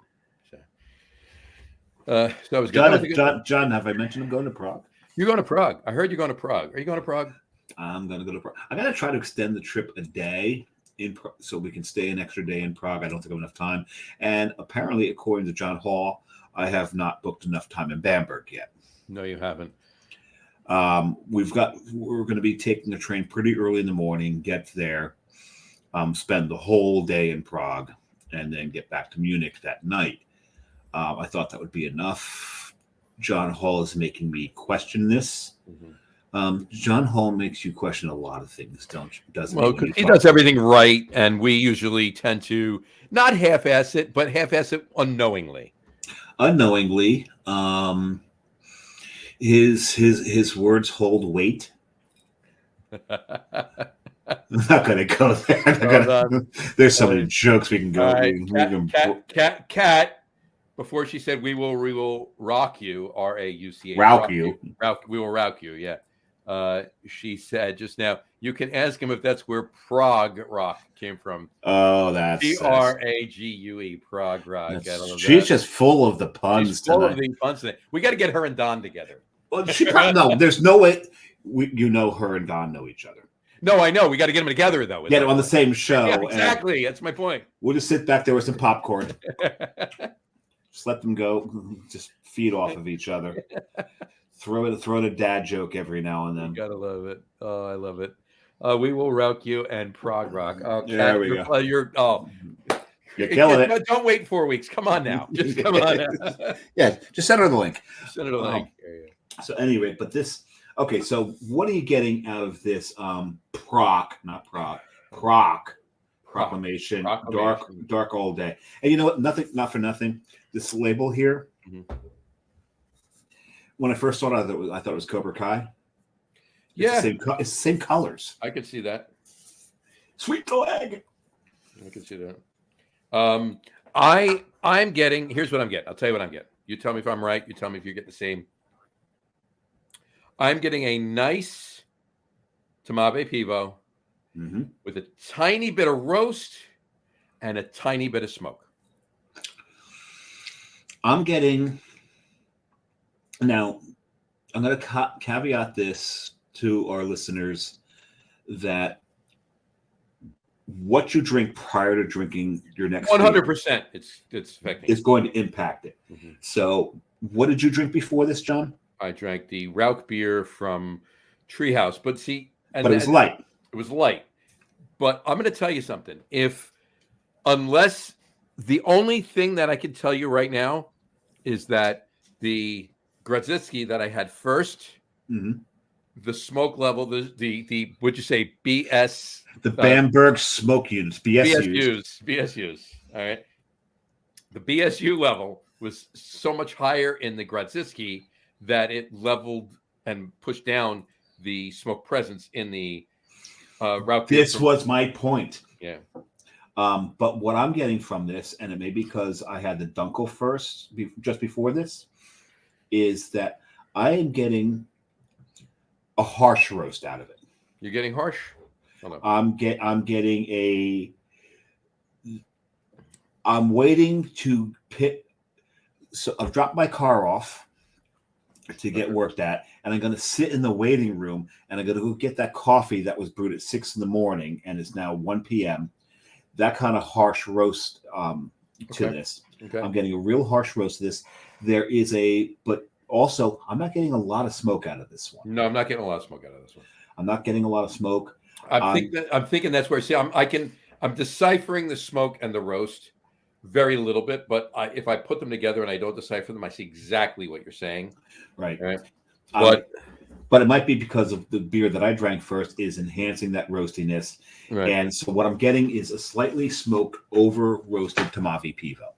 So that was good. John, have I mentioned I'm going to Prague? You're going to Prague. I heard you're going to Prague. Are you going to Prague? I'm going to go to Prague. I'm going to try to extend the trip a day so we can stay an extra day in Prague. I don't think I have enough time. And apparently, according to John Holl, I have not booked enough time in Bamberg yet. No, you haven't. We're going to be taking a train pretty early in the morning, get there, spend the whole day in Prague, and then get back to Munich that night. I thought that would be enough. John Holl is making me question this. Mm-hmm. John Holl makes you question a lot of things, doesn't he? Well, because he does everything right, and we usually tend to not half-ass it, but half-ass it unknowingly. His words hold weight. I'm not going to go there. There's so many jokes we can go. Right. Cat. Before she said, we will rock you, RAUCH. Rock you. We will rock you, yeah. She said just now, you can ask him if that's where Prague Rock came from. Oh, that's PRAGUE, Prague Rock. She's just full of the puns. She's full of the puns today. We got to get her and Don together. Well, no, there's no way. Her and Don know each other. No, I know. We got to get them together, though. Get them on the same show. Yeah, exactly. That's my point. We'll just sit back there with some popcorn. Just let them go. Just feed off of each other. Throw in a dad joke every now and then. You gotta love it. Oh, I love it. We will rock you and Prague Rock. Oh, there we go. You're killing it. Don't wait 4 weeks. Come on now. Just come on now. Yeah, just send her the link. Send her the link. So anyway, but this. Okay, so what are you getting out of this? Prague Proclamation, Proclamation. dark all day. And you know what? Not for nothing. This label here. Mhm. When I first saw it, I thought it was Cobra Kai. Yeah, it's the same colors. I could see that. Sweet flag. I could see that. I'm getting. Here's what I'm getting. I'll tell you what I'm getting. You tell me if I'm right. You tell me if you get the same. I'm getting a nice Tamabe Pivo with a tiny bit of roast and a tiny bit of smoke. I'm getting. Now, I'm going to caveat this to our listeners that what you drink prior to drinking your next 100%. It's affecting. Is going to impact it. Mm-hmm. So, what did you drink before this, John? I drank the Rauchbier from Treehouse, but see, but it was light. It was light. But I'm going to tell you something. Unless the only thing that I can tell you right now is that the Grodzisky that I had first, the smoke level, the would you say BS? The Bamberg smoke units, BSUs. All right. The BSU level was so much higher in the Grodzisky that it leveled and pushed down the smoke presence in the route. This was my point. Yeah. But what I'm getting from this, and it may be because I had the Dunkel first, just before this, is that I am getting a harsh roast out of it. You're getting harsh? I'm getting a. I'm waiting to pick. So I've dropped my car off to get worked at, and I'm going to sit in the waiting room, and I'm going to go get that coffee that was brewed at 6 a.m. and it's now 1 p.m. That kind of harsh roast to this. Okay. I'm getting a real harsh roast to this. But also I'm not getting a lot of smoke out of this one. No, I'm not getting a lot of smoke out of this one. I'm not getting a lot of smoke. I'm thinking that's where I'm deciphering the smoke and the roast very little bit, but if I put them together and I don't decipher them, I see exactly what you're saying. Right. But it might be because of the beer that I drank first is enhancing that roastiness. Right. And so what I'm getting is a slightly smoked over roasted Tamabe Pivo.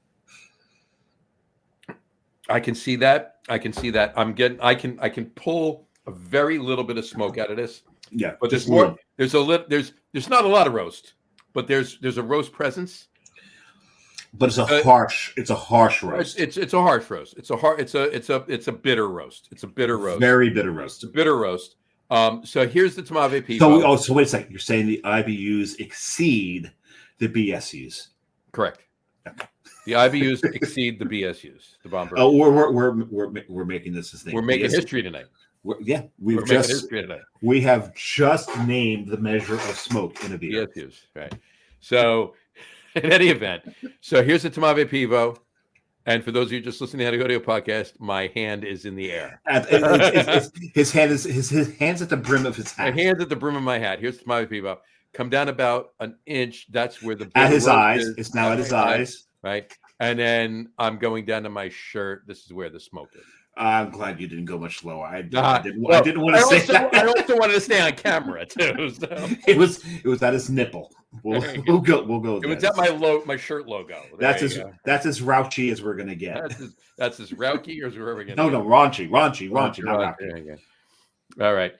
I can see that. I can pull a very little bit of smoke out of this. Yeah. But there's more. There's not a lot of roast, but there's a roast presence. But it's a harsh roast. It's a harsh roast. It's a bitter roast. It's a bitter roast. Very bitter roast. It's a bitter roast. So here's the Tamabe Pivo. So wait a second. You're saying the IBUs exceed the BSUs. Correct. Okay. The IBUs exceed the BSUs. The Bomber. Oh, we're making this thing. We're making history tonight. We have just named the measure of smoke in a beer. BSUs, right? So. In any event, so here's the Tamabe Pivo, and for those of you just listening to the audio podcast, my hand is in the air. His hand's at the brim of his hat. My hand's at the brim of my hat. Here's the Tamabe Pivo. Come down about an inch. That's where the at his eyes. It's now at his eyes, right? And then I'm going down to my shirt. This is where the smoke is. I'm glad you didn't go much lower. I didn't want to say that. I also wanted to stay on camera too. So. It was at his nipple. We'll go. It was at my shirt logo. That's as rauchy as we're gonna get. That's as rauchy as we're ever gonna. No, raunchy, not rauchy. All right.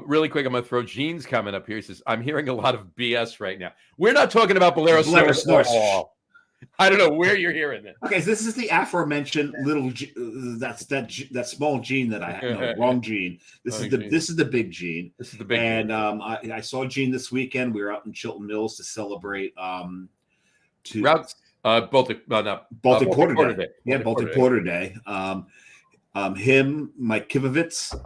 Really quick, I'm gonna throw Gene's comment up here. He says, "I'm hearing a lot of BS right now. We're not talking about Bolero Snort. I don't know where you're hearing that. Okay, so this is the aforementioned little that small gene that I have. No, wrong gene. This is the big gene. This is the big. And I saw Gene this weekend. We were out in Chilton Mills to celebrate Baltic Porter Day. Yeah, Baltic Porter Day. Him, Mike Kivovitz.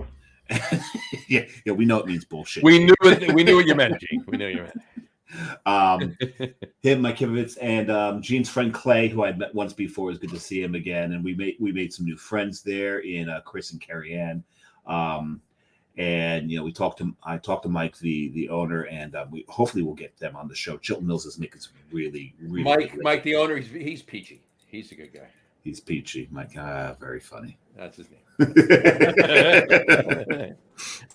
yeah, we know it means bullshit. We knew what you meant, Gene. We knew what you meant. Him, Mike Kivovitz, and Gene's friend Clay, who I'd met once before. It was good to see him again, and we made some new friends there in Chris and Carrie Ann. And I talked to Mike, the owner, and we hopefully we'll get them on the show. Chilton Mills is making some really Mike, the owner, he's peachy. He's a good guy. He's peachy. Mike, very funny. That's his name.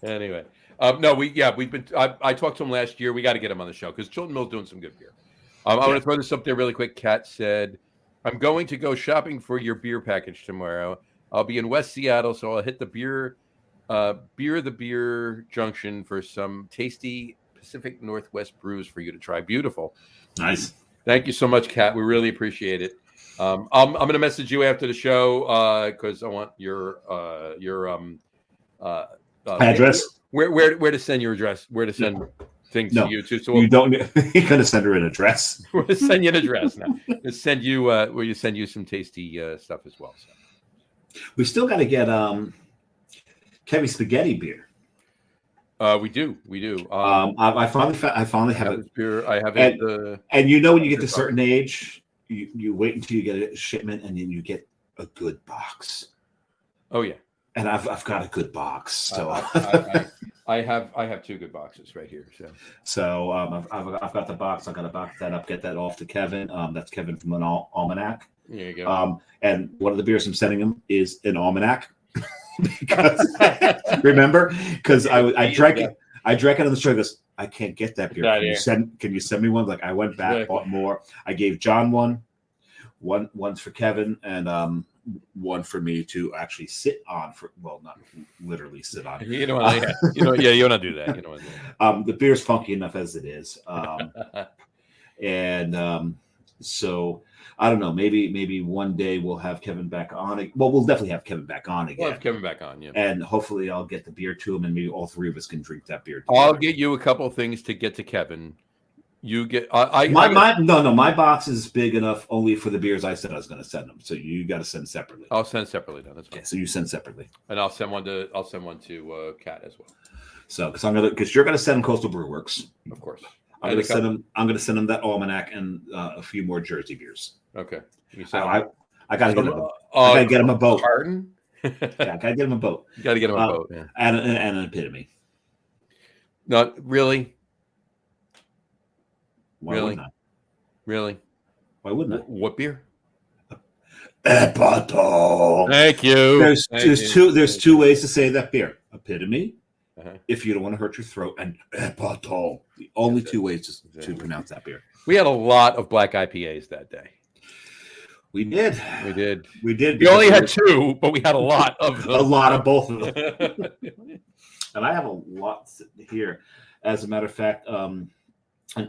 Anyway. No, we've been. I talked to him last year. We got to get him on the show because Chilton Mill's doing some good beer. I want to throw this up there really quick. Kat said, I'm going to go shopping for your beer package tomorrow. I'll be in West Seattle, so I'll hit the beer junction for some tasty Pacific Northwest brews for you to try. Beautiful. Nice. Thank you so much, Kat. We really appreciate it. I'm going to message you after the show because I want your address. Where to send your address? Where to send things to you too? So you don't. You're going to send her an address. We're going to send you an address now. We'll send you where you send you some tasty stuff as well. So. We still got to get Kevy Spaghetti beer. We do. I finally have it. Beer. I have it. And you know, when you get to a certain age, you wait until you get a shipment, and then you get a good box. Oh yeah. And I've got a good box. So I have 2 good boxes right here. So I've got the box. I got to box that up, get that off to Kevin. That's Kevin from an Almanac. There you go. And one of the beers I'm sending him is an Almanac. Because remember, because I drank it on the show. He goes, I can't get that beer. Can you send me one? Like I went back, bought more. I gave John one's for Kevin, and one for me to actually sit on not literally sit on. You don't want to do that. You don't want to do that. The beer's funky enough as it is. So I don't know. Maybe one day we'll have Kevin back on. Well, we'll definitely have Kevin back on again. We'll have Kevin back on, yeah. And hopefully I'll get the beer to him, and maybe all 3 of us can drink that beer together. I'll get you a couple of things to get to Kevin. You get my box is big enough only for the beers I said I was going to send them. So you got to send separately. I'll send separately then. That's fine. Okay, so you send separately, and I'll send one to Kat as well. So because you're going to send them Coastal Brew Works, of course. I'm going to send them that Almanac and a few more Jersey beers. Okay. I got to get him a boat. Pardon? Yeah, I got to get him a boat. You got to get him a boat. Yeah. And an epitome. Not really. Why wouldn't I? Really? Why wouldn't I? What beer? Epitome. Thank you. There's two ways to say that beer. Epitome. If you don't want to hurt your throat, and epitome. The only 2 ways to pronounce that beer. We had a lot of black IPAs that day. We did. We only had 2, but we had a lot of them. A lot of both of them. And I have a lot here. As a matter of fact, an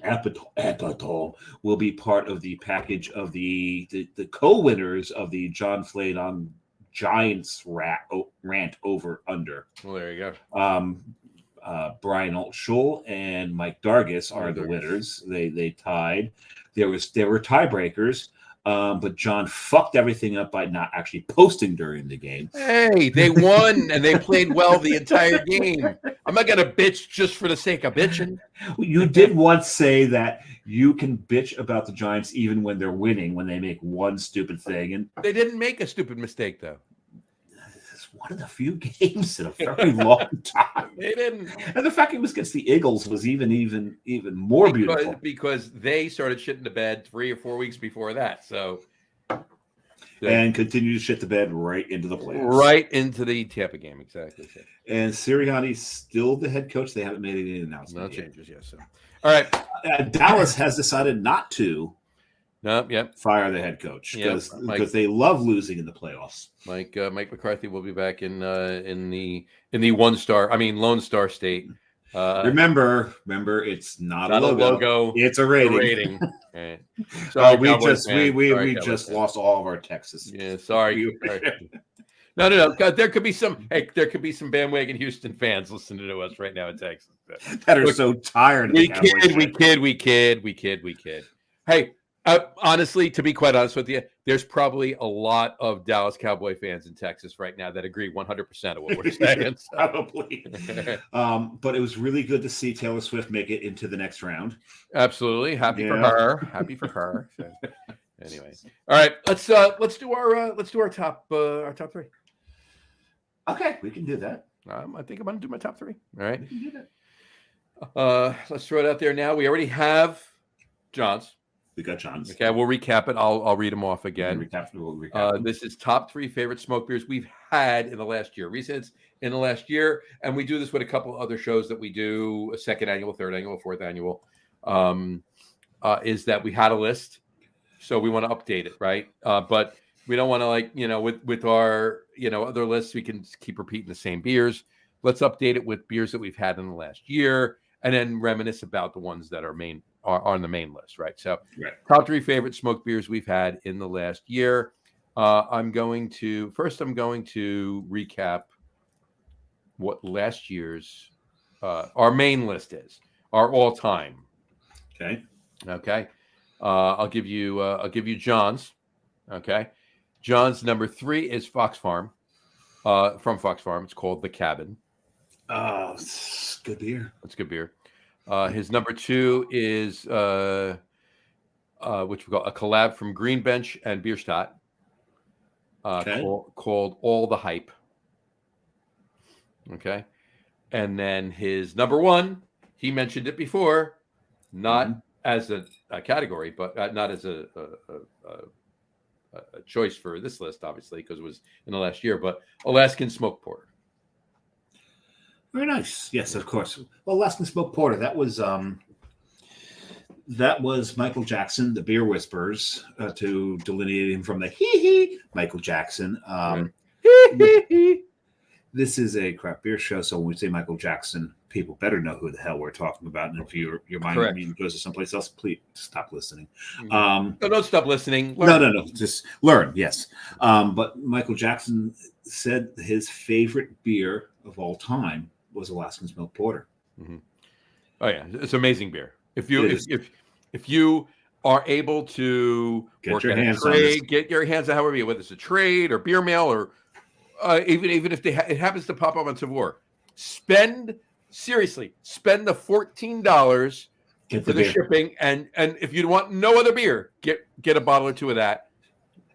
epitome will be part of the package of the co-winners of the John Flade on Giants rant over under. Well, there you go. Brian Altschul and Mike Dargis are the winners. They tied. There were tiebreakers, but John fucked everything up by not actually posting during the game. Hey, they won and they played well the entire game. I'm not gonna bitch just for the sake of bitching. You did once say that you can bitch about the Giants even when they're winning, when they make one stupid thing, and they didn't make a stupid mistake though. One of the few games in a very long time. They didn't. And the fact it was against the Eagles was even more beautiful. Because they started shitting the bed 3 or 4 weeks before that. So and continue to shit the bed right into the playoffs. Right into the Tampa game, exactly. And Sirianni's still the head coach. They haven't made any announcement. No changes, yes. So. All right. Dallas has decided not to fire the head coach because they love losing in the playoffs. Mike McCarthy will be back in the Lone Star State. Remember, it's not a logo. It's a rating. Right. Sorry, we just lost all of our Texas. Yeah, sorry. No. God, there could be some bandwagon Houston fans listening to us right now in Texas that are so tired. We kid. Hey. Honestly, to be quite honest with you, there's probably a lot of Dallas Cowboy fans in Texas right now that agree 100% of what we're saying. Probably. But it was really good to see Taylor Swift make it into the next round. Absolutely. Happy for her. So, anyway. All right. Let's do our top 3. Okay, we can do that. I think I'm going to do my top 3. All right. We can do that. Let's throw it out there now. We already have John's. We got John's. Okay, we'll recap it. I'll read them off again. We'll recap this is top 3 favorite smoke beers we've had in the last year. Recent in the last year, and we do this with a couple other shows that we do: a 2nd annual, 3rd annual, 4th annual. is that we had a list, so we want to update it, right? But we don't want to with our other lists, we can keep repeating the same beers. Let's update it with beers that we've had in the last year, and then reminisce about the ones that are on the main list, right? So, top 3 favorite smoked beers we've had in the last year. I'm going to recap what last year's our main list is, our all time. Okay. I'll give you John's. Okay. John's number 3 is Fox Farm. From Fox Farm. It's called The Cabin. Oh, it's good beer. It's good beer. His number 2 is which we call a collab from Green Bench and Bierstadt. Called All the Hype. Okay. And then his number 1, he mentioned it before, not as a category, but not as a choice for this list, obviously, because it was in the last year, but Alaskan Smoked Porter. Very nice. Yes, of course. Well, Alaskan Smoked Porter, that was Michael Jackson, the Beer Whisperers, to delineate him from the hee Michael Jackson. This is a craft beer show, so when we say Michael Jackson, people better know who the hell we're talking about. And if your mind goes to someplace else, please stop listening. No, don't stop listening. Learn. No. Just learn. Yes. But Michael Jackson said his favorite beer of all time was Alaskan Smoked Porter. Mm-hmm. Oh yeah, it's amazing beer. If you are able to get your hands on however you, whether it's a trade or beer mail or even if it happens to pop up on Tavour, spend the $14 for the shipping, and if you want no other beer, get a bottle or two of that,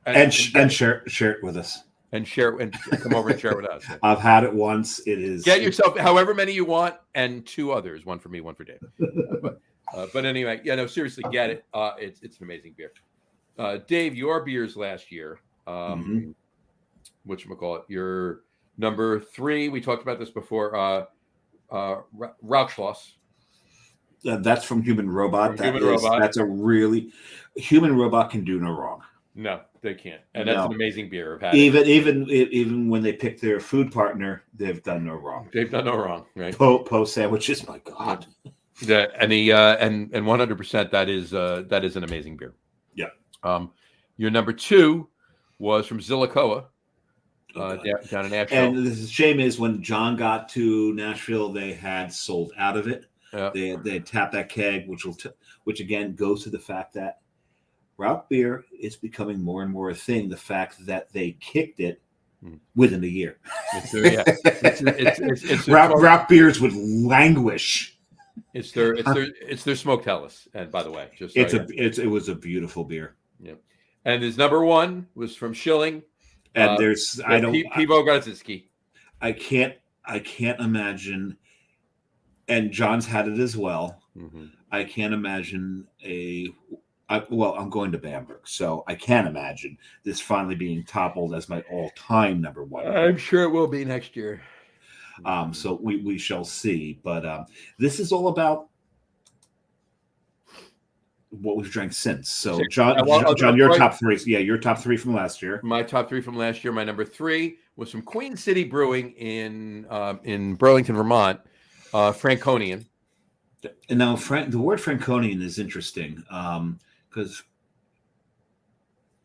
and share it with us. And come over and share it with us. I've had it once. It is get yourself however many you want, and 2 others, one for me, one for Dave. But anyway, seriously, get it. It's an amazing beer. Dave, your beers last year. Whatchamacallit, your number 3, we talked about this before, Rauchschloss. That's from Human Robot. That's a really... Human Robot can do no wrong. No, they can't. And that's an amazing beer. Even when they pick their food partner, they've done no wrong. They've done no wrong, right? Po sandwiches, my God. Yeah, and 100% that is an amazing beer. Yeah. Your number 2 was from Zillicoa. Down in Nashville. And the shame is when John got to Nashville, they had sold out of it. Yeah. They had tapped that keg, which again goes to the fact that Rauchbier is becoming more and more a thing. The fact that they kicked it within a year. Rauchbiers would languish. It's their smoked Helles. And by the way, it was a beautiful beer. Yeah. And his number 1 was from Schilling. And Pivo Grodzicki. I can't imagine, and John's had it as well. Mm-hmm. I can't imagine I'm going to Bamberg, so I can't imagine this finally being toppled as my all-time number 1. I'm sure it will be next year. So we shall see. But this is all about what we've drank since. So John, your top 3. Yeah, your top 3 from last year. My top 3 from last year. My number 3 was from Queen City Brewing in Burlington, Vermont. Franconian. And now the word Franconian is interesting because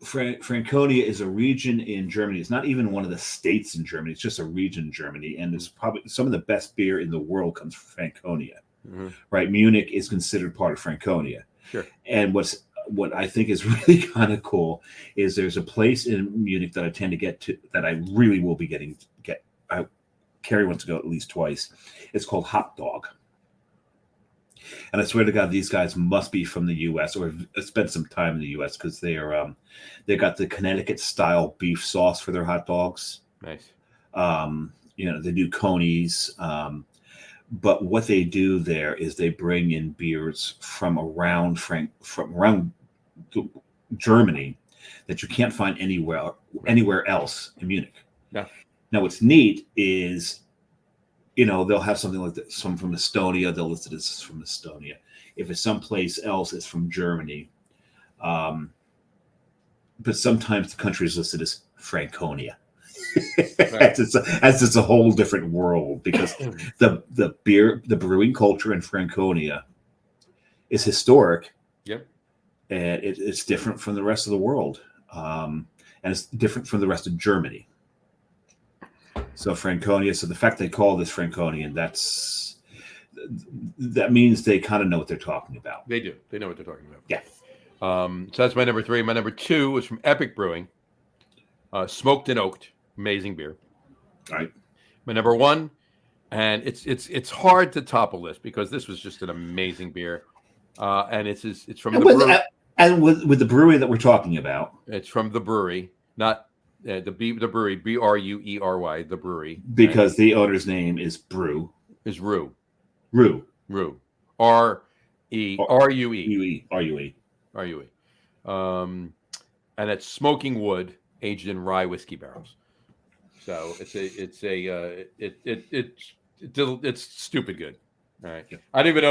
Franconia is a region in Germany. It's not even one of the states in Germany. It's just a region in Germany, and it's probably some of the best beer in the world comes from Franconia. Mm-hmm. Right? Munich is considered part of Franconia. Sure. And what I think is really kind of cool is there's a place in Munich that I tend to get to that I really will be Carrie wants to go at least twice. It's called Hot Dog. And I swear to God, these guys must be from the U.S. or have spent some time in the U.S. because they got the Connecticut style beef sauce for their hot dogs. Nice. They do conies. But what they do there is they bring in beers from around Germany that you can't find anywhere else in Munich. Yeah. Now, what's neat is, they'll have something like that, some from Estonia. They'll list it as from Estonia. If it's someplace else, it's from Germany. But sometimes the country is listed as Franconia. Right. as it's a whole different world, because the brewing culture in Franconia is historic. Yep. And it's different from the rest of the world. And it's different from the rest of Germany. So Franconia, so the fact they call this Franconian, that means they kind of know what they're talking about. They do. They know what they're talking about. Yeah. So that's my number 3. My number 2 was from Epic Brewing, smoked and oaked, amazing beer. All right. My number 1, and it's hard to topple this because this was just an amazing beer, and it's from the brewery. And with the brewery that we're talking about, It's from the brewery, not the brewery, Bruery, the brewery, because the owner's name is Brew. Is Rue. Rue. RUE. And it's smoking wood aged in rye whiskey barrels. So it's stupid good. All right. Yeah. I don't even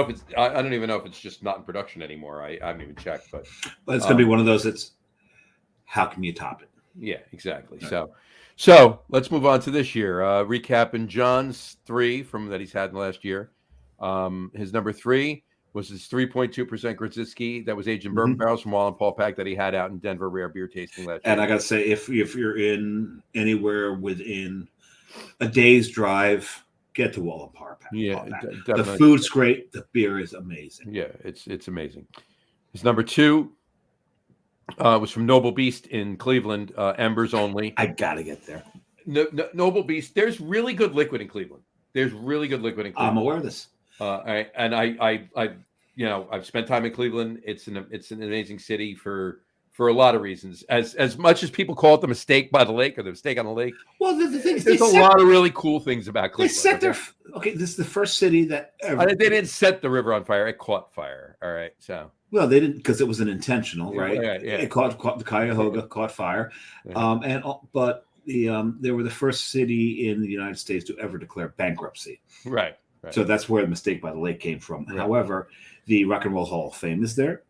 know if it's just not in production anymore. I haven't even checked, but it's going to be one of those that's, how can you top it? Yeah, exactly. Right. So let's move on to this year. Recapping John's 3 from that he's had in the last year. His number 3 was his 3.2% Grzycki that was aged in bourbon barrels from Wall and Paul Pack that he had out in Denver rare beer tasting last year. And I got to say, if you're in anywhere within a day's drive, get to Wall and Paul Pack. Yeah, the food's great. The beer is amazing. Yeah, it's amazing. His number 2 was from Noble Beast in Cleveland, Embers Only. I got to get there. Noble Beast. There's really good liquid in Cleveland. I'm aware of this. I've spent time in Cleveland. It's an amazing city for a lot of reasons. As much as people call it the mistake by the lake or the mistake on the lake. Well, the thing is, there's a lot of really cool things about Cleveland. This is the first city that ever. They didn't set the river on fire. It caught fire. All right, so. Well, they didn't, because it was an intentional, right? Yeah. It caught the Cuyahoga caught fire, but they were the first city in the United States to ever declare bankruptcy. Right. So that's where the mistake by the lake came from. Right. However, the Rock and Roll Hall of Fame is there.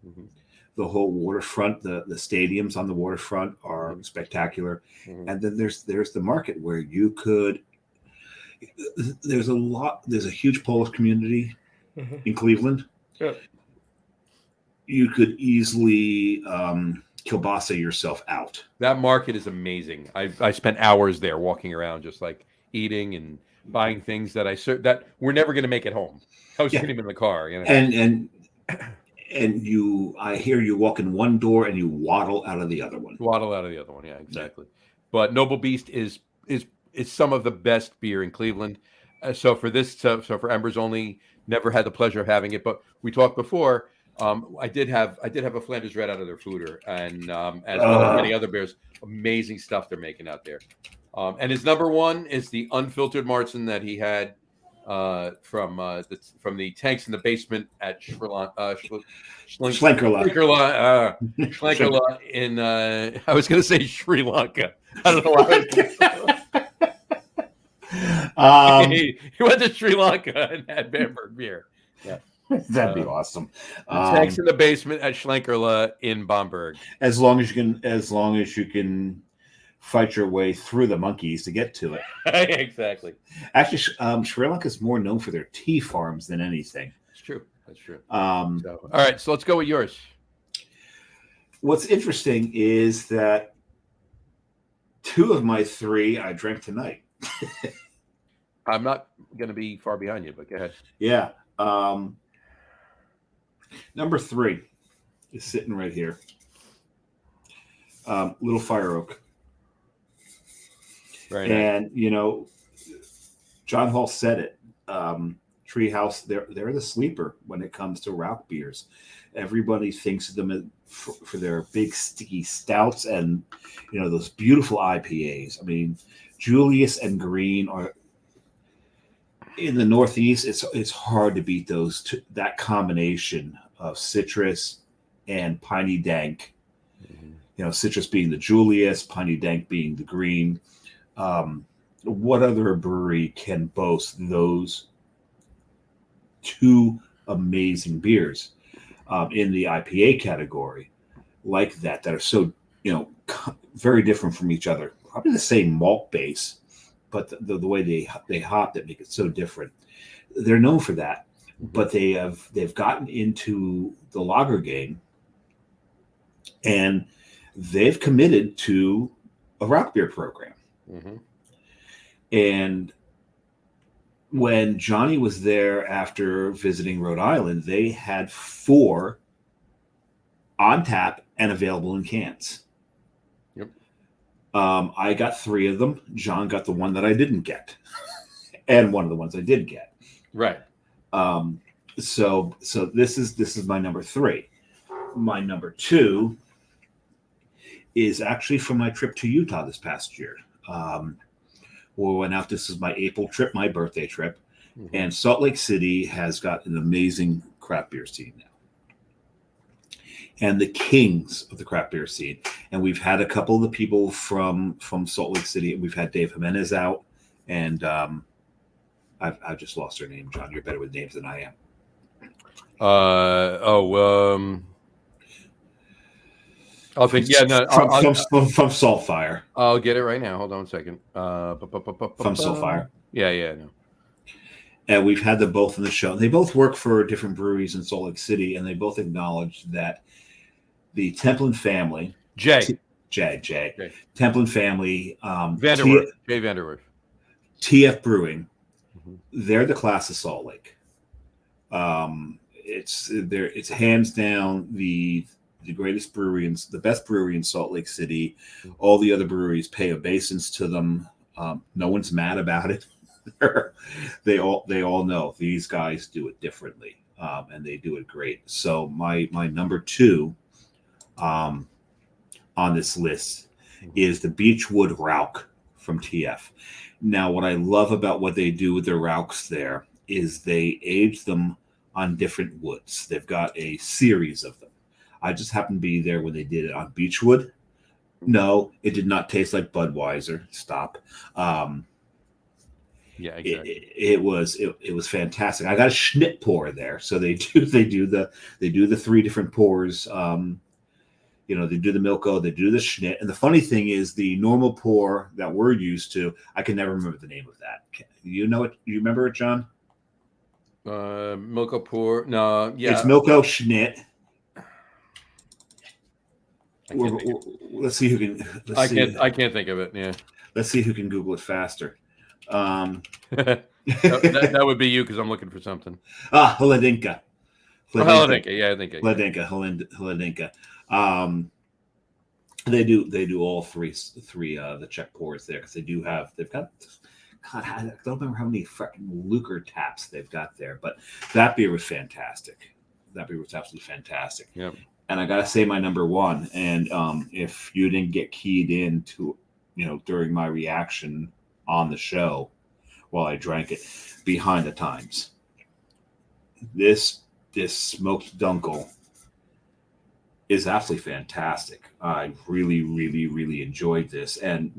Mm-hmm. The whole waterfront, the stadiums on the waterfront are spectacular. Mm-hmm. And then there's the market where you could. There's a huge Polish community in Cleveland. Yeah. You could easily kielbasa yourself out. That market is amazing. I spent hours there walking around, just like eating and buying things that we're never going to make at home. I was eating them in the car, And I hear you walk in one door and you waddle out of the other one. Yeah, exactly. Yeah. But Noble Beast is some of the best beer in Cleveland. So for Embers Only, never had the pleasure of having it, but we talked before. I did have a Flanders Red out of their foeder, and as well as many other beers. Amazing stuff they're making out there. And his number 1 is the unfiltered Marzen that he had from the tanks in the basement at Schlenkerla in I was going to say Sri Lanka. I don't know why. He went to Sri Lanka and had Bamberg beer. Yeah. That'd be awesome. Tanks in the basement at Schlenkerla in Bamberg. As long as you can fight your way through the monkeys to get to it. Exactly. Actually, Sri Lanka is more known for their tea farms than anything. It's true. That's true. All right, so let's go with yours. What's interesting is that 2 of my 3 I drank tonight. I'm not going to be far behind you, but go ahead. Yeah. Number 3 is sitting right here. Little Fire Oak. Very nice. And John Holl said it. Treehouse, they're the sleeper when it comes to Rauch beers. Everybody thinks of them for their big sticky stouts and those beautiful IPAs. I mean, Julius and Green are in the Northeast. It's hard to beat that combination of citrus and piney dank. Mm-hmm. Citrus being the Julius, piney dank being the Green. what other brewery can boast those two amazing beers in the IPA category like that are so, very different from each other. Probably the same malt base, but the way they hop that make it so different. They're known for that, but they've gotten into the lager game, and they've committed to a Rauchbier program. Mm-hmm. And when Johnny was there after visiting Rhode Island, they had 4 on tap and available in cans. Yep. I got 3 of them. John got the one that I didn't get, and one of the ones I did get. Right. So this is my number 3. My number 2 is actually from my trip to Utah this past year. We went out. This is my April trip, my birthday trip, and Salt Lake City has got an amazing craft beer scene now, and the kings of the craft beer scene. And we've had a couple of the people from Salt Lake City. We've had Dave Jimenez out, and I've just lost her name. John, you're better with names than I am. I'll think. Yeah, no. From Saltfire. I'll get it right now. Hold on a second. From Saltfire. Yeah, no. And we've had them both in the show. They both work for different breweries in Salt Lake City, and they both acknowledge that the Templin family, Jay, Templin family, Vanderwerf, Jay Vanderwerf, TF Brewing, they're the class of Salt Lake. It's hands down the greatest brewery and the best brewery in Salt Lake City. All the other breweries pay obeisance to them. No one's mad about it. they all know these guys do it differently, and they do it great. So my number 2 on this list is the Beechwood Rauch from TF. Now, what I love about what they do with their Rauchs there is they age them on different woods. They've got a series of them. I just happened to be there when they did it on Beechwood. No, it did not taste like Budweiser. Stop. Yeah, exactly. It was fantastic. I got a Schnitt pour there, so they do the 3 different pours. They do the Milko, they do the Schnitt, and the funny thing is the normal pour that we're used to. I can never remember the name of that. You know it? You remember it, John? Milko pour. No, yeah, it's Milko Schnitt. Let's see who can. I can't think of it. Yeah. Let's see who can Google it faster. That would be you because I'm looking for something. Hladinka. Hladinka. Yeah, I think Hladinka. They do all three the Czech pours there because they've got. God, I don't remember how many freaking Luker taps they've got there, but that beer was fantastic. That beer was absolutely fantastic. Yep. And I gotta say my number 1. And if you didn't get keyed in to, during my reaction on the show while I drank it, Behind the Times. This smoked dunkel is absolutely fantastic. I really, really, really enjoyed this. And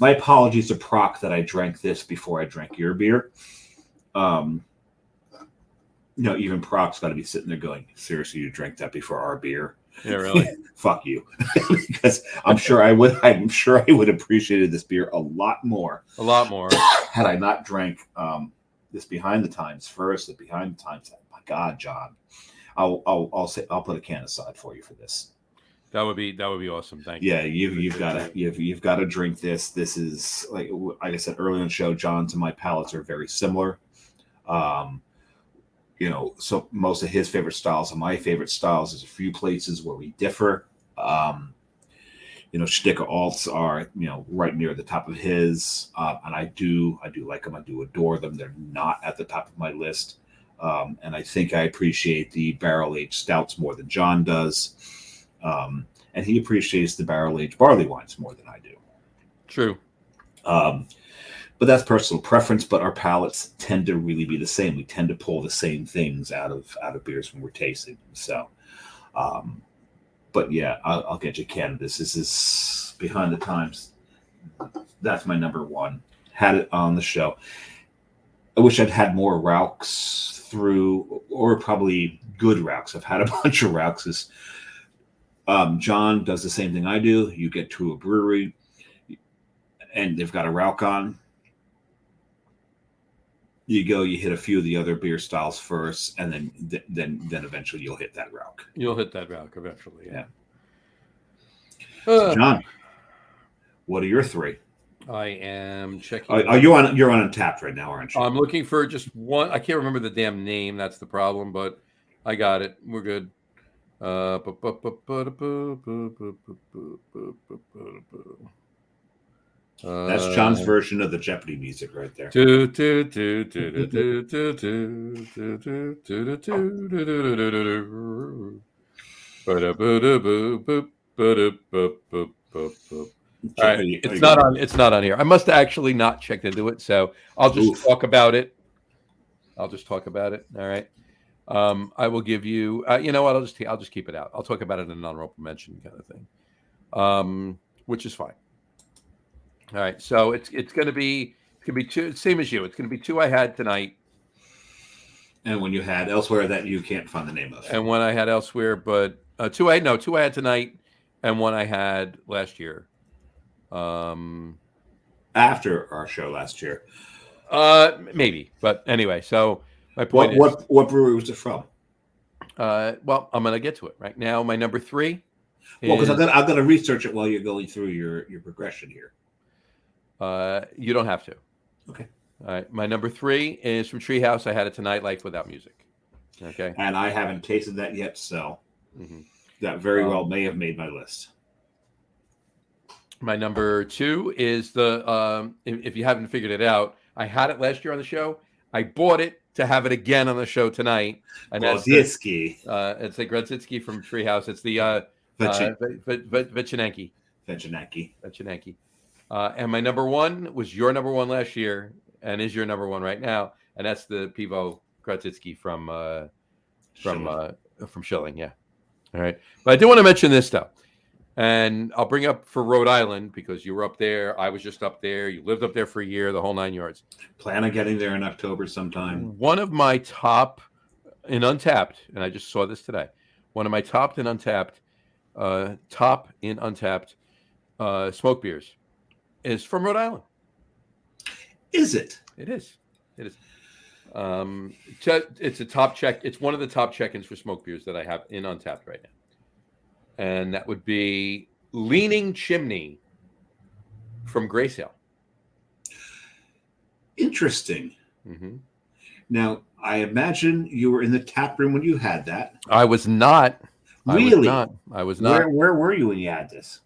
my apologies to Proc that I drank this before I drank your beer. Even Proc's got to be sitting there going, seriously, you drank that before our beer? Yeah, really? Fuck you. Because I'm sure I would have appreciated this beer a lot more had I not drank this Behind the Times first. The Behind the Times. My God, John. I'll put a can aside for you for this. That would be awesome. Thank you. Yeah, you've got to drink this. This is like I said earlier in the show, John's and my palates are very similar. So most of his favorite styles and my favorite styles. There's a few places where we differ. Sticker alts are right near the top of his, and I do like them. I do adore them. They're not at the top of my list, and I think I appreciate the barrel aged stouts more than John does. And he appreciates the barrel-aged barley wines more than I do. True. But that's personal preference, but our palates tend to really be the same. We tend to pull the same things out of beers when we're tasting. So, but yeah, I'll get you a can of this. This is Behind the Times. That's my number one. Had it on the show. I wish I'd had more Rauchs through, or probably good Rauchs. I've had a bunch of Rauchs. John does the same thing I do. You get to a brewery, and they've got a Rauch on. You go, you hit a few of the other beer styles first, and then eventually you'll hit that Rauch. You'll hit that Rauch eventually. Yeah. So John, what are your three? I am checking. Are you on? You're on Untapped right now, aren't you? I'm looking for just one. I can't remember the damn name. That's the problem, but I got it. We're good. That's John's version of the Jeopardy music right there. All right. It's not on here. I must have actually not checked into it, so I'll just talk about it. All right. I will give you. You know what? I'll just keep it out. I'll talk about it in a non-honorable mention kind of thing, which is fine. All right. So it's going to be two. Same as you. It's going to be two I had tonight. And when you had elsewhere that you can't find the name of. And one I had elsewhere, but two I had tonight, and one I had last year. After our show last year. Maybe, but anyway. So my point is, what brewery was it from? Well, I'm going to get to it right now. My number three. Well, because I've got to research it while you're going through your progression here. You don't have to. Okay. All right. My number three is from Treehouse. I had it tonight, Life Without Music. Okay. And I haven't tasted that yet, so that very well may have made my list. My number two is the if you haven't figured it out, I had it last year on the show. I bought it to have it again on the show tonight. And Grodzicki. It's the Grodzicki from Treehouse. It's the Vichinanki. And my number one was your number one last year and is your number one right now, and that's the Pivo Grodzicki from Schilling. Yeah. All right. But I do want to mention this stuff. And I'll bring up for Rhode Island because you were up there. I was just up there. You lived up there for a year, the whole 9 yards. Plan on getting there in October sometime. One of my top in Untapped, and I just saw this today. One of my top in Untapped smoke beers is from Rhode Island. Is it? It is. It's a top check. It's one of the top check-ins for smoke beers that I have in Untapped right now. And that would be Leaning Chimney from Graysale. Interesting. Now, I imagine you were in the tap room when you had that. I was not. Really? I was not. Where were you when you had this?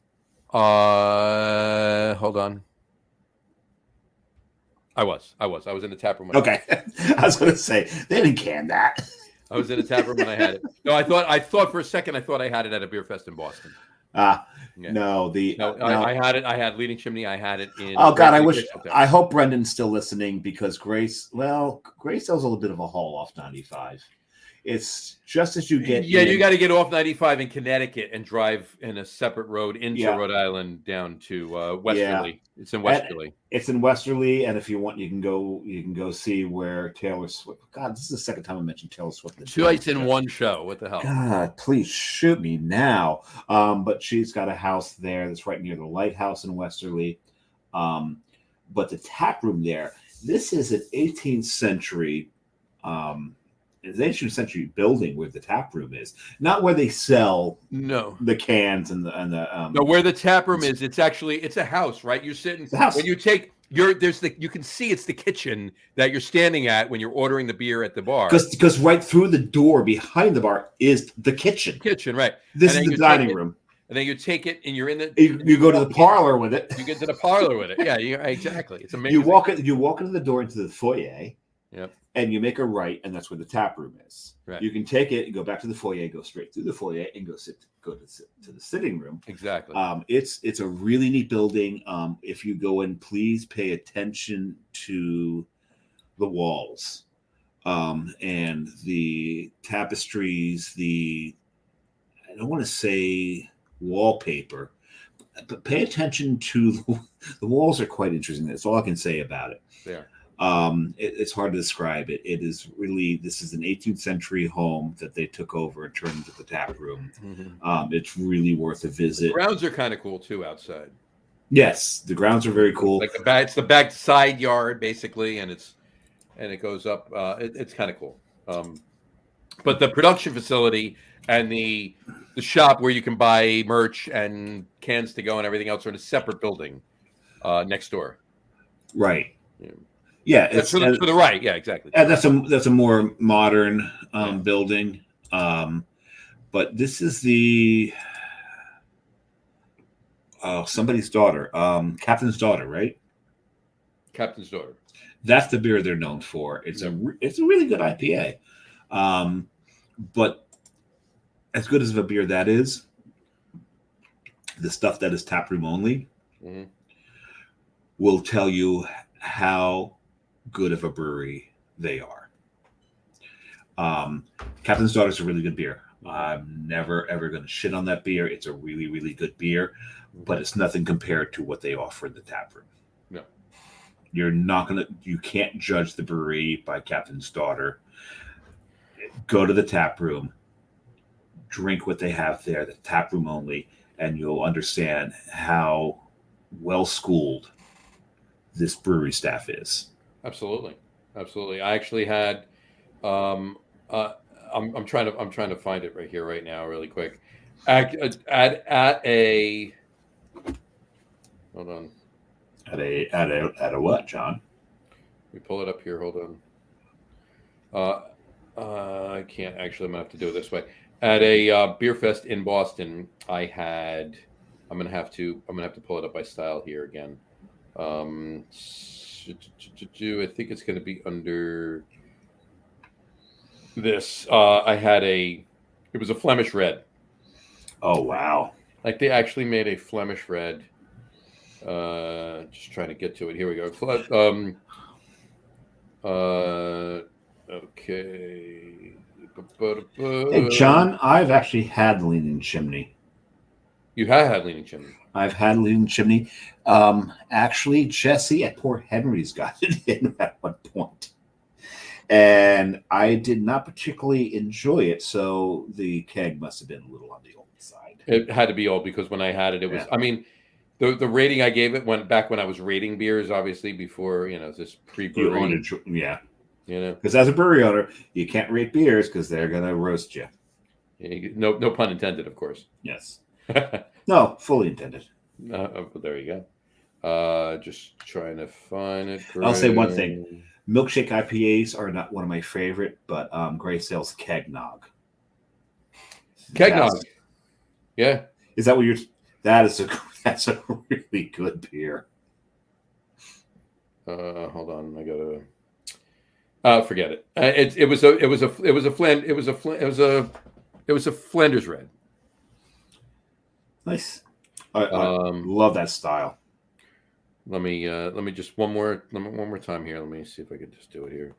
Hold on. I was in the tap room. Okay. I was going to say, they didn't can that. I was in a tap room when I had it. No, I thought for a second I had it at a beer fest in Boston. I had it. I had Leading Chimney. I had it in. Oh God, I hope Brendan's still listening because Graysale's a little bit of a haul off 95. It's just as you get. Yeah, you got to get off 95 in Connecticut and drive in a separate road into Rhode Island down to Westerly. Yeah. It's in Westerly. It's in Westerly, and if you want, you can go see where Taylor Swift. God, this is the second time I mentioned Taylor Swift. 2 nights in one show. What the hell? God, please shoot me now. But she's got a house there that's right near the lighthouse in Westerly. But the tap room there. This is an 18th century. It's an 18th century building where the tap room is, not where they sell the cans and the no, where the tap room is. It's a house, right? You're sitting when you take you can see it's the kitchen that you're standing at when you're ordering the beer at the bar. Because right through the door behind the bar is the kitchen. Right. This is the dining room. And then you take it and you're in the you go to the parlor with it. You get to the parlor with it. Yeah, exactly. It's amazing. You walk into the door into the foyer. Yep. And you make a right, and that's where the tap room is. Right. You can take it and go back to the foyer, go straight through the foyer, and go to the sitting room. Exactly. It's a really neat building. If you go in, please pay attention to the walls, and the tapestries. I don't want to say wallpaper. but pay attention to the walls are quite interesting. That's all I can say about it. There. It's hard to describe it. It is really, this is an 18th century home that they took over and turned into the tap room. Mm-hmm. It's really worth a visit. The grounds are kind of cool too outside. Yes, the grounds are very cool. Like it's the back side yard basically, and it goes up. It's kind of cool. But the production facility and the shop where you can buy merch and cans to go and everything else are in a separate building next door. Right. Yeah, it's to the right. Yeah, exactly. And that's a more modern building. But this is the somebody's daughter, Captain's Daughter, right? Captain's Daughter. That's the beer they're known for. It's a really good IPA. But as good as of a beer that is, the stuff that is taproom only will tell you how good of a brewery they are. Captain's Daughter is a really good beer. I'm never ever going to shit on that beer. It's a really, really good beer, but it's nothing compared to what they offer in the taproom. No, you can't judge the brewery by Captain's Daughter. Go to the tap room, drink what they have there, the tap room only, and you'll understand how well schooled this brewery staff is. Absolutely. I actually had, I'm trying to find it right here, right now, really quick. Hold on. At a what, John? We pull it up here. Hold on. I can't actually. I'm gonna have to do it this way. At a beer fest in Boston, I'm gonna have to pull it up by style here again. I think it's gonna be under this. It was a Flemish red. Oh wow! Like they actually made a Flemish red. Just trying to get to it. Here we go. Okay. Hey, John, I've actually had Leaning Chimney. You have had Leaning Chimney. I've had Leaning Chimney. Actually, Jesse at Port Henry's got it in at one point. And I did not particularly enjoy it, so the keg must have been a little on the old side. It had to be old because when I had it, it was, I mean, the rating I gave it went back when I was rating beers, obviously, before, this pre-brewery. Yeah. Because as a brewery owner, you can't rate beers because they're going to roast you. No pun intended, of course. Yes. No, fully intended. There you go. Just trying to find it. I'll say one thing. Milkshake IPAs are not one of my favorite, but Gray Sail's Kegnog. Kegnog. Yeah. Is that what you're... That's a really good beer. Hold on. I gotta... forget it. It was a Flanders red. Nice. I love that style. Let me just one more time here. Let me see if I can just do it here.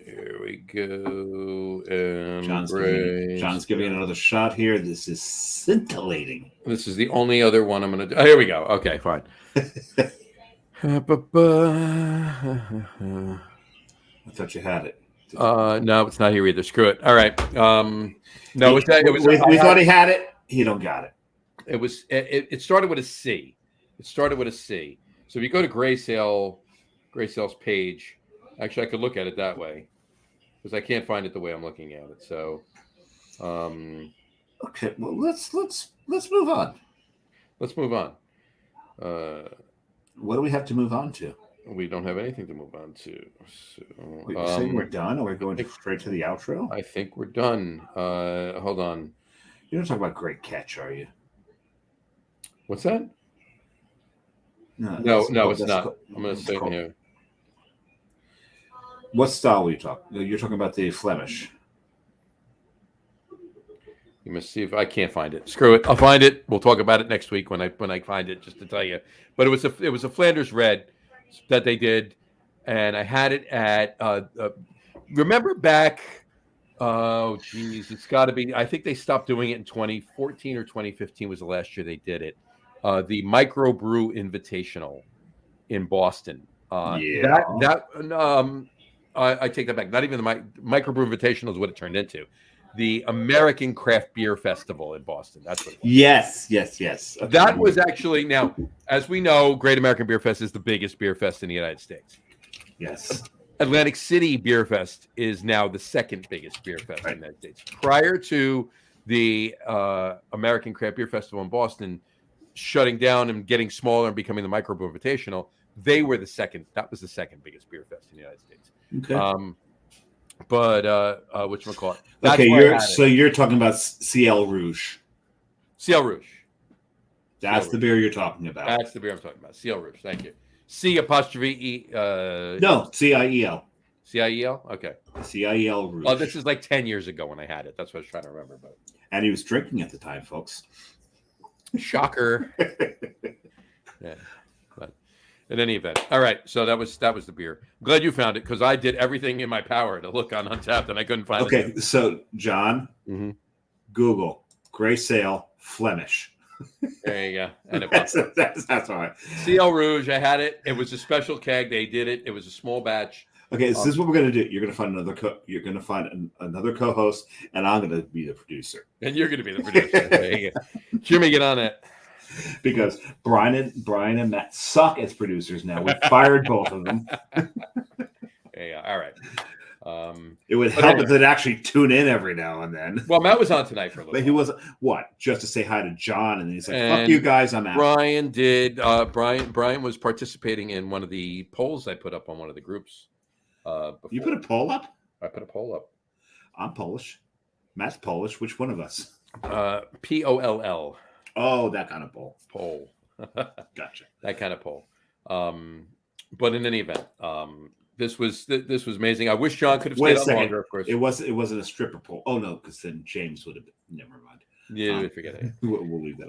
Here we go. And John's giving it another shot here. This is scintillating. This is the only other one I'm gonna do. Oh, here we go. Okay, fine. I thought you had it. No, it's not here either. Screw it. All right. No, we thought he had it. He don't got it. It started with a C. So if you go to Gray Sail's page, actually, I could look at it that way because I can't find it the way I'm looking at it. So, okay. Well, let's move on. Let's move on. What do we have to move on to? We don't have anything to move on to. So, you're saying we're done, or we're going straight to the outro? I think we're done. Hold on. You're not talking about Great Catch, are you? What's that? No, it's not. I'm going to say it here. What style are you talking? You're talking about the Flemish. You must see if I can't find it. Screw it. I'll find it. We'll talk about it next week when I find it, just to tell you. But it was a Flanders red that they did, and I had it at. Remember back Oh, geez, it's got to be. I think they stopped doing it in 2014 or 2015 was the last year they did it. The Microbrew Invitational in Boston. Yeah. I take that back. Not even the Microbrew Invitational is what it turned into. The American Craft Beer Festival in Boston. That's what it was. Yes. Okay. That was actually now, as we know, Great American Beer Fest is the biggest beer fest in the United States. Yes. Atlantic City Beer Fest is now the second biggest beer fest in the United States. Prior to the American Craft Beer Festival in Boston shutting down and getting smaller and becoming the Microbrew Invitational, they were the second. That was the second biggest beer fest in the United States. Okay. Whatchamacallit? Okay, you're talking about CL Rouge. CL Rouge. That's the beer you're talking about. That's the beer I'm talking about. CL Rouge. Thank you. C''E. No, CIEL. CIEL? Okay. CIEL Rouge. Oh, this is like 10 years ago when I had it. That's what I was trying to remember. But and he was drinking at the time, folks. Shocker. Yeah. But in any event. All right. So that was the beer. I'm glad you found it because I did everything in my power to look on Untapped and I couldn't find it. Okay, so John, Google Grey Sail Flemish. There you go. And that's all right. CL Rouge, I had it. It was a special keg. They did it. It was a small batch. Okay, so this is what we're gonna do. You're gonna find another co-host, and I'm gonna be the producer. And you're gonna be the producer. There you go. Jimmy, get on it. Because Brian and Matt suck as producers now. We fired both of them. Yeah. All right. It would help if they'd actually tune in every now and then. Well, Matt was on tonight for a little But while. he wasn't just to say hi to John, and he's like, "Fuck you guys, I'm out." Brian did. Brian was participating in one of the polls I put up on one of the groups. You put a poll up? I put a poll up. I'm Polish. Matt's Polish. Which one of us? POLL. Oh, that kind of poll. Gotcha. That kind of poll. But in any event, this was amazing. I wish John could have stayed on longer. Of course, it wasn't a stripper poll. Oh no, because then James would have been. Never mind. Yeah, forget it. We'll leave that.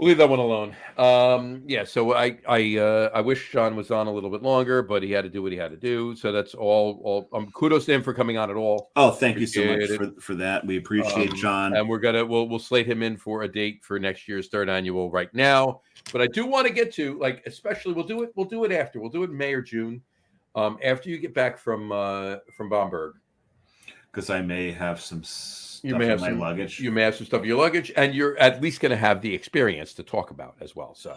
We'll leave that one alone. Yeah. So I wish John was on a little bit longer, but he had to do what he had to do. So that's all. Kudos to him for coming on at all. Oh, thank you so much for that. We appreciate John, and we'll slate him in for a date for next year's third annual right now. But I do want to get to especially we'll do it after. We'll do it in May or June, after you get back from Bamberg. Because I may have some stuff in my luggage. You may have some stuff in your luggage, and you're at least going to have the experience to talk about as well. So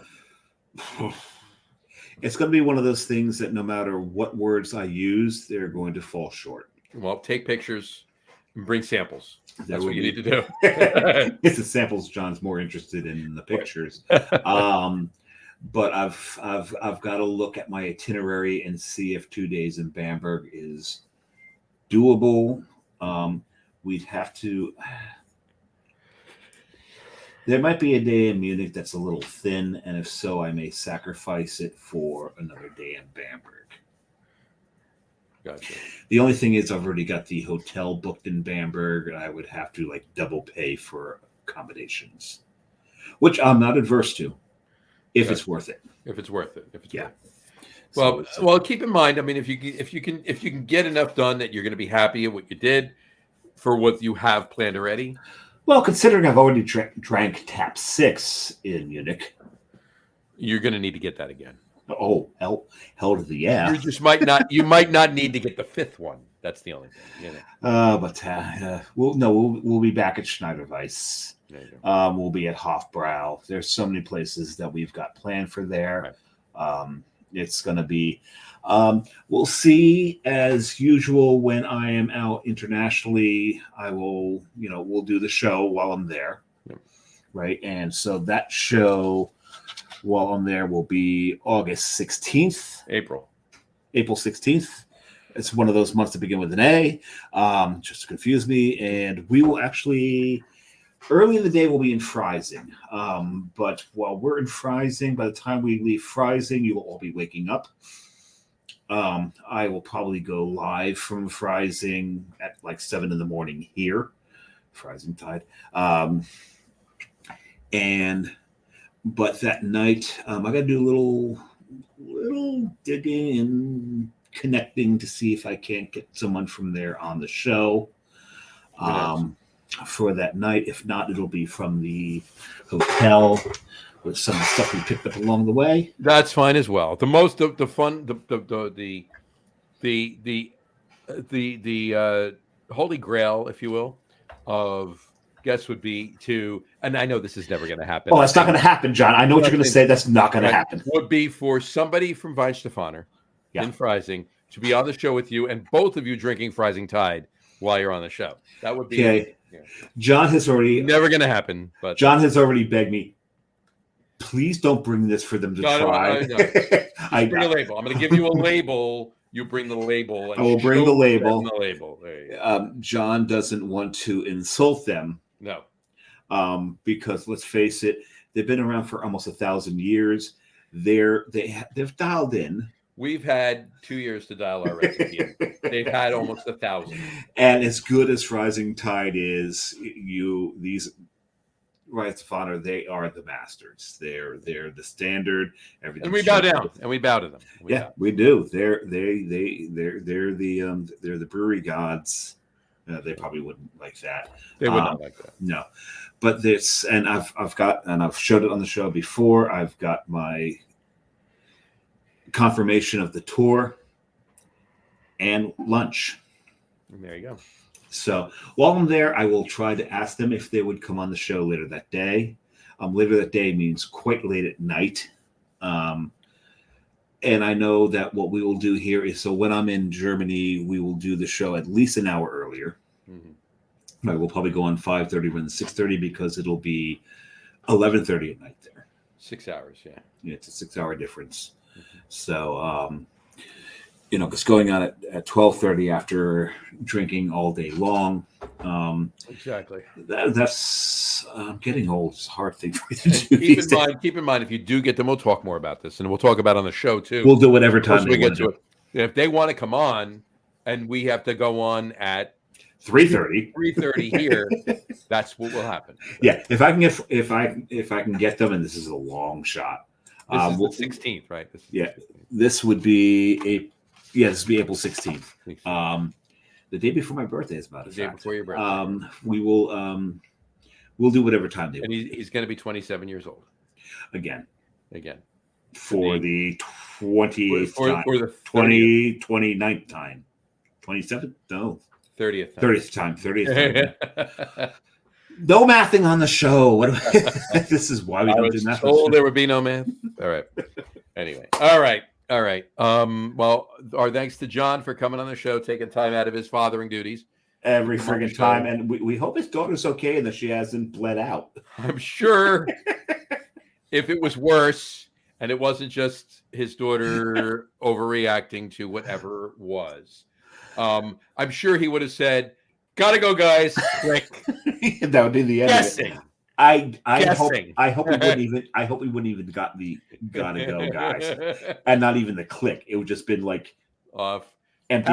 it's going to be one of those things that no matter what words I use, they're going to fall short. Well, take pictures and bring samples. That's what you need to do. It's the samples John's more interested in the pictures. But I've got to look at my itinerary and see if 2 days in Bamberg is doable. We'd have to. There might be a day in Munich that's a little thin, and if so, I may sacrifice it for another day in Bamberg. Gotcha. The only thing is, I've already got the hotel booked in Bamberg. I would have to double pay for accommodations, which I'm not adverse to, if it's worth it. If it's worth it. Yeah. Well, keep in mind. I mean, if you can get enough done that you're going to be happy at what you did for what you have planned already. Well, considering I've already drank Tap 6 in Munich, you're going to need to get that again. Oh, hell to the yeah! You just might not. You might not need to get the fifth one. That's the only thing. We'll be back at Schneiderweiss. We'll be at Hofbrau. There's so many places that we've got planned for there. Right. It's going to be. We'll see. As usual, when I am out internationally, I will. We'll do the show while I'm there. Yep. Right, and so that show. While I'm there will be August 16th. April 16th. It's one of those months that begin with an A, just to confuse me. And we will actually, early in the day, we'll be in Freising. But while we're in Freising, by the time we leave Freising, you will all be waking up. I will probably go live from Freising at 7 a.m. here, Freising Tide. But that night, I got to do a little digging and connecting to see if I can't get someone from there on the show. for that night. If not, it'll be from the hotel with some stuff we picked up along the way. That's fine as well. The fun, the holy grail, if you will, of guests would be to, and I know this is never going to happen. Oh, that's not going to happen, John. I know what you're going to say. That's not going to happen. Would be for somebody from Weinstefaner in Freising to be on the show with you, and both of you drinking Freising Tide while you're on the show. That would be okay. John has already never going to happen. But John has already begged me. Please don't bring this for them to try. No. Bring a label. I'm going to give you a label. You bring the label. I will bring the label. The label. There you go. John doesn't want to insult them. No. Because let's face it, they've been around for almost 1,000 years. They've dialed in. We've had 2 years to dial our recipe in. They've had almost 1,000. And as good as Rising Tide is, these Rights of Honor, they are the masters. They're the standard. Everything. And we bow down. And we bow to them. We do. They're the brewery gods. They probably wouldn't like that. They would not like that. No, but this, and I've showed it on the show before. I've got my confirmation of the tour and lunch. And there you go. So while I'm there, I will try to ask them if they would come on the show later that day. Later that day means quite late at night. And I know that what we will do here is, so when I'm in Germany, we will do the show at least an hour earlier. Mm-hmm. Right, we'll probably go on 5:30 rather than 6:30 because it'll be 11:30 at night there. 6 hours, yeah. Yeah, it's a 6-hour difference. Mm-hmm. So, because going on at 12:30 after drinking all day long. Exactly. That's I'm getting old. It's a hard thing for me to do. Keep in mind, if you do get them, we'll talk more about this, and we'll talk about it on the show too. We'll do whatever time we get to it. If they want to come on, and we have to go on at 3:30 here, that's what will happen. Yeah, if I can get them, and this is a long shot. This is the 16th, right? This would be this would be April 16th. The day before my birthday, is about a day before your birthday. We will we'll do whatever time they want. And he's going to be 27 years old. Again. For the 28th time. For the 29th time. 27th? No. 30th time. 30th time. No mathing on the show. This is why we don't do math. There would be no math. All right. Anyway. All right. Well, our thanks to John for coming on the show, taking time out of his fathering duties. Every friggin' time. And we hope his daughter's okay and that she hasn't bled out. I'm sure if it was worse and it wasn't just his daughter overreacting to whatever was, I'm sure he would have said, "Gotta go, guys." Quick. That would be the end. Guessing. I hope we wouldn't even got the "gotta go, guys," and not even the click. It would just been like off. Empty.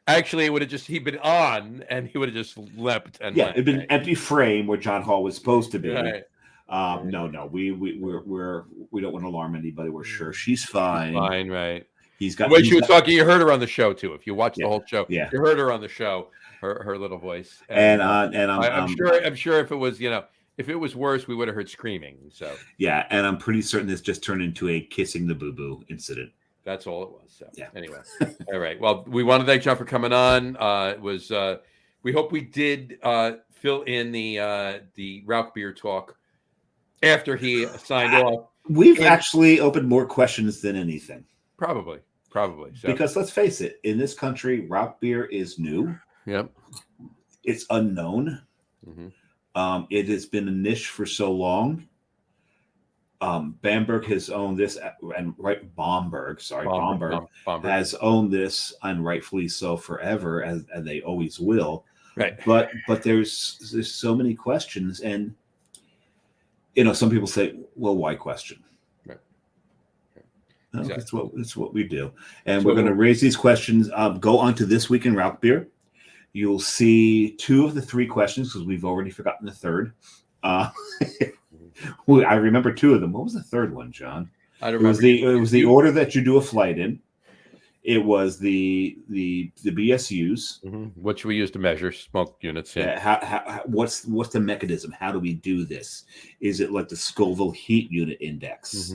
Actually, it would have he'd been on, and he would have just leapt. And it'd been an empty frame where John Holl was supposed to be. Right. No, we don't want to alarm anybody. We're sure she's fine. Fine, right? He's got. The way she was talking, you heard her on the show too. If you watch the whole show, you heard her on the show. Her little voice. I'm sure if it was if it was worse, we would have heard screaming. So and I'm pretty certain this just turned into a kissing the boo boo incident. That's all it was. So anyway, all right. Well, we want to thank John for coming on. It was we hope we did fill in the Rauchbier talk after he signed off. We've actually opened more questions than anything. Probably. So. Because let's face it, in this country, Rauchbier is new. Yep. It's unknown. Mm-hmm. It has been a niche for so long. Bamberg has owned this, and Bomberg has owned this, and rightfully so, forever, and they always will. Right. But there's so many questions, and some people say, "Well, why question?" Right. No, exactly. It's what we do, and we're going to raise these questions. Go on to This Week in Rauchbier. You'll see 2 of the 3 questions because we've already forgotten the third. I remember 2 of them. What was the third one, John? I don't remember. It was the order that you do a flight in. It was the BSUs. What should we use to measure smoke units? Yeah. What's the mechanism? How do we do this? Is it like the Scoville Heat Unit Index?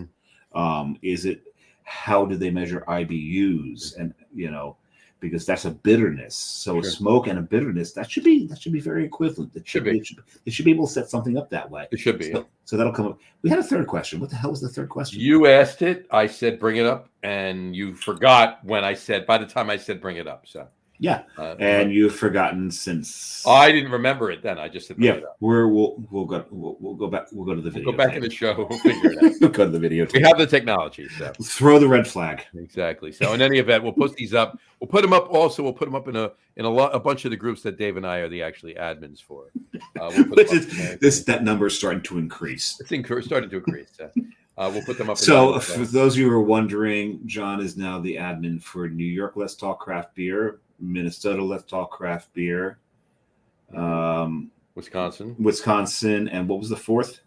Is it how do they measure IBUs? And because that's a bitterness. So a smoke and a bitterness that should be very equivalent. It should be able to set something up that way. It should be. So that'll come up. We had a third question. What the hell was the third question? You asked it. I said bring it up, and you forgot when I said. By the time I said bring it up, so yeah, and you've forgotten since. I didn't remember it then. I just said bring it up. We'll go back. We'll go to the video. Go back in the show. We'll figure it out. We'll go to the video. We have the technology. So throw the red flag. Exactly. So in any event, we'll put these up. We'll put them up. Also, we'll put them up in a bunch of the groups that Dave and I are the actually admins for. That number is starting to increase. It's starting to increase. We'll put them up. So for those of you who are wondering, John is now the admin for New York Let's Talk Craft Beer, Minnesota Let's Talk Craft Beer, Wisconsin, and what was the fourth?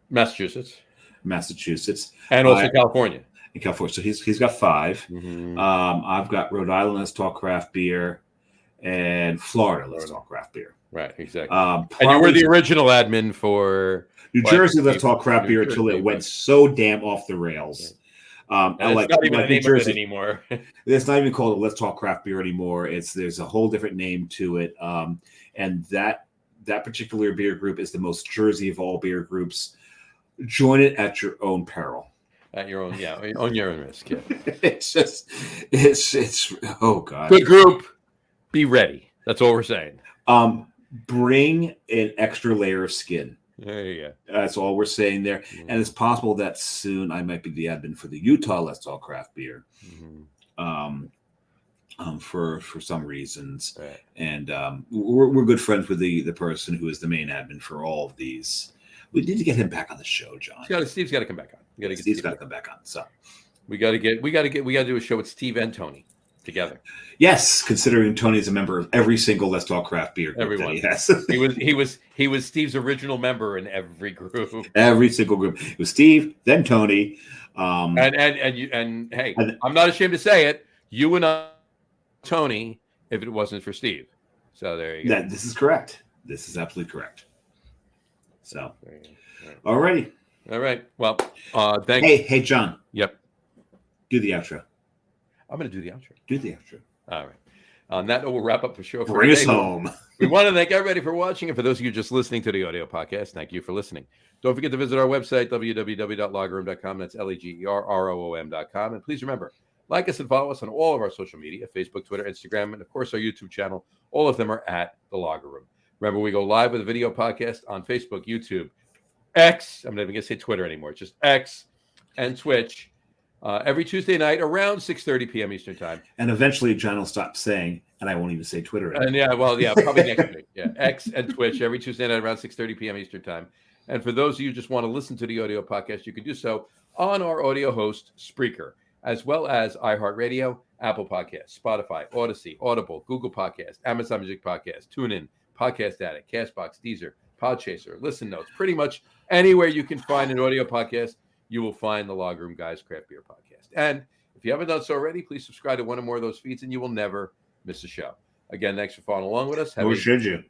Massachusetts, and also California. In California, so he's got 5. I've got Rhode Island Let's Talk Craft Beer, and Florida Let's Talk Craft Beer. Right, exactly. And you were the original admin for New Jersey Let's Talk Craft Beer until it went so damn off the rails. It's not even the name of it anymore. It's not even called a Let's Talk Craft Beer anymore. There's a whole different name to it. And that particular beer group is the most Jersey of all beer groups. Join it at your own peril. At your own, on your own risk. Yeah. it's oh god. Good group. Be ready. That's all we're saying. Bring an extra layer of skin. There you go. That's all we're saying there. And it's possible that soon I might be the admin for the Utah Let's Talk Craft Beer. For some reasons. Right. And we're good friends with the person who is the main admin for all of these. We need to get him back on the show, John. Steve's got to come back on. Steve's got to come back on. So we got to do a show with Steve and Tony together. Yes, considering Tony's a member of every single Let's Talk Craft Beer group. Everyone. That he has. he was Steve's original member in every group. Every single group. It was Steve, then Tony. And hey, I'm not ashamed to say it. You and I, Tony, if it wasn't for Steve. So there you go. This is correct. This is absolutely correct. So, all righty. All right. Well, thanks. Hey, John. Yep. Do the outro. I'm going to do the outro. Do the outro. All right. On that note, we'll wrap up the show. Bring us home. We want to thank everybody for watching. And for those of you just listening to the audio podcast, thank you for listening. Don't forget to visit our website, www.lagerroom.com. That's LEGERROOM.com. And please remember, like us and follow us on all of our social media, Facebook, Twitter, Instagram, and of course our YouTube channel. All of them are at The Lager Room. Remember, we go live with a video podcast on Facebook, YouTube, X. I'm not even going to say Twitter anymore. It's just X and Twitch every Tuesday night around 6:30 p.m. Eastern Time. And eventually John will stop saying, and I won't even say Twitter anymore. And probably next week. Yeah, X and Twitch every Tuesday night around 6:30 p.m. Eastern Time. And for those of you who just want to listen to the audio podcast, you can do so on our audio host, Spreaker, as well as iHeartRadio, Apple Podcasts, Spotify, Odyssey, Audible, Google Podcasts, Amazon Music Podcasts, TuneIn, Podcast Addict, Castbox, Deezer, Podchaser, Listen Notes. Pretty much anywhere you can find an audio podcast, you will find the Lager Room Guys Craft Beer Podcast. And if you haven't done so already, please subscribe to one or more of those feeds, and you will never miss a show. Again, thanks for following along with us. Nor should you.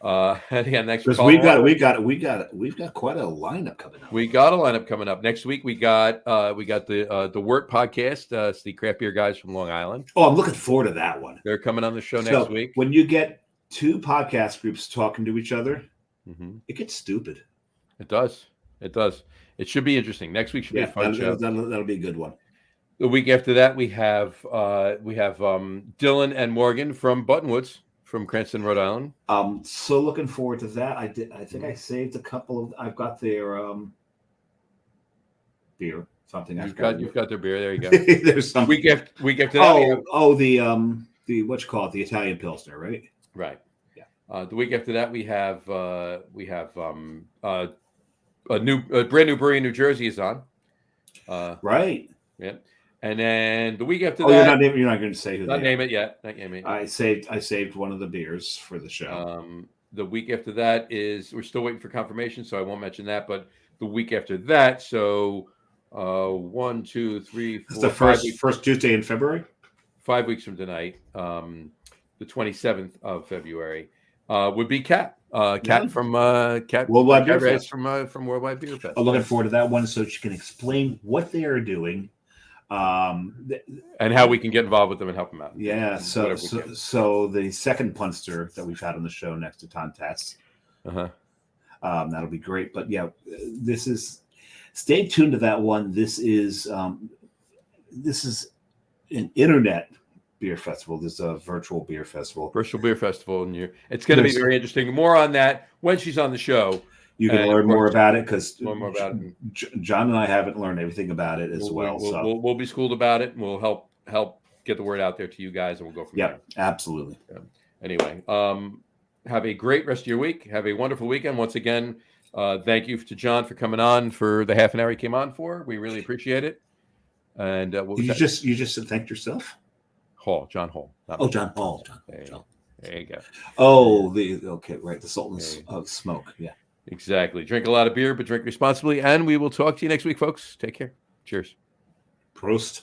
And again, thanks for following along. We've got quite a lineup coming up. We got a lineup coming up next week. We got the Wort Podcast. It's the Craft Beer Guys from Long Island. Oh, I'm looking forward to that one. They're coming on the show next week. When you get two podcast groups talking to each other, it gets stupid. It does. It should be interesting. Next week should be a fun show. That'll be a good one. The week after that, we have Dylan and Morgan from Buttonwoods from Cranston, Rhode Island. So looking forward to that. I think I saved a couple of. I've got their beer. Something you've got their beer. There you go. There's some week after that. The what you call it, the Italian Pilsner, right? Right. Yeah. The week after that, we have a brand new brewery in New Jersey is on. Right. Yeah. And then the week after that, you're not going to say who. Not name it yet. I saved one of the beers for the show. The week after that we're still waiting for confirmation, so I won't mention that. But the week after that, so 1, 2, 3, 4. It's the 5 weeks, first Tuesday in February. 5 weeks from tonight, the 27th of February, would be Kat. Kat from Kat Worldwide Beer Reyes Fest. from Worldwide Beer Fest. I'm looking forward to that one, so she can explain what they are doing, and how we can get involved with them and help them out. Yeah. So the second punster that we've had on the show next to Tontats, that'll be great. But yeah, this is. Stay tuned to that one. This is an internet beer festival. This is a virtual beer festival. Virtual beer festival, and it's going to be very interesting. More on that when she's on the show. You can learn more about it because John and I haven't learned everything about it as well. We'll be schooled about it, and we'll help get the word out there to you guys, and we'll go from there. Yeah, absolutely. Anyway, have a great rest of your week. Have a wonderful weekend. Once again, thank you to John for coming on for the half an hour he came on for. We really appreciate it. And you just thanked yourself? Holl, John Holl. John Holl. There you go. Oh, right. The Sultan of Smoke. Yeah. Exactly. Drink a lot of beer, but drink responsibly. And we will talk to you next week, folks. Take care. Cheers. Prost.